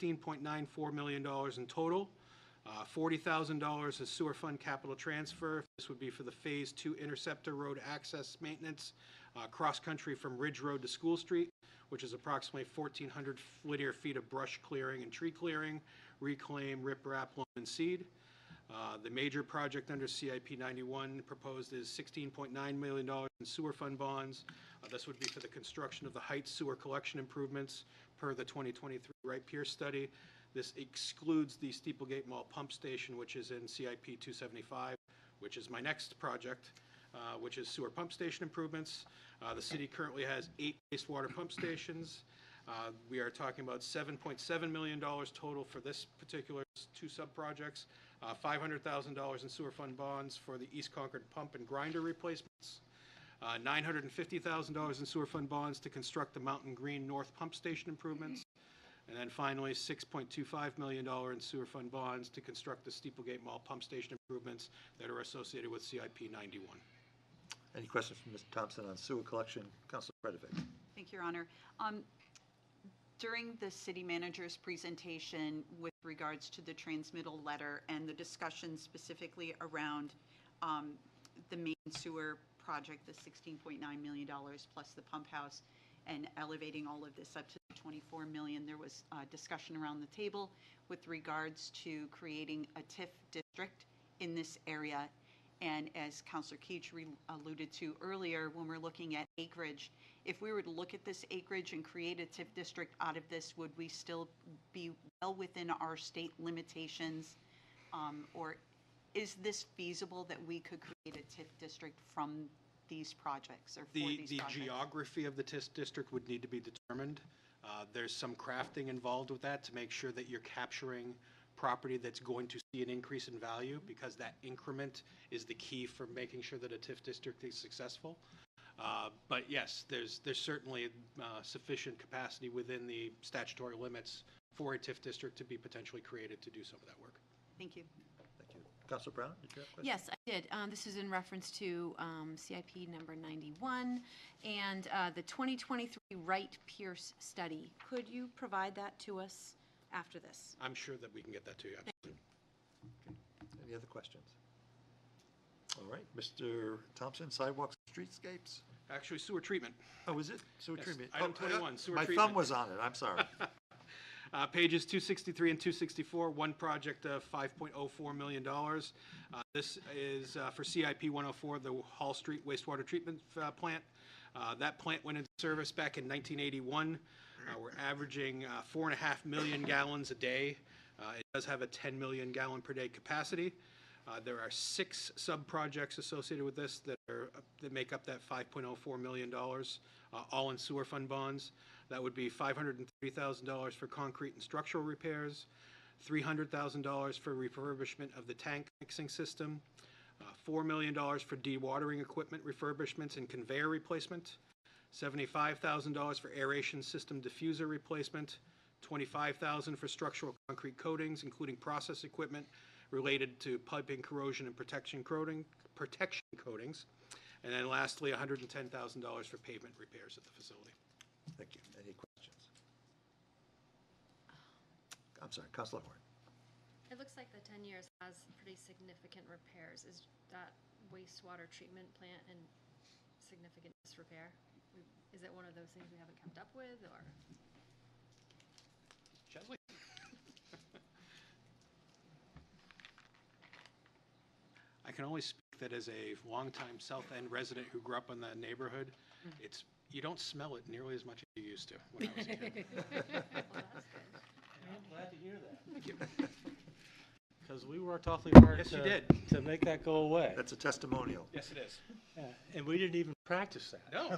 $16.94 million in total. $40,000 is sewer fund capital transfer. This would be for the Phase 2 Interceptor Road access maintenance, cross-country from Ridge Road to School Street, which is approximately 1,400 linear feet of brush clearing and tree clearing, reclaim, riprap, loam, and seed. The major project under CIP 91 proposed is $16.9 million in sewer fund bonds. This would be for the construction of the Heights sewer collection improvements per the 2023 Wright Pierce study. This excludes the Steeplegate Mall pump station, which is in CIP 275, which is my next project, which is sewer pump station improvements. The city currently has 8 wastewater pump stations. We are talking about $7.7 million total for this particular 2 sub-projects, $500,000 in sewer fund bonds for the East Concord pump and grinder replacements, $950,000 in sewer fund bonds to construct the Mountain Green North pump station improvements, and then finally $6.25 million in sewer fund bonds to construct the Steeplegate Mall pump station improvements that are associated with CIP 91. Any questions from Mr. Thompson on sewer collection? Councilor Predovich. Thank you, Your Honor. During the city manager's presentation with regards to the transmittal letter and the discussion specifically around the main sewer project, the $16.9 million plus the pump house, and elevating all of this up to $24 million, there was discussion around the table with regards to creating a TIF district in this area. And as Councilor Keach alluded to earlier, when we're looking at acreage, if we were to look at this acreage and create a TIF district out of this, would we still be well within our state limitations? Or is this feasible that we could create a TIF district from these projects or for these The projects? geography of the TIF district would need to be determined. There's some crafting involved with that to make sure that you're capturing property that's going to see an increase in value, because that increment is the key for making sure that a TIF district is successful. But yes, there's certainly sufficient capacity within the statutory limits for a TIF district to be potentially created to do some of that work. Thank you. Thank you. Councilor Brown, did you have a question? Yes, I did. This is in reference to CIP number 91 and the 2023 Wright Pierce study. Could you provide that to us after this? I'm sure that we can get that to you. Absolutely. Any other questions? All right, Mr. Thompson, sidewalks, and streetscapes? Actually, sewer treatment. Oh, is it? Sewer Yes, treatment. item Oh, 21, sewer my treatment. thumb was on it, I'm sorry. Pages 263 and 264, one project of $5.04 million. This is for CIP 104, the Hall Street wastewater treatment plant. That plant went into service back in 1981. We're averaging 4.5 million gallons a day. It does have a 10 million gallon per day capacity. There are 6 sub-projects associated with this that make up that $5.04 million, all in sewer fund bonds. That would be $530,000 for concrete and structural repairs, $300,000 for refurbishment of the tank mixing system, $4 million for dewatering equipment refurbishments and conveyor replacement, $75,000 for aeration system diffuser replacement, $25,000 for structural concrete coatings, including process equipment related to piping, corrosion, and protection coatings, and then lastly, $110,000 for pavement repairs at the facility. Thank you. Any questions? I'm sorry, Counselor Horn. It looks like the 10 years has pretty significant repairs. Is that wastewater treatment plant in significant disrepair? Is it one of those things we haven't kept up with, or? Chesley? I can only speak that as a longtime South End resident who grew up in that neighborhood, you don't smell it nearly as much as you used to when I was a kid. I'm glad to hear that. Thank you. Because we worked awfully hard Yes, you to, did. to make that go away. That's a testimonial. Yes, it is. Yeah, and we didn't even practice that. No.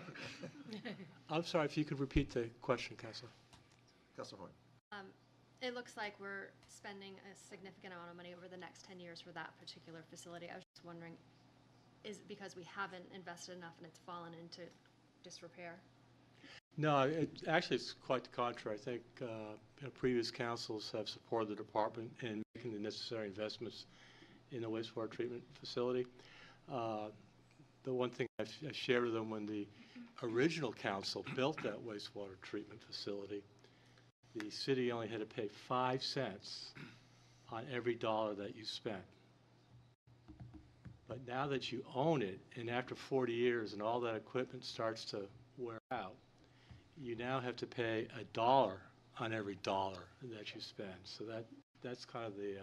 I'm sorry, if you could repeat the question, Counselor. Counselor Horn. It looks like we're spending a significant amount of money over the next 10 years for that particular facility. I was just wondering, is it because we haven't invested enough and it's fallen into disrepair? No, actually, it's quite the contrary. I think previous councils have supported the department in making the necessary investments in the wastewater treatment facility. The one thing I shared with them when the original council built that wastewater treatment facility, the city only had to pay 5 cents on every dollar that you spent. But now that you own it, and after 40 years and all that equipment starts to wear out, you now have to pay $1 on every dollar that you spend. So that's kind of the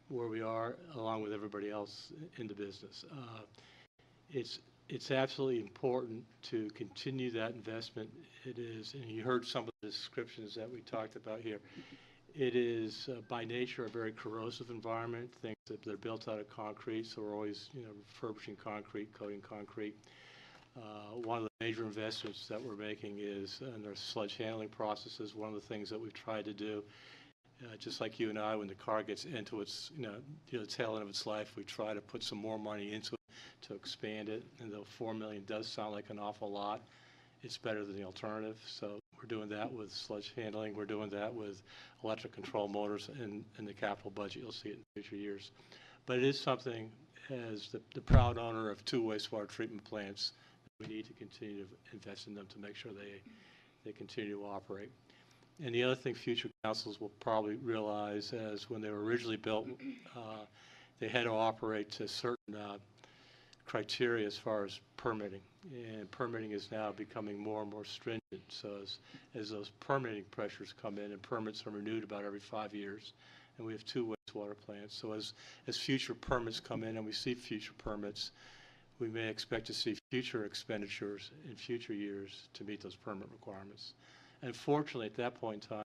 where we are, along with everybody else in the business. It's absolutely important to continue that investment. It is, and you heard some of the descriptions that we talked about here. It is by nature a very corrosive environment. Things that they're built out of concrete, so we're always refurbishing concrete, coating concrete. One of the major investments that we're making is in our sludge handling processes. One of the things that we've tried to do, just like you and I, when the car gets into its the tail end of its life, we try to put some more money into it to expand it. And though $4 million does sound like an awful lot, it's better than the alternative. So we're doing that with sludge handling. We're doing that with electric control motors in the capital budget. You'll see it in future years. But it is something, as the proud owner of 2 wastewater treatment plants, we need to continue to invest in them to make sure they continue to operate. And the other thing future councils will probably realize is when they were originally built, they had to operate to certain criteria as far as permitting. And permitting is now becoming more and more stringent. So as those permitting pressures come in, and permits are renewed about every 5 years, and we have 2 wastewater plants. So as future permits come in and we see future permits, we may expect to see future expenditures in future years to meet those permit requirements. And fortunately, at that point in time,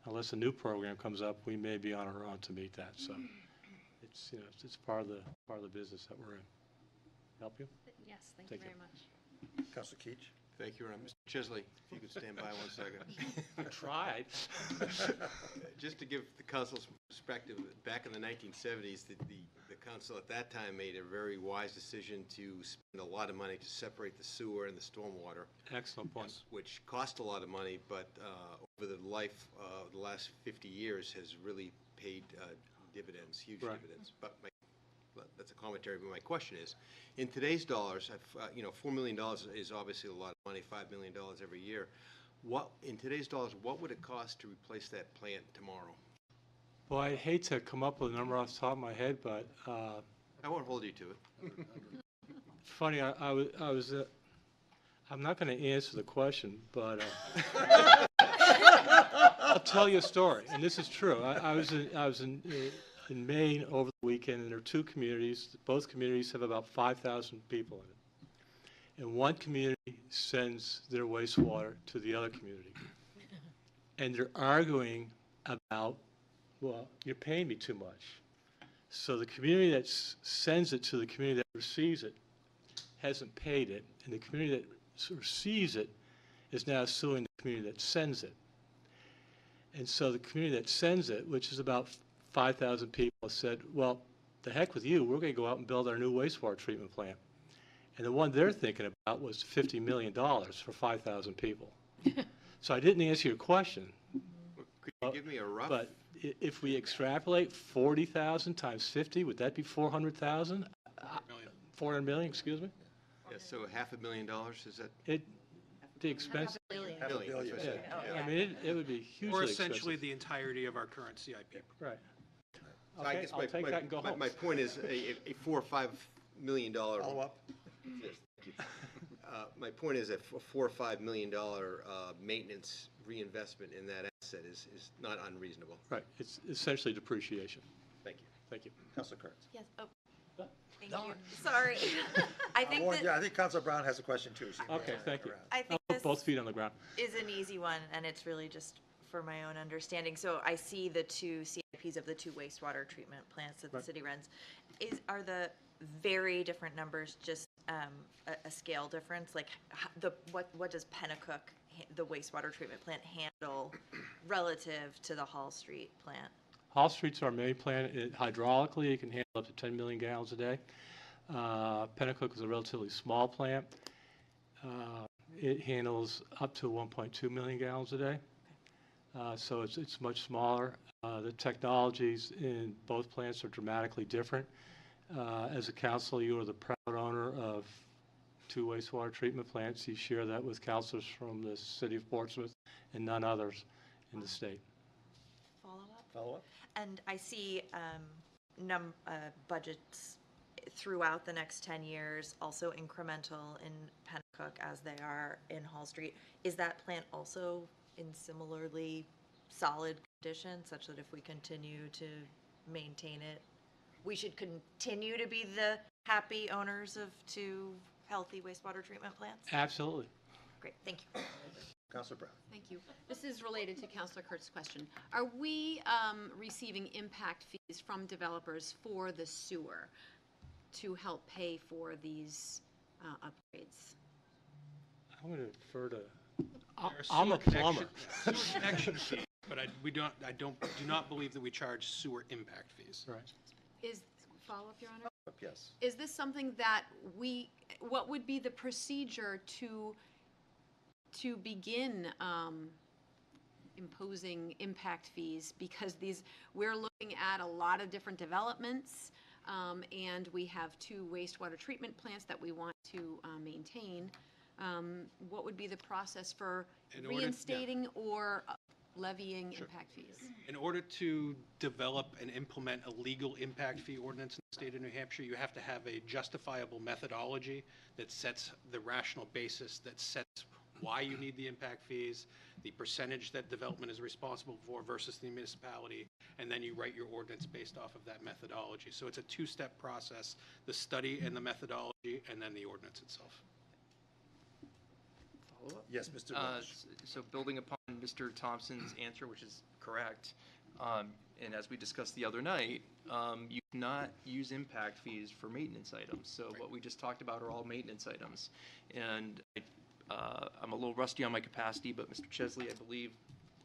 unless a new program comes up, we may be on our own to meet that. So it's part of the business that we're in. Help you? Yes, thank you very much. Counselor Keach. Thank you, Mr. Chisley, if you could stand by 1 second. I tried. Just to give the council's perspective, back in the 1970s, the council at that time made a very wise decision to spend a lot of money to separate the sewer and the stormwater. Excellent point. Which cost a lot of money, but over the life of the last 50 years has really paid dividends, huge dividends. But that's a commentary, but my question is, in today's dollars, $4 million is obviously a lot of money, $5 million every year. In today's dollars, what would it cost to replace that plant tomorrow? Well, I hate to come up with a number off the top of my head, but I won't hold you to it. funny, I'm not going to answer the question, but I'll tell you a story, and this is true. I was in Maine over the weekend, and there are 2 communities. Both communities have about 5,000 people in it. And one community sends their wastewater to the other community. And they're arguing about, well, you're paying me too much. So the community that sends it to the community that receives it hasn't paid it, and the community that receives it is now suing the community that sends it. And so the community that sends it, which is about 5,000 people, said, well, the heck with you, we're going to go out and build our new wastewater treatment plant. And the one they're thinking about was $50 million for 5,000 people. So I didn't answer your question. Could you give me a rough? But if we extrapolate 40,000 times 50, would that be 400,000? 400 million, excuse me? Yeah, so $500,000, is that? The expense. $500 million. Half a billion. that's what I said. Yeah. I mean, it would be hugely Or expensive. essentially the entirety of our current CIP. Right. So I Okay, guess I'll my- take my- that and go my- home. My point is a $4 or $5 million. Follow-up? Yes, thank you. My point is a $4 or $5 million maintenance reinvestment in that asset is not unreasonable. Right, it's essentially depreciation. Thank you. Thank you. Councilor Kurtz. Yes, oh, thank you. Sorry. I think that Yeah, I think Councilor Brown has a question too. She Okay, raised thank you. around. I think I'll put this both feet on the ground. is an easy one, and it's really just for my own understanding. So I see the two CIPs of the two wastewater treatment plants that the Right. city runs. Are the very different numbers just a scale difference? Like what does Pennacook, the wastewater treatment plant, handle relative to the Hall Street plant? Hall Street's our main plant. Hydraulically, it can handle up to 10 million gallons a day. Pennacook is a relatively small plant. It handles up to 1.2 million gallons a day. So it's much smaller. The technologies in both plants are dramatically different. As a council, you are the proud owner of two wastewater treatment plants. You share that with councilors from the city of Portsmouth and none others in the state. Follow-up? Follow-up? And I see budgets throughout the next 10 years, also incremental in Pennacook as they are in Hall Street. Is that plant also in similarly solid condition, such that if we continue to maintain it, we should continue to be the happy owners of two healthy wastewater treatment plants? Absolutely. Great, thank you. Councilor Brown. Thank you. This is related to Councilor Kurtz's question. Are we receiving impact fees from developers for the sewer to help pay for these upgrades? I'm going to defer to, There are I'm a sewer plumber. Sewer connection fees, but I do not believe that we charge sewer impact fees. Right. Is, follow-up, Your Honor? Yes. Is this something that what would be the procedure to begin imposing impact fees? Because we're looking at a lot of different developments, and we have two wastewater treatment plants that we want to maintain. What would be the process for reinstating or levying impact fees? In order to develop and implement a legal impact fee ordinance in the state of New Hampshire, you have to have a justifiable methodology that sets the rational basis, that sets why you need the impact fees, the percentage that development is responsible for versus the municipality, and then you write your ordinance based off of that methodology. So it's a two-step process, the study and the methodology, and then the ordinance itself. Yes, Mr. Welch. So building upon Mr. Thompson's answer, which is correct, and as we discussed the other night, you cannot use impact fees for maintenance items. So what we just talked about are all maintenance items. And I'm a little rusty on my capacity, but Mr. Chesley, I believe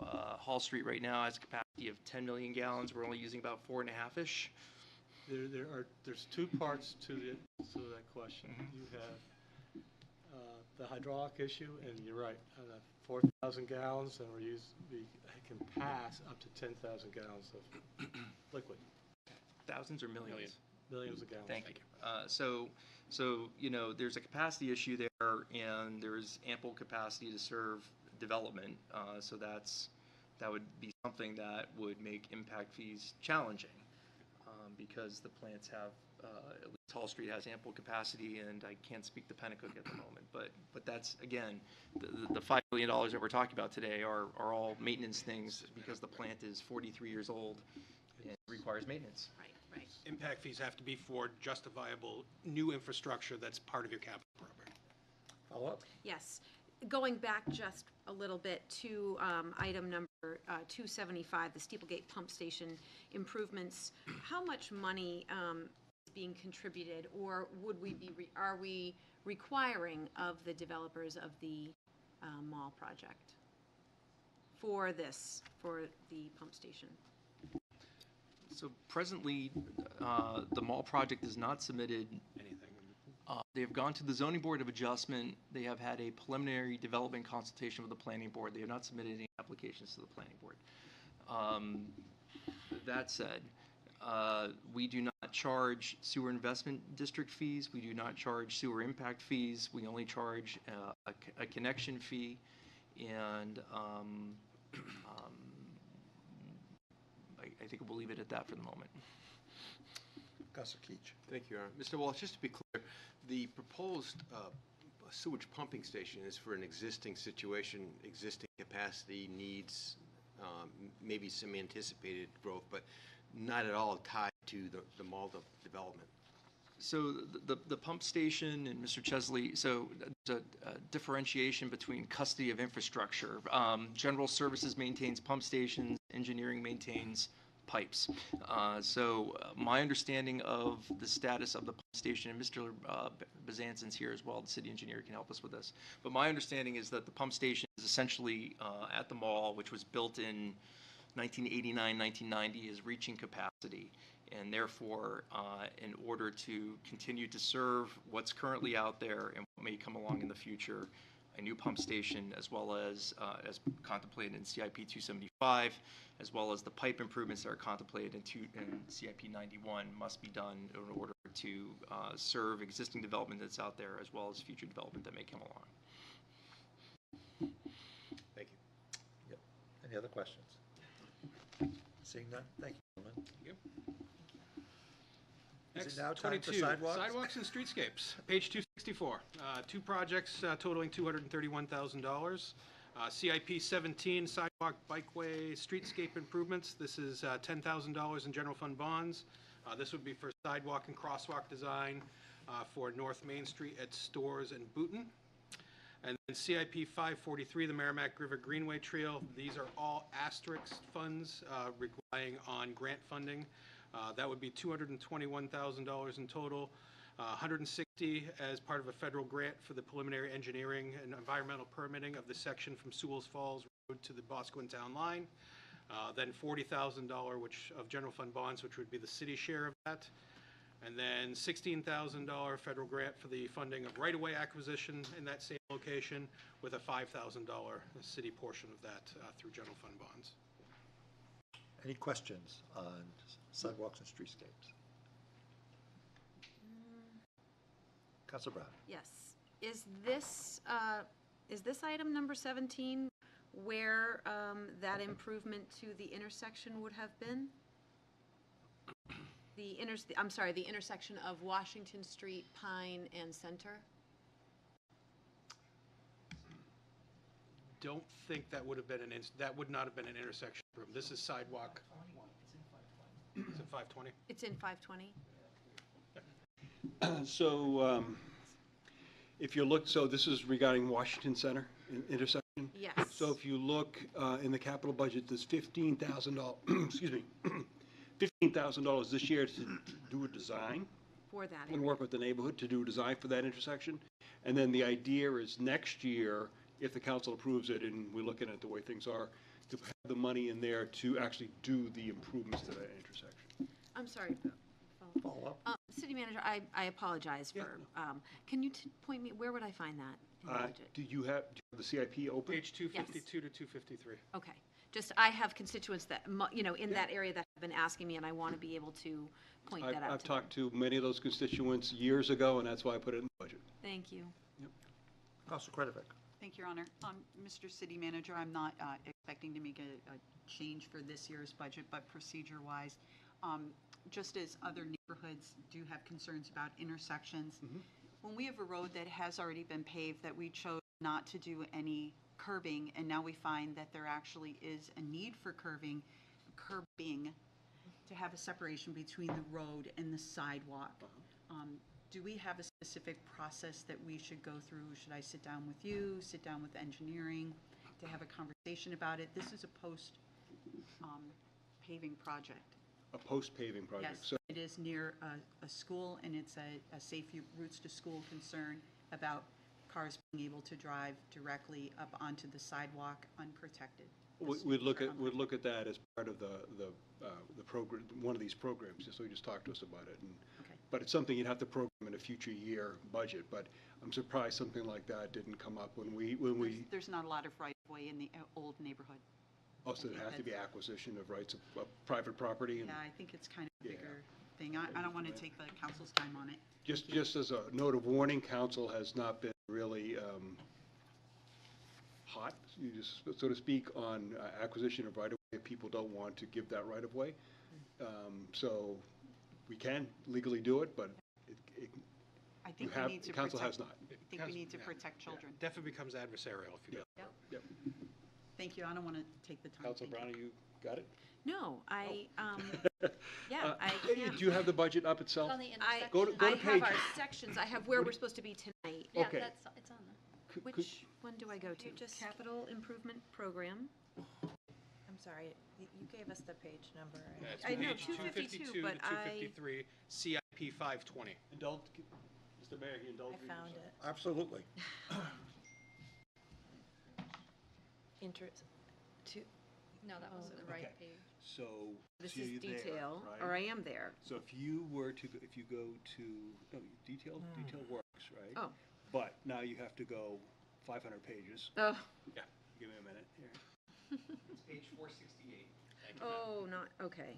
Hall Street right now has a capacity of 10 million gallons. We're only using about 4.5-ish. There's two parts to that question. You have the hydraulic issue, and you're right, 4,000 gallons, and we can pass up to 10,000 gallons of liquid. Thousands or millions? Millions of gallons. Thank you. So, there's a capacity issue there, and there's ample capacity to serve development. So that would be something that would make impact fees challenging, because the plants have, at least Hall Street has ample capacity, and I can't speak to Pennacook at the moment. But that's, again, the $5 million that we're talking about today are all maintenance things, because the plant is 43 years old and requires maintenance. Right. Impact fees have to be for justifiable new infrastructure that's part of your capital program. Follow-up? Yes. Going back just a little bit to item number 275, the Steeplegate Pump Station improvements, how much money is being contributed, or are we requiring of the developers of the mall project for the pump station? So presently, the mall project is not submitted anything. They have gone to the Zoning Board of Adjustment. They have had a preliminary development consultation with the Planning Board. They have not submitted any applications to the Planning Board. That said, we do not charge sewer investment district fees. We do not charge sewer impact fees. We only charge a connection fee. And I think we'll leave it at that for the moment. Councilor Keach. Thank you, Your Honor. Mr. Walsh, just to be clear, the proposed sewage pumping station is for an existing situation, existing capacity, needs, maybe some anticipated growth, but not at all tied to the mall development. So the pump station and Mr. Chesley, so there's a differentiation between custody of infrastructure. General Services maintains pump stations, engineering maintains pipes. So my understanding of the status of the pump station, and Mr. Bezanson's here as well, the city engineer can help us with this. But my understanding is that the pump station is essentially at the mall, which was built in 1989, 1990, is reaching capacity. And therefore, in order to continue to serve what's currently out there and what may come along in the future, a new pump station, as well as contemplated in CIP 275, as well as the pipe improvements that are contemplated in CIP 91, must be done in order to serve existing development that's out there, as well as future development that may come along. Thank you. Yep. Any other questions? Seeing none, thank you, gentlemen. Yep. Is Next, it now time for 22, sidewalks? Sidewalks and streetscapes, page 264. Two projects totaling $231,000. CIP 17, sidewalk, bikeway, streetscape improvements. This is $10,000 in general fund bonds. This would be for sidewalk and crosswalk design for North Main Street at Stores and Booton. And then CIP 543, the Merrimack River Greenway Trail. These are all asterisk funds relying on grant funding. That would be $221,000 in total, $160 as part of a federal grant for the preliminary engineering and environmental permitting of the section from Sewell's Falls Road to the Boscawen Town Line. Then $40,000 of general fund bonds, which would be the city share of that. And then $16,000 federal grant for the funding of right-of-way acquisition in that same location, with a $5,000 city portion of that through general fund bonds. Any questions on sidewalks and streetscapes? Councilor Brown. Yes. Is this item number 17 where that improvement to the intersection would have been? The intersection of Washington Street, Pine, and Center? Don't think that would have been that would not have been an intersection room. This is sidewalk. It's in 520. It's in 520? So if you look, so this is regarding Washington Center intersection? Yes. So if you look in the capital budget, there's $15,000, excuse me, $15,000 this year to do a design. For that And work with the neighborhood to do a design for that intersection. And then the idea is next year, if the council approves it, and we're looking at the way things are, to have the money in there to actually do the improvements to that intersection. I'm sorry. Follow up. City Manager, I apologize for, can you point me, where would I find that in the budget? Do you have the CIP open? Page 252 to 253. Okay. Just, I have constituents that, in that area that have been asking me, and I want to be able to point that out I've to them. talked to many of those constituents years ago, and that's why I put it in the budget. Thank you. Councilor Kretovic. Thank you, Your Honor. Mr. City Manager, I'm not expecting to make a change for this year's budget, but procedure-wise, just as other neighborhoods do have concerns about intersections, when we have a road that has already been paved that we chose not to do any curbing, and now we find that there actually is a need for curbing, to have a separation between the road and the sidewalk. Do we have a specific process that we should go through? Should I sit down with you, sit down with engineering to have a conversation about it? This is a post paving project. A post-paving project. Yes, So it is near a school, and it's a safe routes to school concern about cars being able to drive directly up onto the sidewalk unprotected. we'd look at that as part of the program, one of these programs, so you just talk to us about it. And, but it's something you'd have to program in a future year budget, but I'm surprised something like that didn't come up when we. There's not a lot of right-of-way in the old neighborhood. Also, there has to be acquisition of rights of private property. And Yeah, I think it's kind of a bigger thing. I don't want to take the council's time on it. Just as a note of warning, council has not been really hot, you just, so to speak, on acquisition of right-of-way if people don't want to give that right-of-way. So we can legally do it, but I think we need to council protect. has not. I think we need to protect children. Definitely becomes adversarial if you do. Yep. Yep. Thank you, I don't want to take the time. Council Thank you. Brownie, you got it? No, I, yeah, Uh, I can't. Do you have the budget up itself? On the I, Go to I page- have our sections, I have where we're supposed to be tonight. Yeah, Okay. it's on there. Which one do I go to? Capital Improvement Program. I'm sorry, you gave us the page number. and- That's I know, page 252, but I- 253, CIP 520. Mr. Mayor, can you indulge I me? found it. Absolutely. Interest, No, that wasn't the right page. So. This see is you there, detail, right? or I am there. So if you were to, if you go to, no, detail works, right? Oh. But now you have to go 500 pages. Oh, Yeah, give me a minute here. It's page 468. Thank you. oh, not, okay.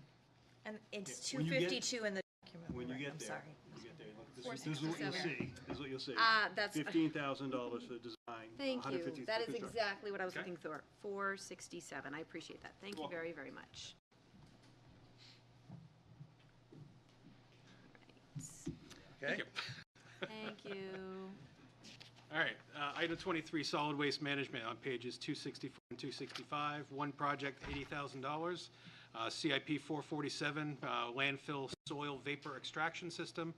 and it's Yeah, when you get- 252 in the document. When you right, get I'm there, sorry. you get there, look, this is what you'll 467. see, this is what you'll see. That's- $15,000 for the design. Thank you. 150 That is for construction. exactly what I was Okay. looking for. 467. I appreciate that. Thank you You're very, very much. Okay? Thank you. All right, item 23, solid waste management on pages 264 and 265. One project, $80,000. CIP 447, landfill soil vapor extraction system.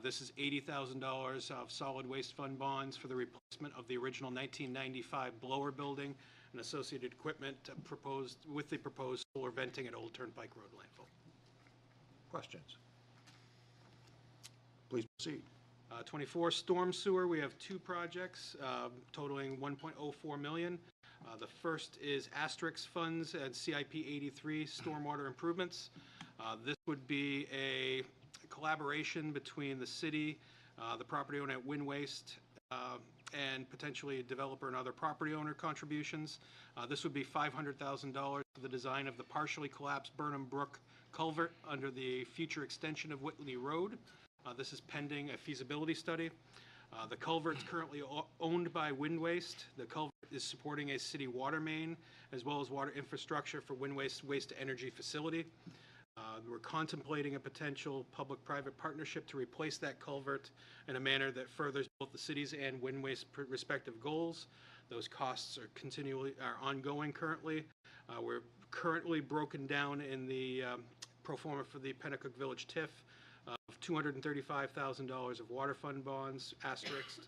This is $80,000 of solid waste fund bonds for the replacement of the original 1995 blower building and associated equipment proposed with the proposed solar venting at Old Turnpike Road landfill. Questions? Please proceed. 24, storm sewer, we have two projects totaling 1.04 million. The first is Asterix funds at CIP 83, stormwater improvements. This would be a collaboration between the city, the property owner at Wind Waste, and potentially a developer and other property owner contributions. This would be $500,000 for the design of the partially collapsed Burnham Brook culvert under the future extension of Whitley Road. This is pending a feasibility study. The culvert's currently owned by Wind Waste. The culvert is supporting a city water main as well as water infrastructure for Wind Waste waste-to-energy facility. We're contemplating a potential public-private partnership to replace that culvert in a manner that furthers both the city's and Wind Waste's respective goals. Those costs are ongoing currently. We're currently broken down in the pro forma for the Pennacook Village TIF of $235,000 of water fund bonds, asterisked,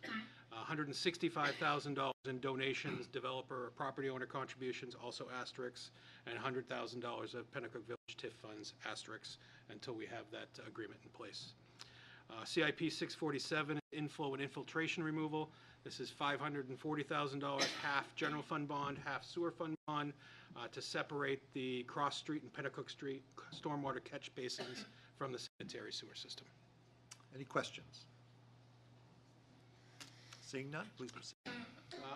$165,000 in donations, developer or property owner contributions, also asterisks, and $100,000 of Pennacook Village TIF funds, asterisks, until we have that agreement in place. CIP 647, inflow and infiltration removal. This is $540,000, half general fund bond, half sewer fund bond, to separate the Cross Street and Pennacook Street stormwater catch basins from the sanitary sewer system. Any questions? Seeing none, please proceed.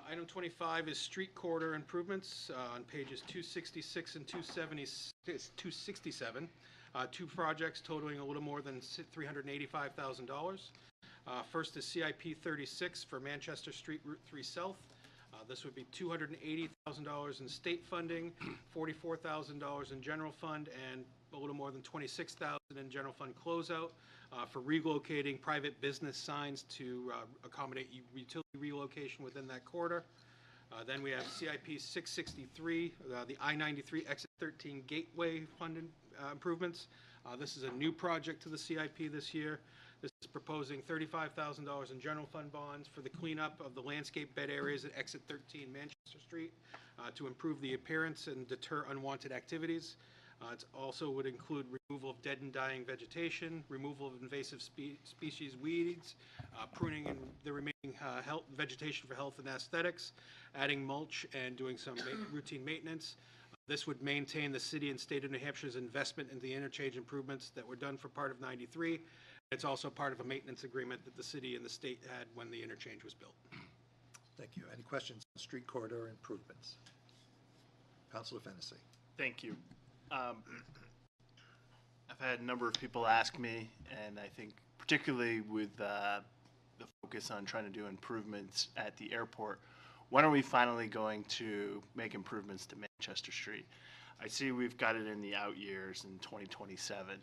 Item 25 is street corridor improvements on pages 266 and 267. Two projects totaling a little more than $385,000. First is CIP 36 for Manchester Street Route 3 South. This would be $280,000 in state funding, $44,000 in general fund, and a little more than $26,000 in general fund closeout for relocating private business signs to accommodate utility relocation within that corridor. Then we have CIP 663, the I-93 Exit 13 Gateway funded improvements. This is a new project to the CIP this year. This is proposing $35,000 in general fund bonds for the cleanup of the landscape bed areas at Exit 13 Manchester Street to improve the appearance and deter unwanted activities. It also would include removal of dead and dying vegetation, removal of invasive species weeds, pruning and the remaining vegetation for health and aesthetics, adding mulch, and doing some routine maintenance. This would maintain the city and state of New Hampshire's investment in the interchange improvements that were done for part of 93. It's also part of a maintenance agreement that the city and the state had when the interchange was built. Thank you. Any questions on street corridor improvements? Councilor Fennessy. Thank you. I've had a number of people ask me, and I think particularly with the focus on trying to do improvements at the airport, when are we finally going to make improvements to Manchester Street? I see we've got it in the out years in 2027.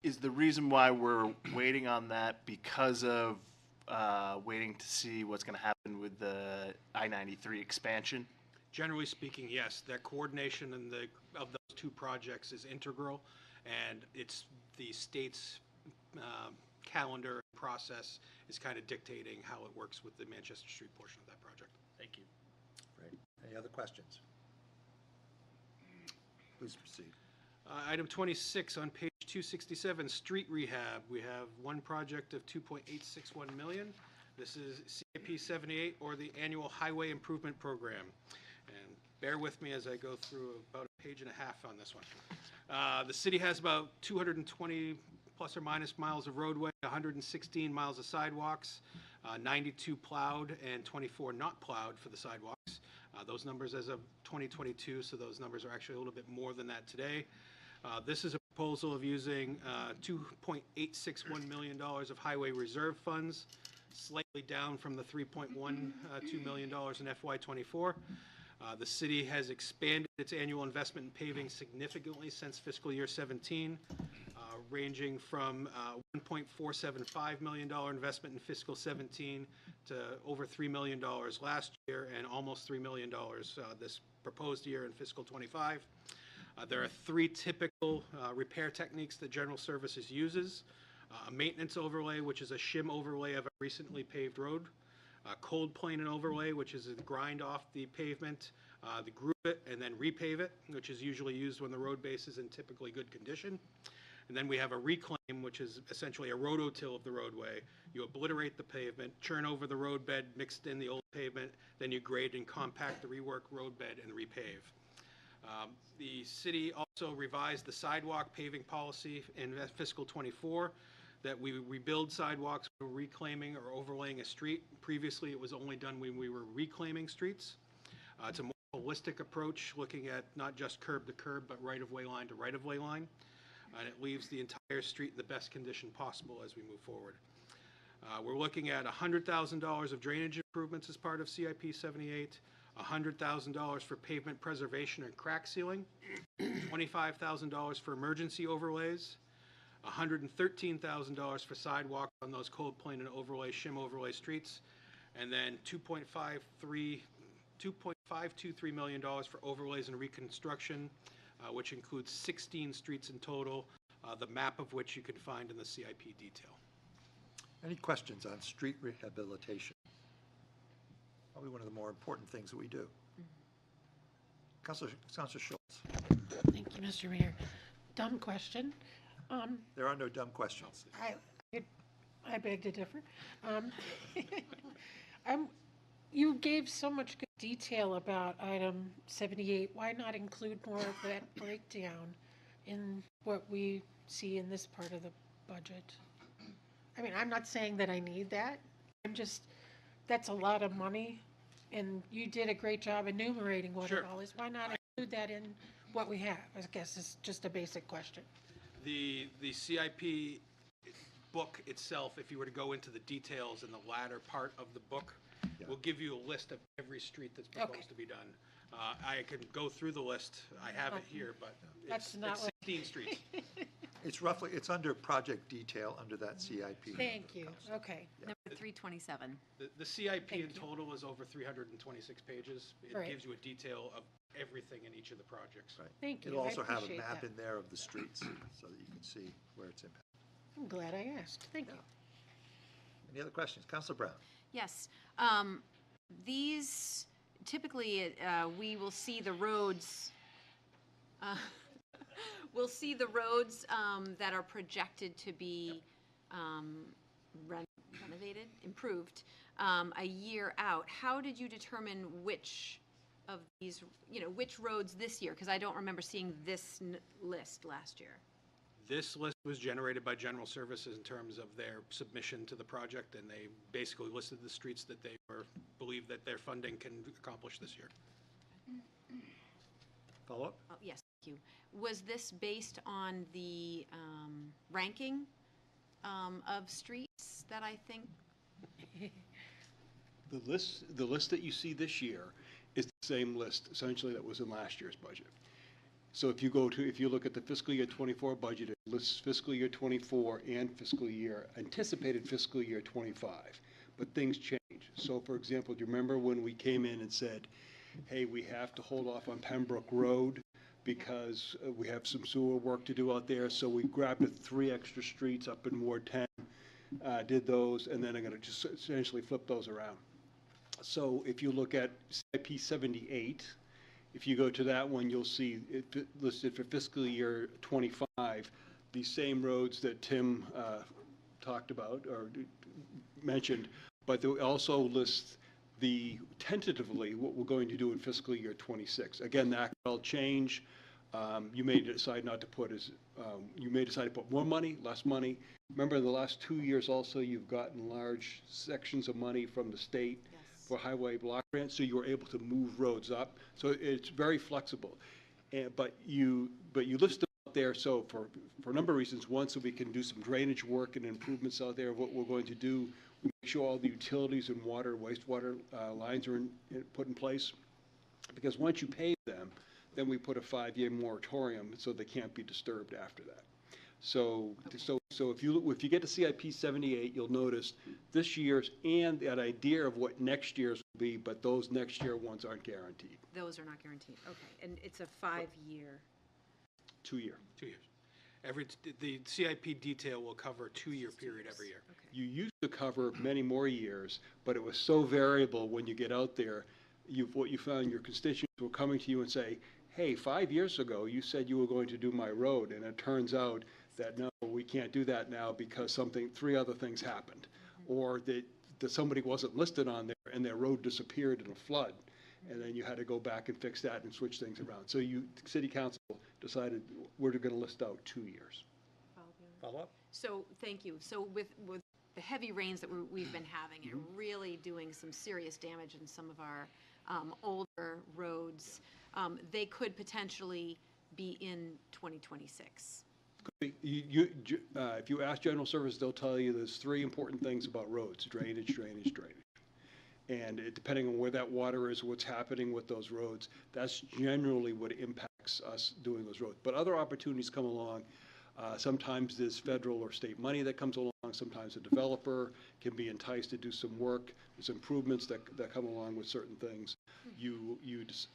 Is the reason why we're waiting on that because of waiting to see what's going to happen with the I-93 expansion? Generally speaking, yes, that coordination of those two projects is integral, and it's the state's calendar process is kind of dictating how it works with the Manchester Street portion of that project. Thank you. Great. Any other questions? Please proceed. Item 26 on page 267, street rehab. We have one project of 2.861 million. This is CIP 78, or the Annual Highway Improvement Program. And bear with me as I go through about a page and a half on this one. The city has about 220 plus or minus miles of roadway, 116 miles of sidewalks, 92 plowed and 24 not plowed for the sidewalks. Those numbers as of 2022, so those numbers are actually a little bit more than that today. This is a proposal of using $2.861 million of highway reserve funds, slightly down from the $3.12 million in FY24. The city has expanded its annual investment in paving significantly since fiscal year 17, ranging from $1.475 million investment in fiscal 17 to over $3 million last year and almost $3 million this proposed year in fiscal 25. There are three typical repair techniques that General Services uses. A maintenance overlay, which is a shim overlay of a recently paved road. A cold plane and overlay, which is a grind off the pavement, the groove it, and then repave it, which is usually used when the road base is in typically good condition. And then we have a reclaim, which is essentially a rototill of the roadway. You obliterate the pavement, churn over the roadbed, mixed in the old pavement, then you grade and compact the rework roadbed and repave. The city also revised the sidewalk paving policy in fiscal 24 that we rebuild sidewalks when we're reclaiming or overlaying a street. Previously, it was only done when we were reclaiming streets. It's a more holistic approach, looking at not just curb to curb, but right-of-way line to right-of-way line. And it leaves the entire street in the best condition possible as we move forward. We're looking at $100,000 of drainage improvements as part of CIP 78, $100,000 for pavement preservation and crack sealing, $25,000 for emergency overlays, $113,000 for sidewalk on those cold plane and overlay, shim overlay streets, and then $2.523 million for overlays and reconstruction, which includes 16 streets in total, the map of which you can find in the CIP detail. Any questions on street rehabilitation? Probably one of the more important things that we do. Councilor Schultz. Thank you, Mr. Mayor. Dumb question. There are no dumb questions. I beg to differ. You gave so much good detail about item 78. Why not include more of that breakdown in what we see in this part of the budget? I mean, I'm not saying that I need that. That's a lot of money, and you did a great job enumerating what it all is. Why not include that in what we have? I guess it's just a basic question. The CIP book itself, if you were to go into the details in the latter part of the book, will give you a list of every street that's proposed to be done. I can go through the list. I have it here, but it's 16 streets. It's under project detail under that CIP. Thank you. Okay. Number 327. The CIP in total is over 326 pages. It gives you a detail of everything in each of the projects. Right. Thank you. It'll I also have a appreciate map that. in there of the streets so that you can see where it's impacted. I'm glad I asked. Thank you. Any other questions? Councilor Brown. Yes. These, typically, we will see the roads, we'll see the roads that are projected to be renovated, improved, a year out. How did you determine which of these, which roads this year? Because I don't remember seeing this list last year. This list was generated by General Services in terms of their submission to the project, and they basically listed the streets that they believe that their funding can accomplish this year. Follow up? Oh, yes, thank you. Was this based on the ranking of streets that I think? The list that you see this year is the same list essentially that was in last year's budget. So if you look at the fiscal year 24 budget, it lists fiscal year 24 and anticipated fiscal year 25, but things change. So for example, do you remember when we came in and said, hey, we have to hold off on Pembroke Road because we have some sewer work to do out there, so we grabbed the 3 extra streets up in Ward 10, did those, and then I'm gonna just essentially flip those around. So if you look at CIP 78, if you go to that one, you'll see it listed for fiscal year 25, these same roads that Tim talked about or mentioned, but they also list tentatively what we're going to do in fiscal year 26. Again, that could all change. You may decide not to put you may decide to put more money, less money. Remember, in the last 2 years also, you've gotten large sections of money from the state for highway block grants, so you were able to move roads up. So it's very flexible. But you list them out there, so for a number of reasons. One, so we can do some drainage work and improvements out there. What we're going to do, we make sure all the utilities and water, wastewater lines are put in place. Because once you pave them, then we put a 5-year moratorium so they can't be disturbed after that. So if you get to CIP 78, you'll notice this year's and that idea of what next year's will be, but those next year ones aren't guaranteed. Those are not guaranteed, okay. And it's a 5-year? 2 year. 2 years. The CIP detail will cover a 2-year period every year. You used to cover many more years, but it was so variable when you get out there. What you found, your constituents were coming to you and say, hey, 5 years ago you said you were going to do my road, and it turns out that no, we can't do that now because 3 other things happened, or that somebody wasn't listed on there and their road disappeared in a flood, and then you had to go back and fix that and switch things around. So City Council decided we're going to list out 2 years. Follow up? So, thank you. So with the heavy rains that we've been having, and really doing some serious damage in some of our older roads, they could potentially be in 2026. If you ask General Services, they'll tell you there's 3 important things about roads: drainage, drainage, drainage. And depending on where that water is, what's happening with those roads, that's generally what impacts us doing those roads. But other opportunities come along. Sometimes there's federal or state money that comes along. Sometimes a developer can be enticed to do some work. There's improvements that come along with certain things.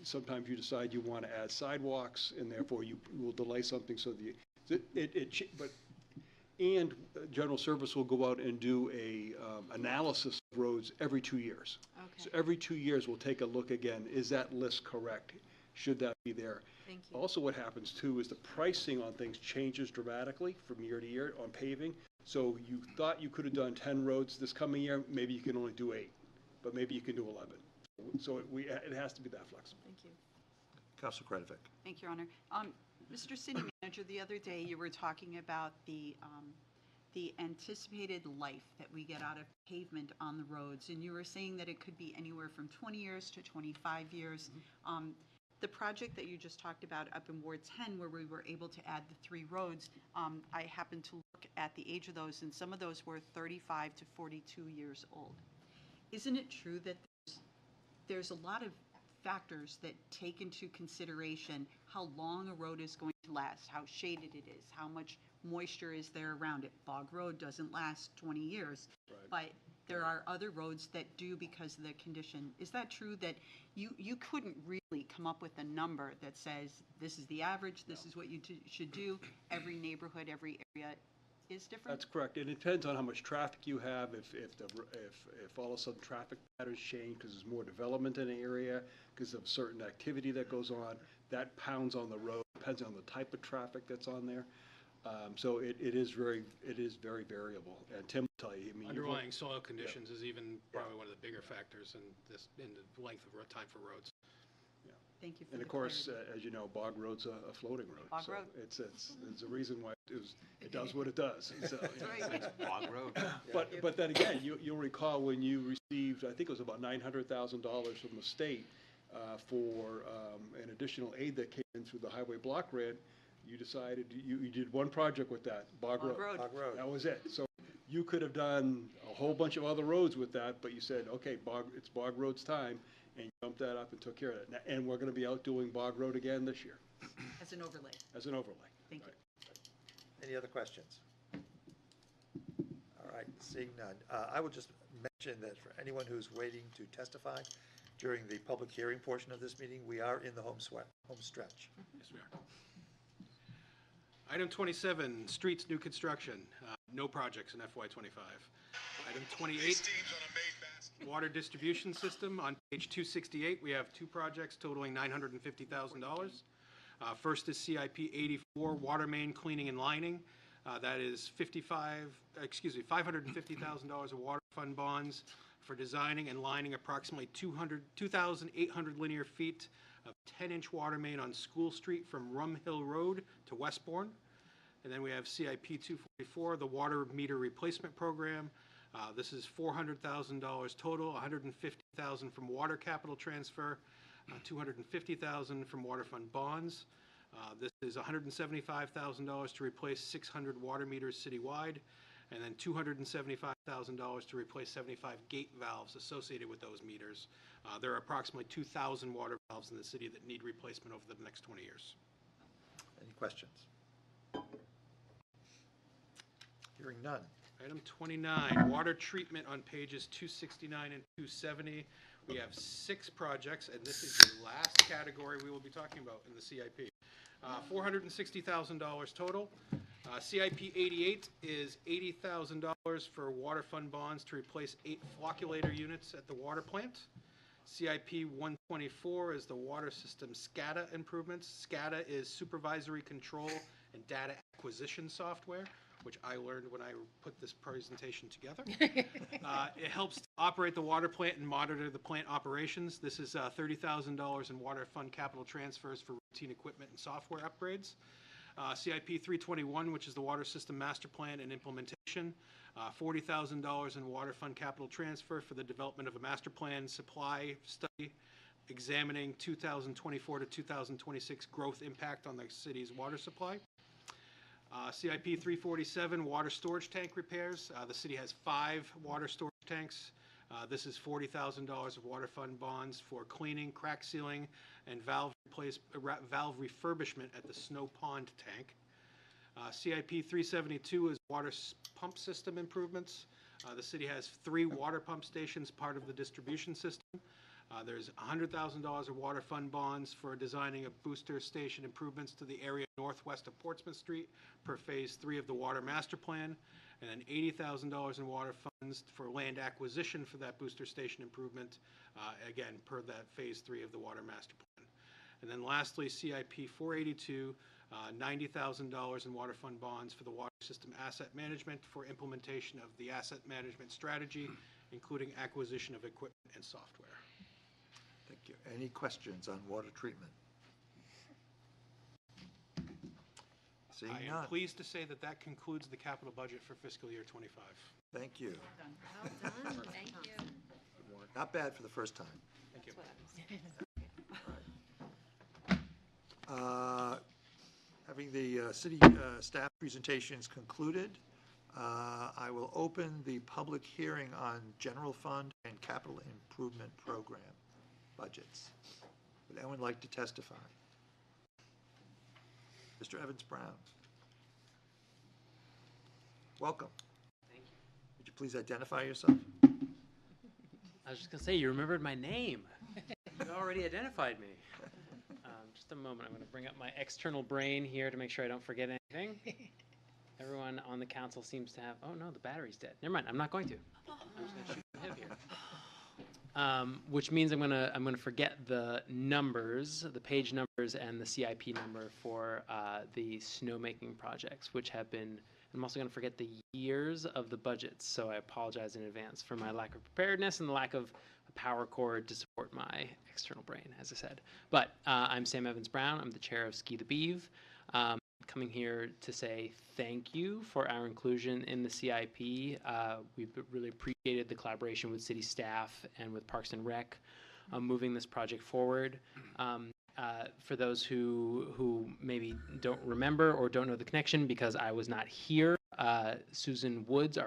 Sometimes you decide you want to add sidewalks, and therefore you will delay something so and General Service will go out and do a analysis of roads every 2 years. Okay. So every 2 years we'll take a look again. Is that list correct? Should that be there? Thank you. Also, what happens too is the pricing on things changes dramatically from year to year on paving. So you thought you could have done 10 roads this coming year, maybe you can only do 8, but maybe you can do 11. So it has to be that flexible. Thank you. Councilor Kretovic. Thank you, Your Honor. Mr. City Manager, the other day you were talking about the anticipated life that we get out of pavement on the roads, and you were saying that it could be anywhere from 20 years to 25 years. The project that you just talked about up in Ward 10, where we were able to add the 3 roads, I happened to look at the age of those, and some of those were 35 to 42 years old. Isn't it true that there's a lot of factors that take into consideration how long a road is going to last, how shaded it is, how much moisture is there around it? Bog Road doesn't last 20 years, but there are other roads that do because of the condition. Is that true that you couldn't really come up with a number that says this is the average, this is what you should do? Every neighborhood, every area is different? That's correct. It depends on how much traffic you have. If all of a sudden traffic patterns change because there's more development in an area, because of certain activity that goes on, that pounds on the road. Depends on the type of traffic that's on there. So it is very variable. And Tim will tell you. I mean, Underlying soil conditions is even probably one of the bigger factors in the length of time for roads. Thank you for And of course, as you know, Bog Road's a floating road. Bog so Road. It's a reason why it does what it does. So, Bog Road. But then again, you'll recall when you received, I think it was about $900,000 from the state for an additional aid that came in through the highway block grant. You decided you did one project with that, Bog Road. Bog Road. That was it. So you could have done a whole bunch of other roads with that, but you said, okay, it's Bog Road's time, and you jumped that up and took care of it. And we're gonna be out doing Bog Road again this year, As an overlay. as an overlay. Thank you. Any other questions? All right, seeing none. I will just mention that for anyone who's waiting to testify during the public hearing portion of this meeting, we are in the home stretch. Yes, we are. Item 27, streets new construction, no projects in FY '25. Item 28, water distribution system. On page 268, we have two projects totaling $950,000. First is CIP 84, water main cleaning and lining. That is $550,000 of water fund bonds for designing and lining approximately 2,800 linear feet of 10-inch water main on School Street from Rum Hill Road to Westbourne. And then we have CIP 244, the water meter replacement program. This is $400,000 total, $150,000 from water capital transfer, $250,000 from water fund bonds. This is $175,000 to replace 600 water meters citywide, and then $275,000 to replace 75 gate valves associated with those meters. There are approximately 2,000 water valves in the city that need replacement over the next 20 years. Any questions? Hearing none. Item 29, water treatment on pages 269 and 270. We have 6 projects, and this is the last category we will be talking about in the CIP. $460,000 total. CIP 88 is $80,000 for water fund bonds to replace 8 flocculator units at the water plant. CIP 124 is the water system SCADA improvements. SCADA is supervisory control and data acquisition software, which I learned when I put this presentation together. It helps to operate the water plant and monitor the plant operations. This is $30,000 in water fund capital transfers for routine equipment and software upgrades. CIP 321, which is the water system master plan and implementation. $40,000 in water fund capital transfer for the development of a master plan supply study examining 2024 to 2026 growth impact on the city's water supply. CIP 347, water storage tank repairs. The city has 5 water storage tanks. This is $40,000 of water fund bonds for cleaning, crack sealing, and valve refurbishment at the Snow Pond tank. CIP 372 is water pump system improvements. The city has 3 water pump stations, part of the distribution system. There's $100,000 of water fund bonds for designing a booster station improvements to the area northwest of Portsmouth Street per phase 3 of the water master plan, and then $80,000 in water funds for land acquisition for that booster station improvement, again, per that phase 3 of the water master plan. And then lastly, CIP 482, $90,000 in water fund bonds for the water system asset management for implementation of the asset management strategy, including acquisition of equipment and software. Thank you. Any questions on water treatment? Seeing I am none. pleased to say that that concludes the capital budget for fiscal year '25. Thank you. Well done, thank you. Not bad for the first time. Thank you. Having the city staff presentations concluded, I will open the public hearing on general fund and capital improvement program budgets. Would anyone like to testify? Mr. Evans Brown. Welcome. Thank you. Would you please identify yourself? I was just going to say, you remembered my name. You already identified me. Just a moment. I'm going to bring up my external brain here to make sure I don't forget anything. Everyone on the council seems to have, oh no, the battery's dead. Never mind, I'm not going to. I'm just going to shoot ahead here. Which means I'm gonna forget the numbers, the page numbers, and the CIP number for the snowmaking projects, which have been. I'm also gonna forget the years of the budgets, so I apologize in advance for my lack of preparedness and the lack of a power cord to support my external brain, as I said. But I'm Sam Evans Brown. I'm the chair of Ski the Beeve. Coming here to say thank you for our inclusion in the CIP. We've really appreciated the collaboration with city staff and with Parks and Rec moving this project forward. For those who maybe don't remember or don't know the connection, because I was not here Susan Woods,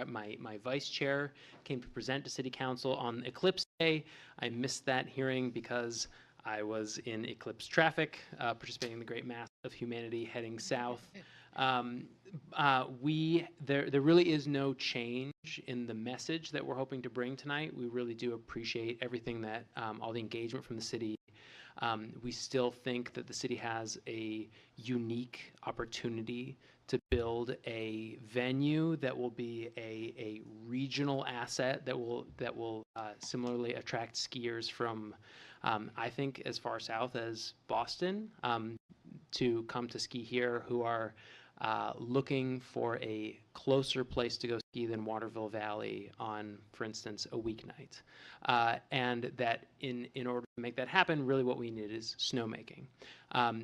my vice chair, came to present to City Council on Eclipse Day. I missed that hearing because I was in Eclipse traffic, participating in the great mass of humanity heading south. There really is no change in the message that we're hoping to bring tonight. We really do appreciate everything that, all the engagement from the city. We still think that the city has a unique opportunity to build a venue that will be a regional asset that will similarly attract skiers from, I think, as far south as Boston, to come to ski here, who are looking for a closer place to go ski than Waterville Valley on, for instance, a weeknight. And that in order to make that happen, really what we need is snowmaking.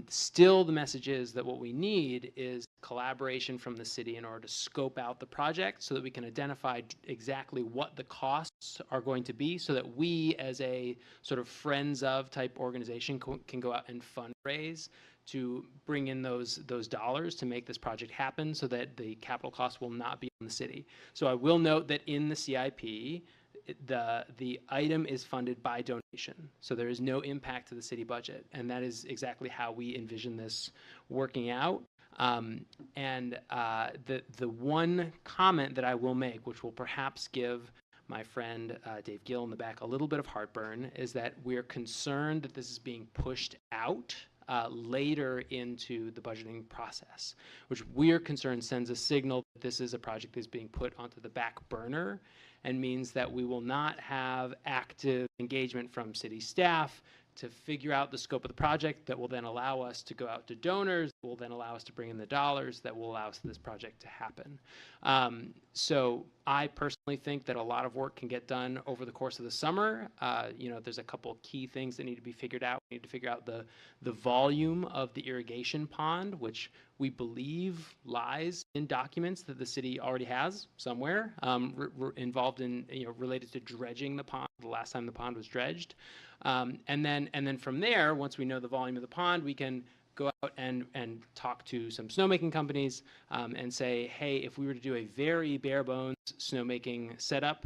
Still, the message is that what we need is collaboration from the city in order to scope out the project so that we can identify exactly what the costs are going to be, so that we, as a sort of friends of type organization, can go out and fundraise to bring in those dollars to make this project happen, so that the capital cost will not be on the city. So I will note that in the CIP, the item is funded by donation, so there is no impact to the city budget, and that is exactly how we envision this working out. The one comment that I will make, which will perhaps give my friend Dave Gill in the back a little bit of heartburn, is that we're concerned that this is being pushed out later into the budgeting process, which we're concerned sends a signal that this is a project that's being put onto the back burner, and means that we will not have active engagement from city staff to figure out the scope of the project that will then allow us to go out to donors, that will then allow us to bring in the dollars that will allow us this project to happen. So I personally think that a lot of work can get done over the course of the summer. There's a couple key things that need to be figured out. We need to figure out the volume of the irrigation pond, which we believe lies in documents that the city already has somewhere, involved in, related to dredging the pond, the last time the pond was dredged. And then from there, once we know the volume of the pond, we can go out and talk to some snowmaking companies and say, hey, if we were to do a very bare bones snowmaking setup,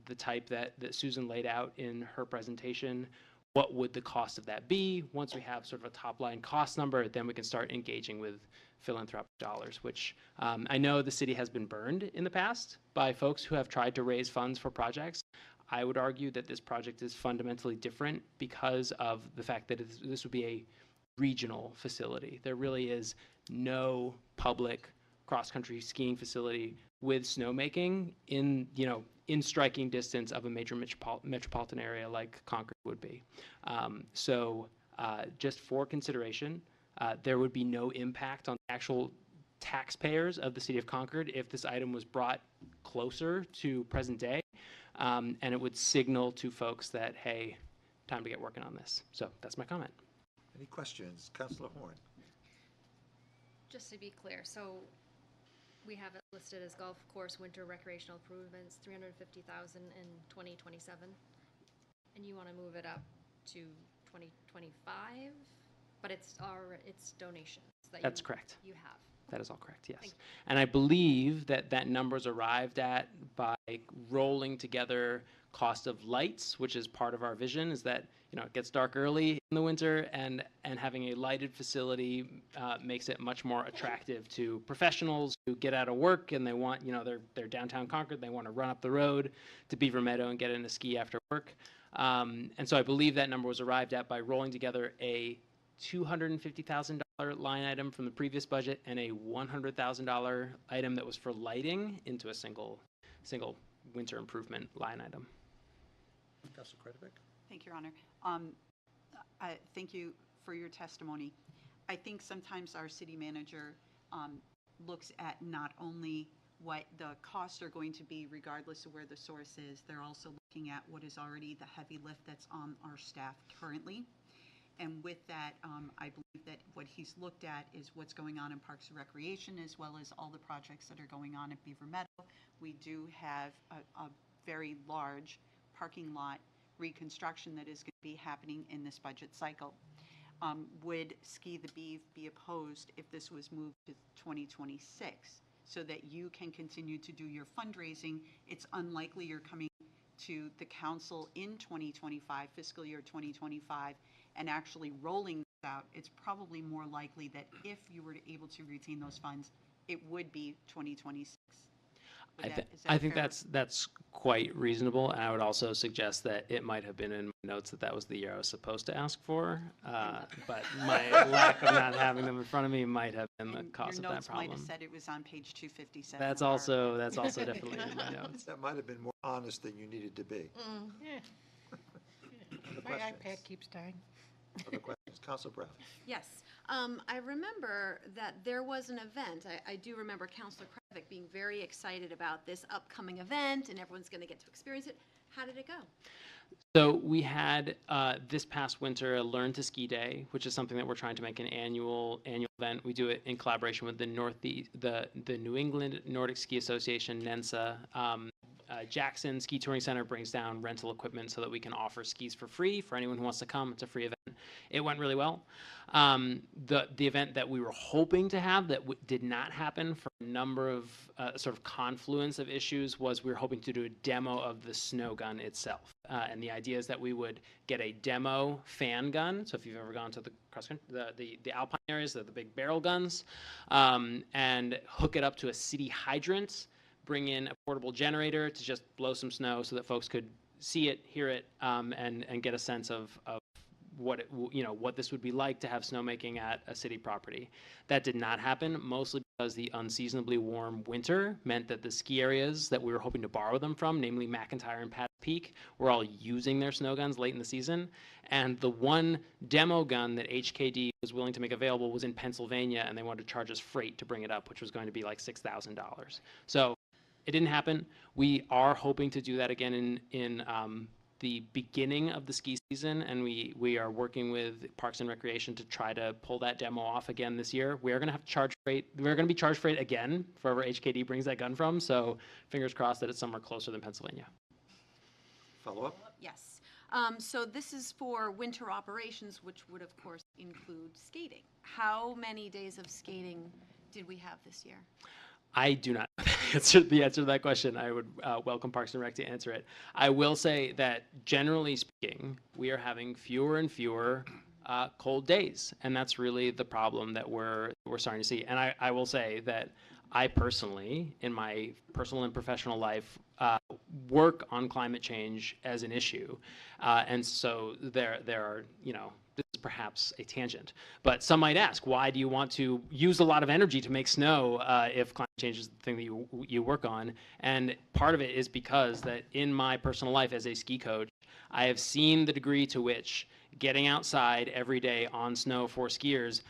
the type that Susan laid out in her presentation, what would the cost of that be? Once we have sort of a top line cost number, then we can start engaging with philanthropic dollars, which I know the city has been burned in the past by folks who have tried to raise funds for projects. I would argue that this project is fundamentally different because of the fact that this would be a regional facility. There really is no public cross-country skiing facility with snowmaking in striking distance of a major metropolitan area like Concord would be. So just for consideration, there would be no impact on the actual taxpayers of the city of Concord if this item was brought closer to present day. And it would signal to folks that, hey, time to get working on this. So that's my comment. Any questions? Councilor Horn. Just to be clear, so we have it listed as golf course winter recreational improvements, $350,000 in 2027, and you want to move it up to 2025, but it's donations that That's correct. You have. That is all correct, yes. Thank you. And I believe that number is arrived at by rolling together cost of lights, which is part of our vision, is that it gets dark early in the winter, and having a lighted facility makes it much more attractive to professionals who get out of work and they want, they're downtown Concord, they want to run up the road to Beaver Meadow and get in a ski after work. And so I believe that number was arrived at by rolling together a $250,000 line item from the previous budget and a $100,000 item that was for lighting into a single winter improvement line item. Councilor Kretovic. Thank you, Your Honor. Thank you for your testimony. I think sometimes our city manager looks at not only what the costs are going to be regardless of where the source is, they're also looking at what is already the heavy lift that's on our staff currently. And with that, I believe that what he's looked at is what's going on in Parks and Recreation, as well as all the projects that are going on at Beaver Meadow. We do have a very large parking lot reconstruction that is going to be happening in this budget cycle. Would Ski the Beeve be opposed if this was moved to 2026? so that you can continue to do your fundraising. It's unlikely you're coming to the council in 2025, fiscal year 2025, and actually rolling this out. It's probably more likely that if you were able to retain those funds, it would be 2026. Is that I think fair? that's quite reasonable, and I would also suggest that it might have been in my notes that was the year I was supposed to ask for, but my lack of not having them in front of me might have been the cause of that Your notes might have problem. said it was on page 257. That's of our- also definitely in my notes. That might have been more honest than you needed to be. Yeah. Other My questions? iPad keeps dying. Other questions? Council Brown? Yes. I remember that there was an event. I do remember Councilor Kravik being very excited about this upcoming event, and everyone's going to get to experience it. How did it go? So we had this past winter a Learn to Ski Day, which is something that we're trying to make an annual event. We do it in collaboration with the New England Nordic Ski Association, NENSA. Jackson Ski Touring Center brings down rental equipment so that we can offer skis for free for anyone who wants to come. It's a free event. It went really well. The event that we were hoping to have that did not happen for a number of sort of confluence of issues was we were hoping to do a demo of the snow gun itself. And the idea is that we would get a demo fan gun. So if you've ever gone to the cross country, the alpine areas, the big barrel guns, and hook it up to a city hydrant, bring in a portable generator to just blow some snow so that folks could see it, hear it, and get a sense of what this would be like to have snowmaking at a city property. That did not happen, mostly because the unseasonably warm winter meant that the ski areas that we were hoping to borrow them from, namely McIntyre and Pat's Peak, were all using their snow guns late in the season. And the one demo gun that HKD was willing to make available was in Pennsylvania, and they wanted to charge us freight to bring it up, which was going to be like $6,000. So it didn't happen. We are hoping to do that again in the beginning of the ski season, and we are working with Parks and Recreation to try to pull that demo off again this year. We are going to have to charge freight. We're going to be charged freight again for wherever HKD brings that gun from, so fingers crossed that it's somewhere closer than Pennsylvania. Follow-up? Yes. So this is for winter operations, which would, of course, include skating. How many days of skating did we have this year? I do not know the answer to that question. I would welcome Parks and Rec to answer it. I will say that generally speaking, we are having fewer and fewer cold days, and that's really the problem that we're starting to see. And I will say that I personally, in my personal and professional life, work on climate change as an issue, and so there are, this is perhaps a tangent, but some might ask, why do you want to use a lot of energy to make snow if climate change is the thing that you work on? And part of it is because that in my personal life as a ski coach, I have seen the degree to which getting outside every day on snow for skiers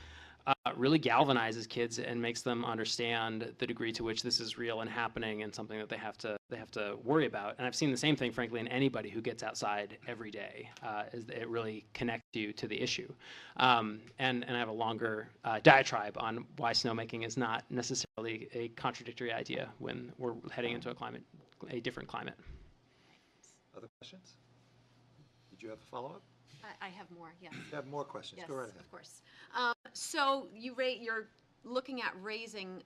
really galvanizes kids and makes them understand the degree to which this is real and happening and something that they have to worry about. And I've seen the same thing, frankly, in anybody who gets outside every day. It really connects you to the issue. And I have a longer diatribe on why snowmaking is not necessarily a contradictory idea when we're heading into a different climate. Other questions? Did you have a follow-up? I have more, yes. You have more questions? Yes, Go right ahead. of course. So you're looking at raising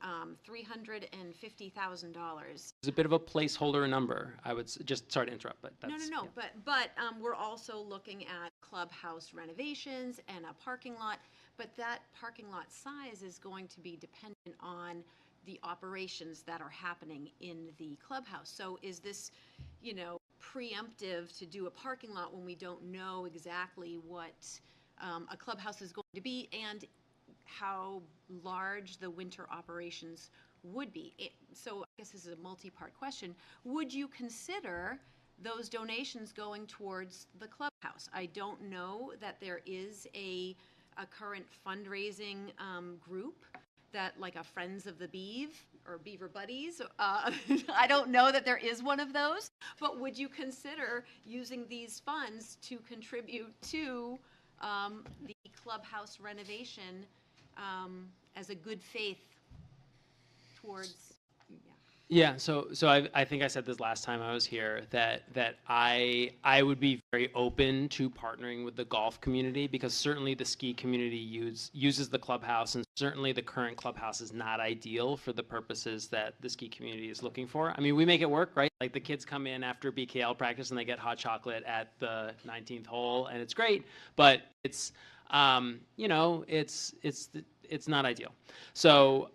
$350,000. It's a bit of a placeholder number. I would just, sorry to interrupt, but that's... No. But we're also looking at clubhouse renovations and a parking lot. But that parking lot size is going to be dependent on the operations that are happening in the clubhouse. So is this, preemptive to do a parking lot when we don't know exactly what a clubhouse is going to be and how large the winter operations would be? So I guess this is a multi-part question. Would you consider those donations going towards the clubhouse? I don't know that there is a current fundraising group that, like a Friends of the Beav or Beaver Buddies. I don't know that there is one of those, but would you consider using these funds to contribute to the clubhouse renovation as a good faith towards, Yeah, so I think I said this last time I was here, that I would be very open to partnering with the golf community, because certainly the ski community uses the clubhouse, and certainly the current clubhouse is not ideal for the purposes that the ski community is looking for. I mean, we make it work, right? Like the kids come in after BKL practice and they get hot chocolate at the 19th hole, and it's great, but it's you know, it's not ideal. So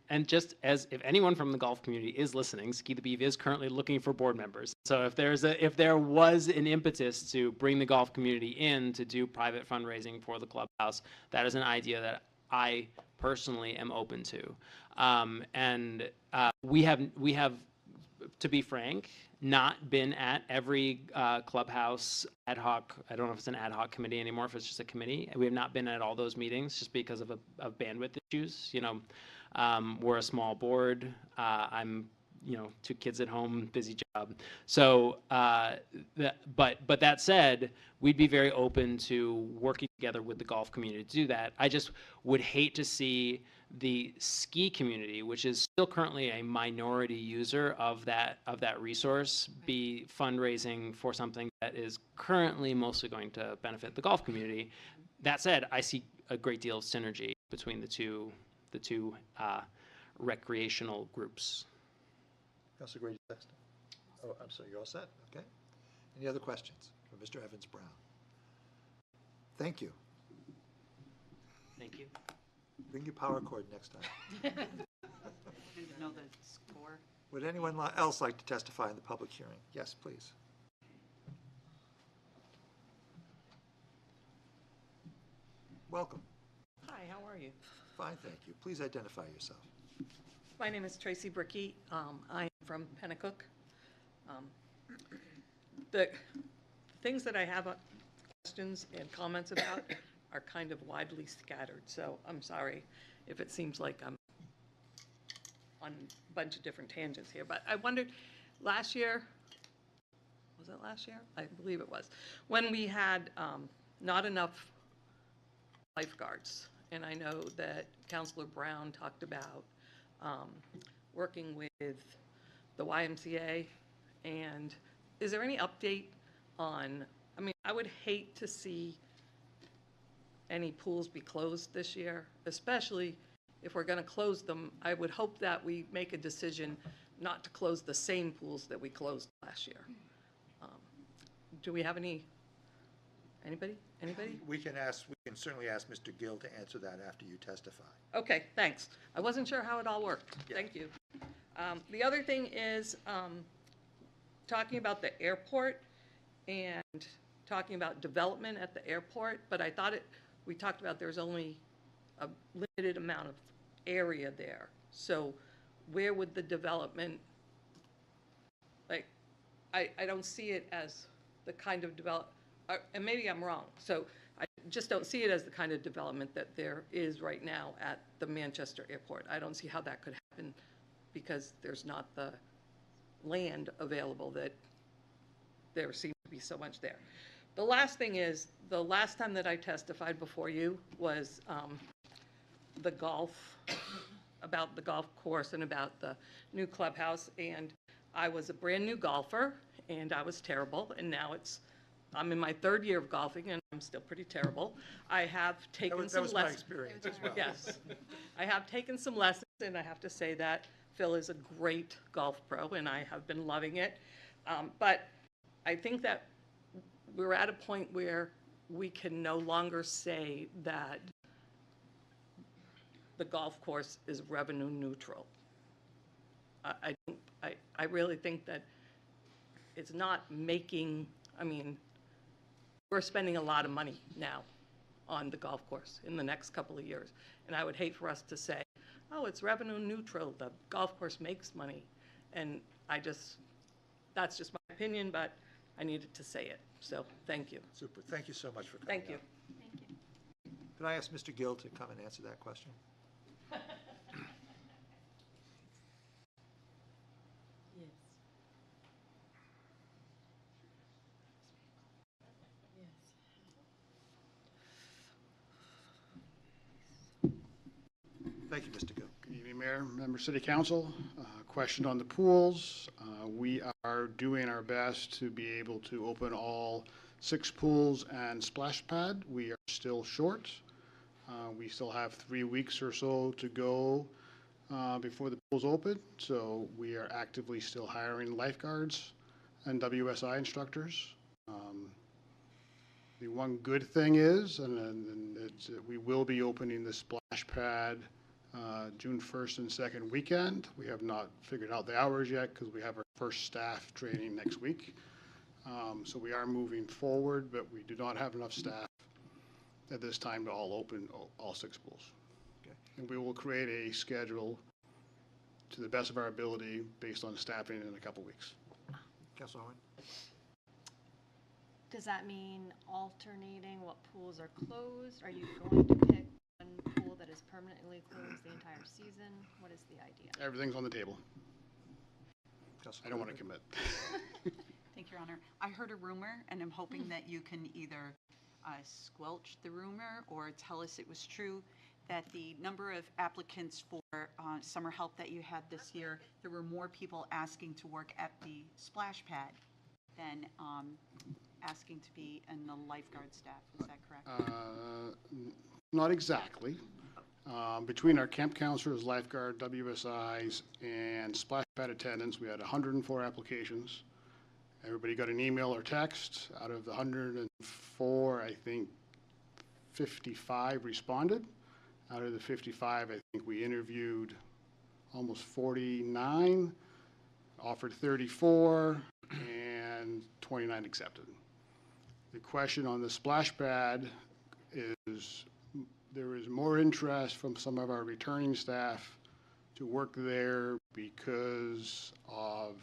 and just as if anyone from the golf community is listening, Ski the Beeve is currently looking for board members. So if there was an impetus to bring the golf community in to do private fundraising for the clubhouse, that is an idea that I personally am open to. We have, to be frank, not been at every clubhouse ad hoc. I don't know if it's an ad hoc committee anymore, if it's just a committee. We have not been at all those meetings just because of bandwidth issues. You know, we're a small board. I'm, you know, 2 kids at home, busy job. So, but that said, we'd be very open to working together with the golf community to do that. I just would hate to see the ski community, which is still currently a minority user of that resource, be fundraising for something that is currently mostly going to benefit the golf community. That said, I see a great deal of synergy between the two recreational groups. Councilor Grady Sexton. Oh, I'm sorry, you're all set? Okay. Any other questions for Mr. Evans-Brown? Thank you. Thank you. Bring your power cord next time. I didn't know the score. Would anyone else like to testify in the public hearing? Yes, please. Welcome. Hi, how are you? Fine, thank you. Please identify yourself. My name is Tracy Bricky. I am from Pennacook. The things that I have questions and comments about are kind of widely scattered, so I'm sorry if it seems like I'm on a bunch of different tangents here. But I wondered, last year, was it last year? I believe it was, when we had not enough lifeguards. And I know that Councilor Brown talked about working with the YMCA. And is there any update on, I mean, I would hate to see any pools be closed this year, especially if we're going to close them. I would hope that we make a decision not to close the same pools that we closed last year. Do we have anybody? We can certainly ask Mr. Gill to answer that after you testify. Okay, thanks. I wasn't sure how it all worked. Yeah. Thank you. The other thing is talking about the airport and talking about development at the airport, but I thought we talked about there's only a limited amount of area there. So where would the development, like, I don't see it as the kind of and maybe I'm wrong. So I just don't see it as the kind of development that there is right now at the Manchester Airport. I don't see how that could happen because there's not the land available that there seems to be so much there. The last thing is, the last time that I testified before you was about the golf course and about the new clubhouse, and I was a brand new golfer and I was terrible, and now I'm in my 3rd year of golfing and I'm still pretty terrible. I have taken some lessons. That was my experience as well. Yes. I have taken some lessons, and I have to say that Phil is a great golf pro and I have been loving it. But I think that we're at a point where we can no longer say that the golf course is revenue neutral. I really think that it's not making, I mean, we're spending a lot of money now on the golf course in the next couple of years. And I would hate for us to say, oh, it's revenue neutral, the golf course makes money. And that's just my opinion, but I needed to say it. So thank you. Super. Thank you so much for coming. Thank you. Thank you. Can I ask Mr. Gill to come and answer that question? Thank you, Mr. Gill. Good evening, Mayor, Member City Council. Question on the pools. We are doing our best to be able to open all 6 pools and splash pad. We are still short. We still have 3 weeks or so to go before the pools open, so we are actively still hiring lifeguards and WSI instructors. The one good thing is, and it's, we will be opening the splash pad June 1st and 2nd weekend. We have not figured out the hours yet because we have our first staff training next week. So we are moving forward, but we do not have enough staff at this time to all open all 6 pools. Okay. And we will create a schedule to the best of our ability based on staffing in a couple weeks. Councilor Owen? Does that mean alternating what pools are closed? Are you going to pick one pool that is permanently closed the entire season? What is the idea? Everything's on the table. I don't want to commit. Thank you, Your Honor. I heard a rumor, and I'm hoping that you can either squelch the rumor or tell us it was true, that the number of applicants for summer help that you had this year, there were more people asking to work at the splash pad than asking to be in the lifeguard staff. Is that correct? Not exactly. Between our camp counselors, lifeguard, WSIs, and splash pad attendants, we had 104 applications. Everybody got an email or text. Out of the 104, I think 55 responded. Out of the 55, I think we interviewed almost 49, offered 34, and 29 accepted. The question on the splash pad is, there is more interest from some of our returning staff to work there because of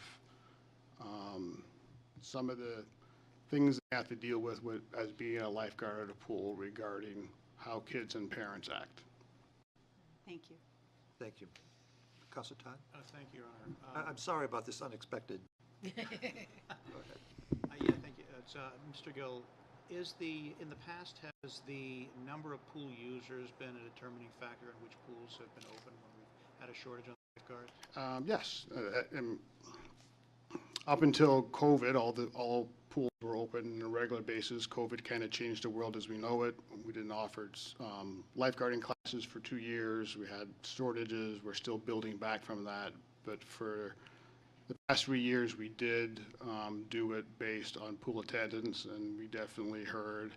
some of the things they have to deal with as being a lifeguard at a pool regarding how kids and parents act. Thank you. Thank you. Councilor Todd? Thank you, Your Honor. I'm sorry about this unexpected. Yeah, thank you. It's, Mr. Gill, in the past, has the number of pool users been a determining factor in which pools have been open when we've had a shortage on lifeguards? Yes. Up until COVID, all pools were open on a regular basis. COVID kind of changed the world as we know it. We didn't offer lifeguarding classes for 2 years. We had shortages. We're still building back from that. But for the past 3 years, we did do it based on pool attendance, and we definitely heard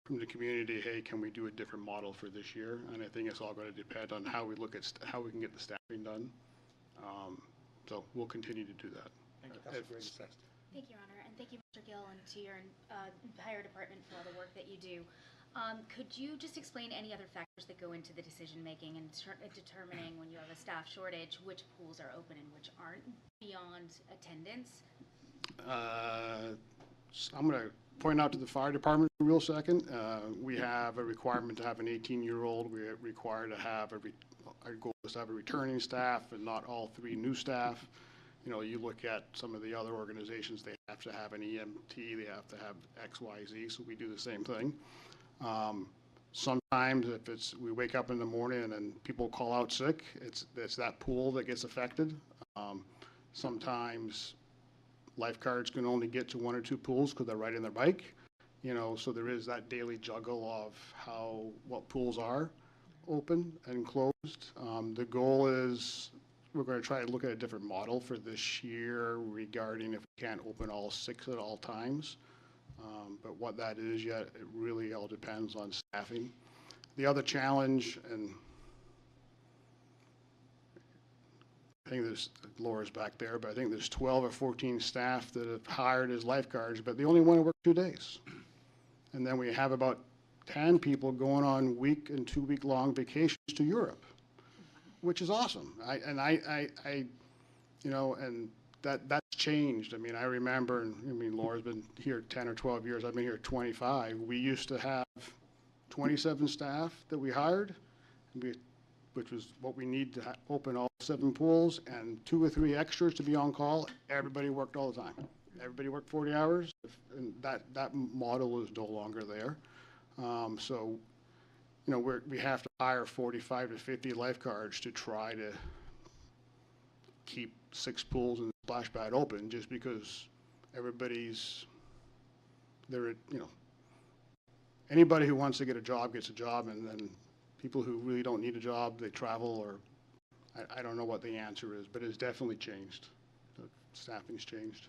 from the community, hey, can we do a different model for this year? And I think it's all going to depend on how we look at how we can get the staffing done. So we'll continue to do that. Thank you. Thank you, Your Honor, and thank you, Mr. Gill, and to your entire department for all the work that you do. Could you just explain any other factors that go into the decision-making and determining when you have a staff shortage, which pools are open and which aren't, beyond attendance? I'm going to point out to the fire department for a real second. We have a requirement to have an 18-year-old. We're required to have our goal is to have a returning staff and not all 3 new staff. You know, you look at some of the other organizations, they have to have an EMT, they have to have X, Y, Z, so we do the same thing. Sometimes if we wake up in the morning and people call out sick, it's that pool that gets affected. Sometimes lifeguards can only get to 1 or 2 pools because they're riding their bike, you know, so there is that daily juggle of what pools are open and closed. The goal is we're going to try to look at a different model for this year regarding if we can't open all 6 at all times. But what that is yet, it really all depends on staffing. The other challenge, and I think there's, Laura's back there, but I think there's 12 or 14 staff that have hired as lifeguards, but they only want to work 2 days. And then we have about 10 people going on week and 2-week-long vacations to Europe, which is awesome. You know, and that's changed. I mean, I remember, Laura's been here 10 or 12 years. I've been here 25. We used to have 27 staff that we hired, which was what we need to open all 7 pools, and 2 or 3 extras to be on call. Everybody worked all the time. Everybody worked 40 hours, and that model is no longer there. So, you know, we have to hire 45 to 50 lifeguards to try to keep 6 pools and splash pad open just because everybody's, anybody who wants to get a job gets a job, and then people who really don't need a job, they travel, or I don't know what the answer is, but it's definitely changed. The staffing's changed.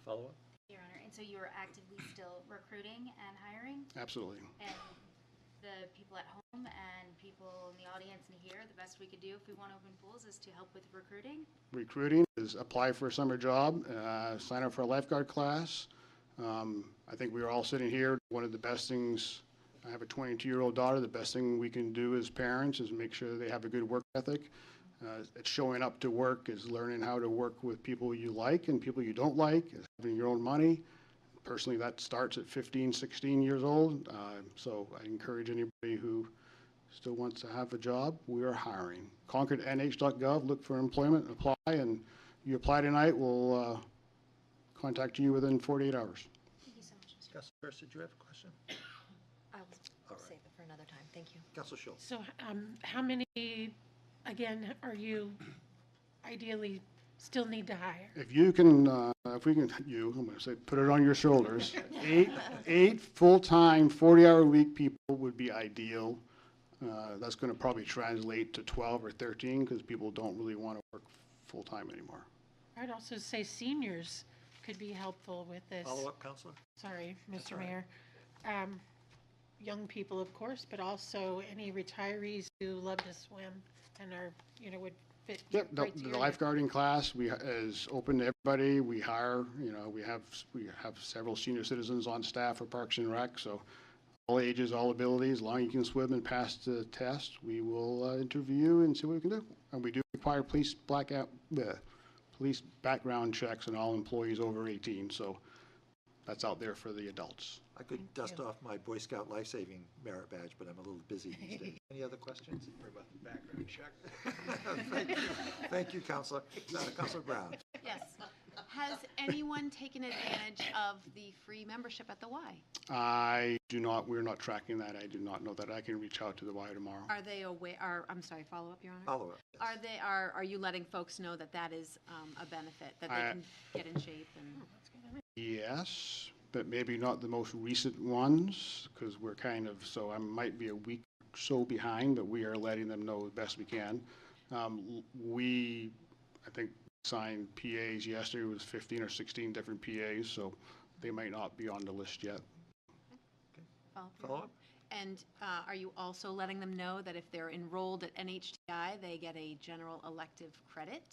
Follow up? Your Honor, and so you are actively still recruiting and hiring? Absolutely. And the people at home and people in the audience and here, the best we could do if we want to open pools is to help with recruiting? Recruiting is apply for a summer job, sign up for a lifeguard class. I think we are all sitting here. One of the best things, I have a 22-year-old daughter, the best thing we can do as parents is make sure they have a good work ethic. It's showing up to work, is learning how to work with people you like and people you don't like, is having your own money. Personally, that starts at 15, 16 years old. So I encourage anybody who still wants to have a job, we are hiring. ConcordNH.gov, look for employment, apply, and you apply tonight, we'll contact you within 48 hours. Thank you so much, Mr. Councilor Burris, did you have a question? I'll All right. save it for another time. Thank you. Councilor Schultz. So how many, again, are you ideally still need to hire? If you can, if we can, I'm going to say, put it on your shoulders. Eight full-time, 40-hour-a-week people would be ideal. That's going to probably translate to 12 or 13 because people don't really want to work full-time anymore. I'd also say seniors could be helpful with this. Follow up, Councilor? Sorry, That's Mr. all right. Mayor. Young people, of course, but also any retirees who love to swim and are, would fit Yep, the criteria. lifeguarding class is open to everybody. We hire, we have several senior citizens on staff for Parks and Rec, so all ages, all abilities, as long as you can swim and pass the test, we will interview and see what we can do. And we do require police background checks on all employees over 18, so that's out there for the adults. I could dust off my Boy Scout life-saving merit badge, but I'm a little busy these days. Any other questions? Worry about the background check. Thank you. Thank you, Councilor. Councilor Brown. Yes. Has anyone taken advantage of the free membership at the Y? I do not, we're not tracking that. I do not know that. I can reach out to the Y tomorrow. Are they aware, I'm sorry, follow up, Your Honor? Follow up. Yes. Are you letting folks know that that is a benefit, that they can get in shape and? Yes, but maybe not the most recent ones, because we're kind of, so I might be a week or so behind, but we are letting them know the best we can. I think, signed PAs yesterday. It was 15 or 16 different PAs, so they might not be on the list yet. Follow up? And are you also letting them know that if they're enrolled at NHTI, they get a general elective credit?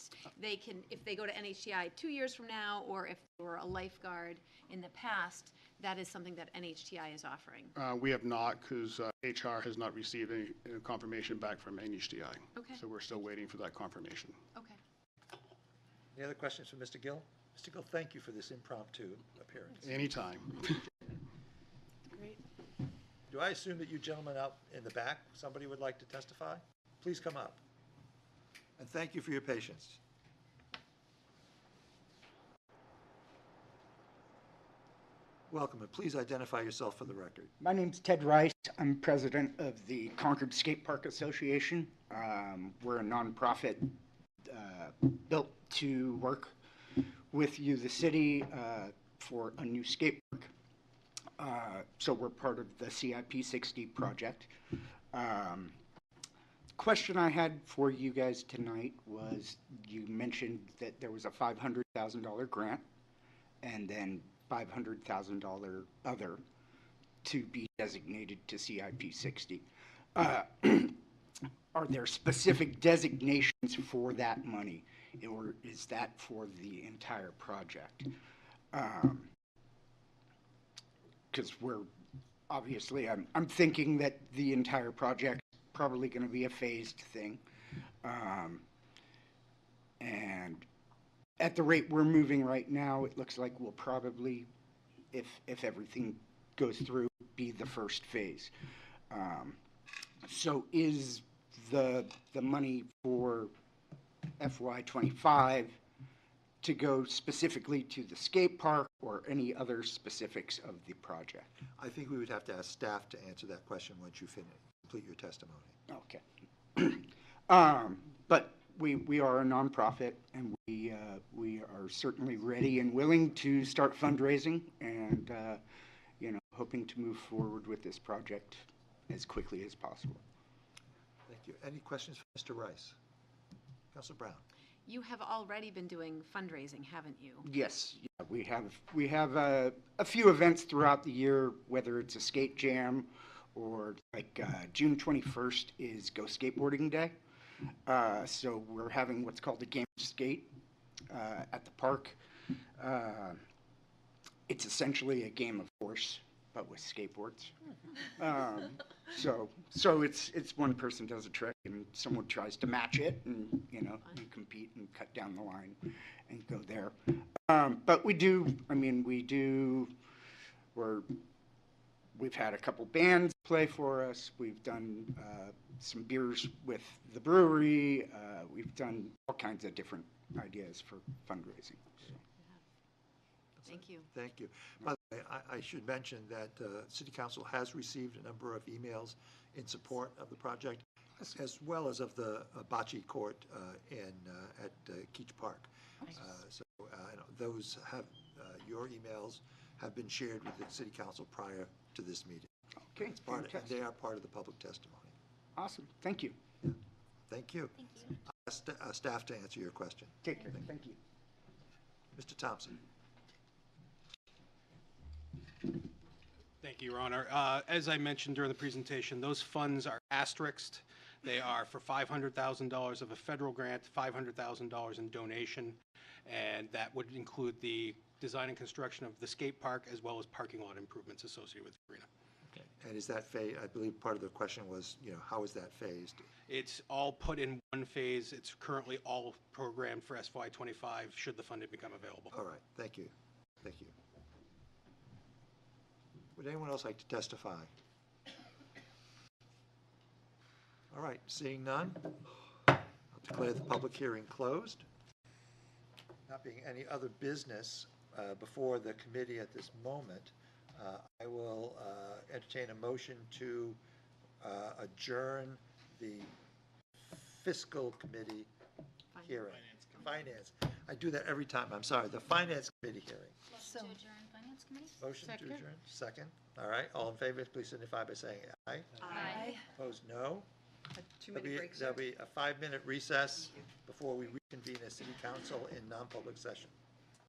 They can, if they go to NHTI 2 years from now, or if they were a lifeguard in the past, that is something that NHTI is offering. We have not, because HR has not received any confirmation back from NHTI. Okay. So we're still waiting for that confirmation. Okay. Any other questions for Mr. Gill? Mr. Gill, thank you for this impromptu appearance. Anytime. Great. Do I assume that you gentlemen out in the back, somebody would like to testify? Please come up. And thank you for your patience. Welcome, and please identify yourself for the record. My name's Ted Rice. I'm president of the Concord Skate Park Association. We're a nonprofit built to work with you, the city, for a new skate park. So we're part of the CIP 60 project. Question I had for you guys tonight was, you mentioned that there was a $500,000 grant and then $500,000 other to be designated to CIP 60. Are there specific designations for that money, or is that for the entire project? Because we're obviously, I'm thinking that the entire project is probably going to be a phased thing, and at the rate we're moving right now, it looks like we'll probably, if everything goes through, be the first phase. So is the money for FY25 to go specifically to the skate park or any other specifics of the project? I think we would have to ask staff to answer that question once you complete your testimony. Okay. But we are a nonprofit, and we are certainly ready and willing to start fundraising, and hoping to move forward with this project as quickly as possible. Thank you. Any questions for Mr. Rice? Councilor Brown? You have already been doing fundraising, haven't you? Yes, yeah, we have a few events throughout the year, whether it's a skate jam or like June 21st is Go Skateboarding Day. So we're having what's called a game of skate at the park. It's essentially a game of horse, but with skateboards. So it's one person does a trick and someone tries to match it, and you compete and cut down the line and go there. But we've had a couple bands play for us. We've done some beers with the brewery. We've done all kinds of different ideas for fundraising. So. Thank you. Thank you. By the way, I should mention that City Council has received a number of emails in support of the project, as well as of the bocce court at Keach Park. So those have, your emails have been shared with the City Council prior to this meeting. Okay, and they are part of the public testimony. Awesome. Thank you. Yeah. Thank you. Thank you. Staff to answer your question. Take care. Thank you. Mr. Thompson. Thank you, Your Honor. As I mentioned during the presentation, those funds are asterisked. They are for $500,000 of a federal grant, $500,000 in donation, and that would include the design and construction of the skate park as well as parking lot improvements associated with the arena. Okay. And is that phase, I believe part of the question was, how is that phased? It's all put in one phase. It's currently all programmed for FY25 should the funding become available. All right. Thank you. Thank you. Would anyone else like to testify? All right, seeing none, I'll declare the public hearing closed. Not being any other business before the committee at this moment, I will entertain a motion to adjourn the fiscal committee hearing. Finance. I do that every time, I'm sorry. The Finance Committee hearing. Motion to adjourn Finance Committee? Motion to adjourn, second. All right, all in favor, please signify by saying aye. Aye. Opposed, no. Too-many breaks. There'll be a 5-minute recess before we reconvene as City Council in non-public session.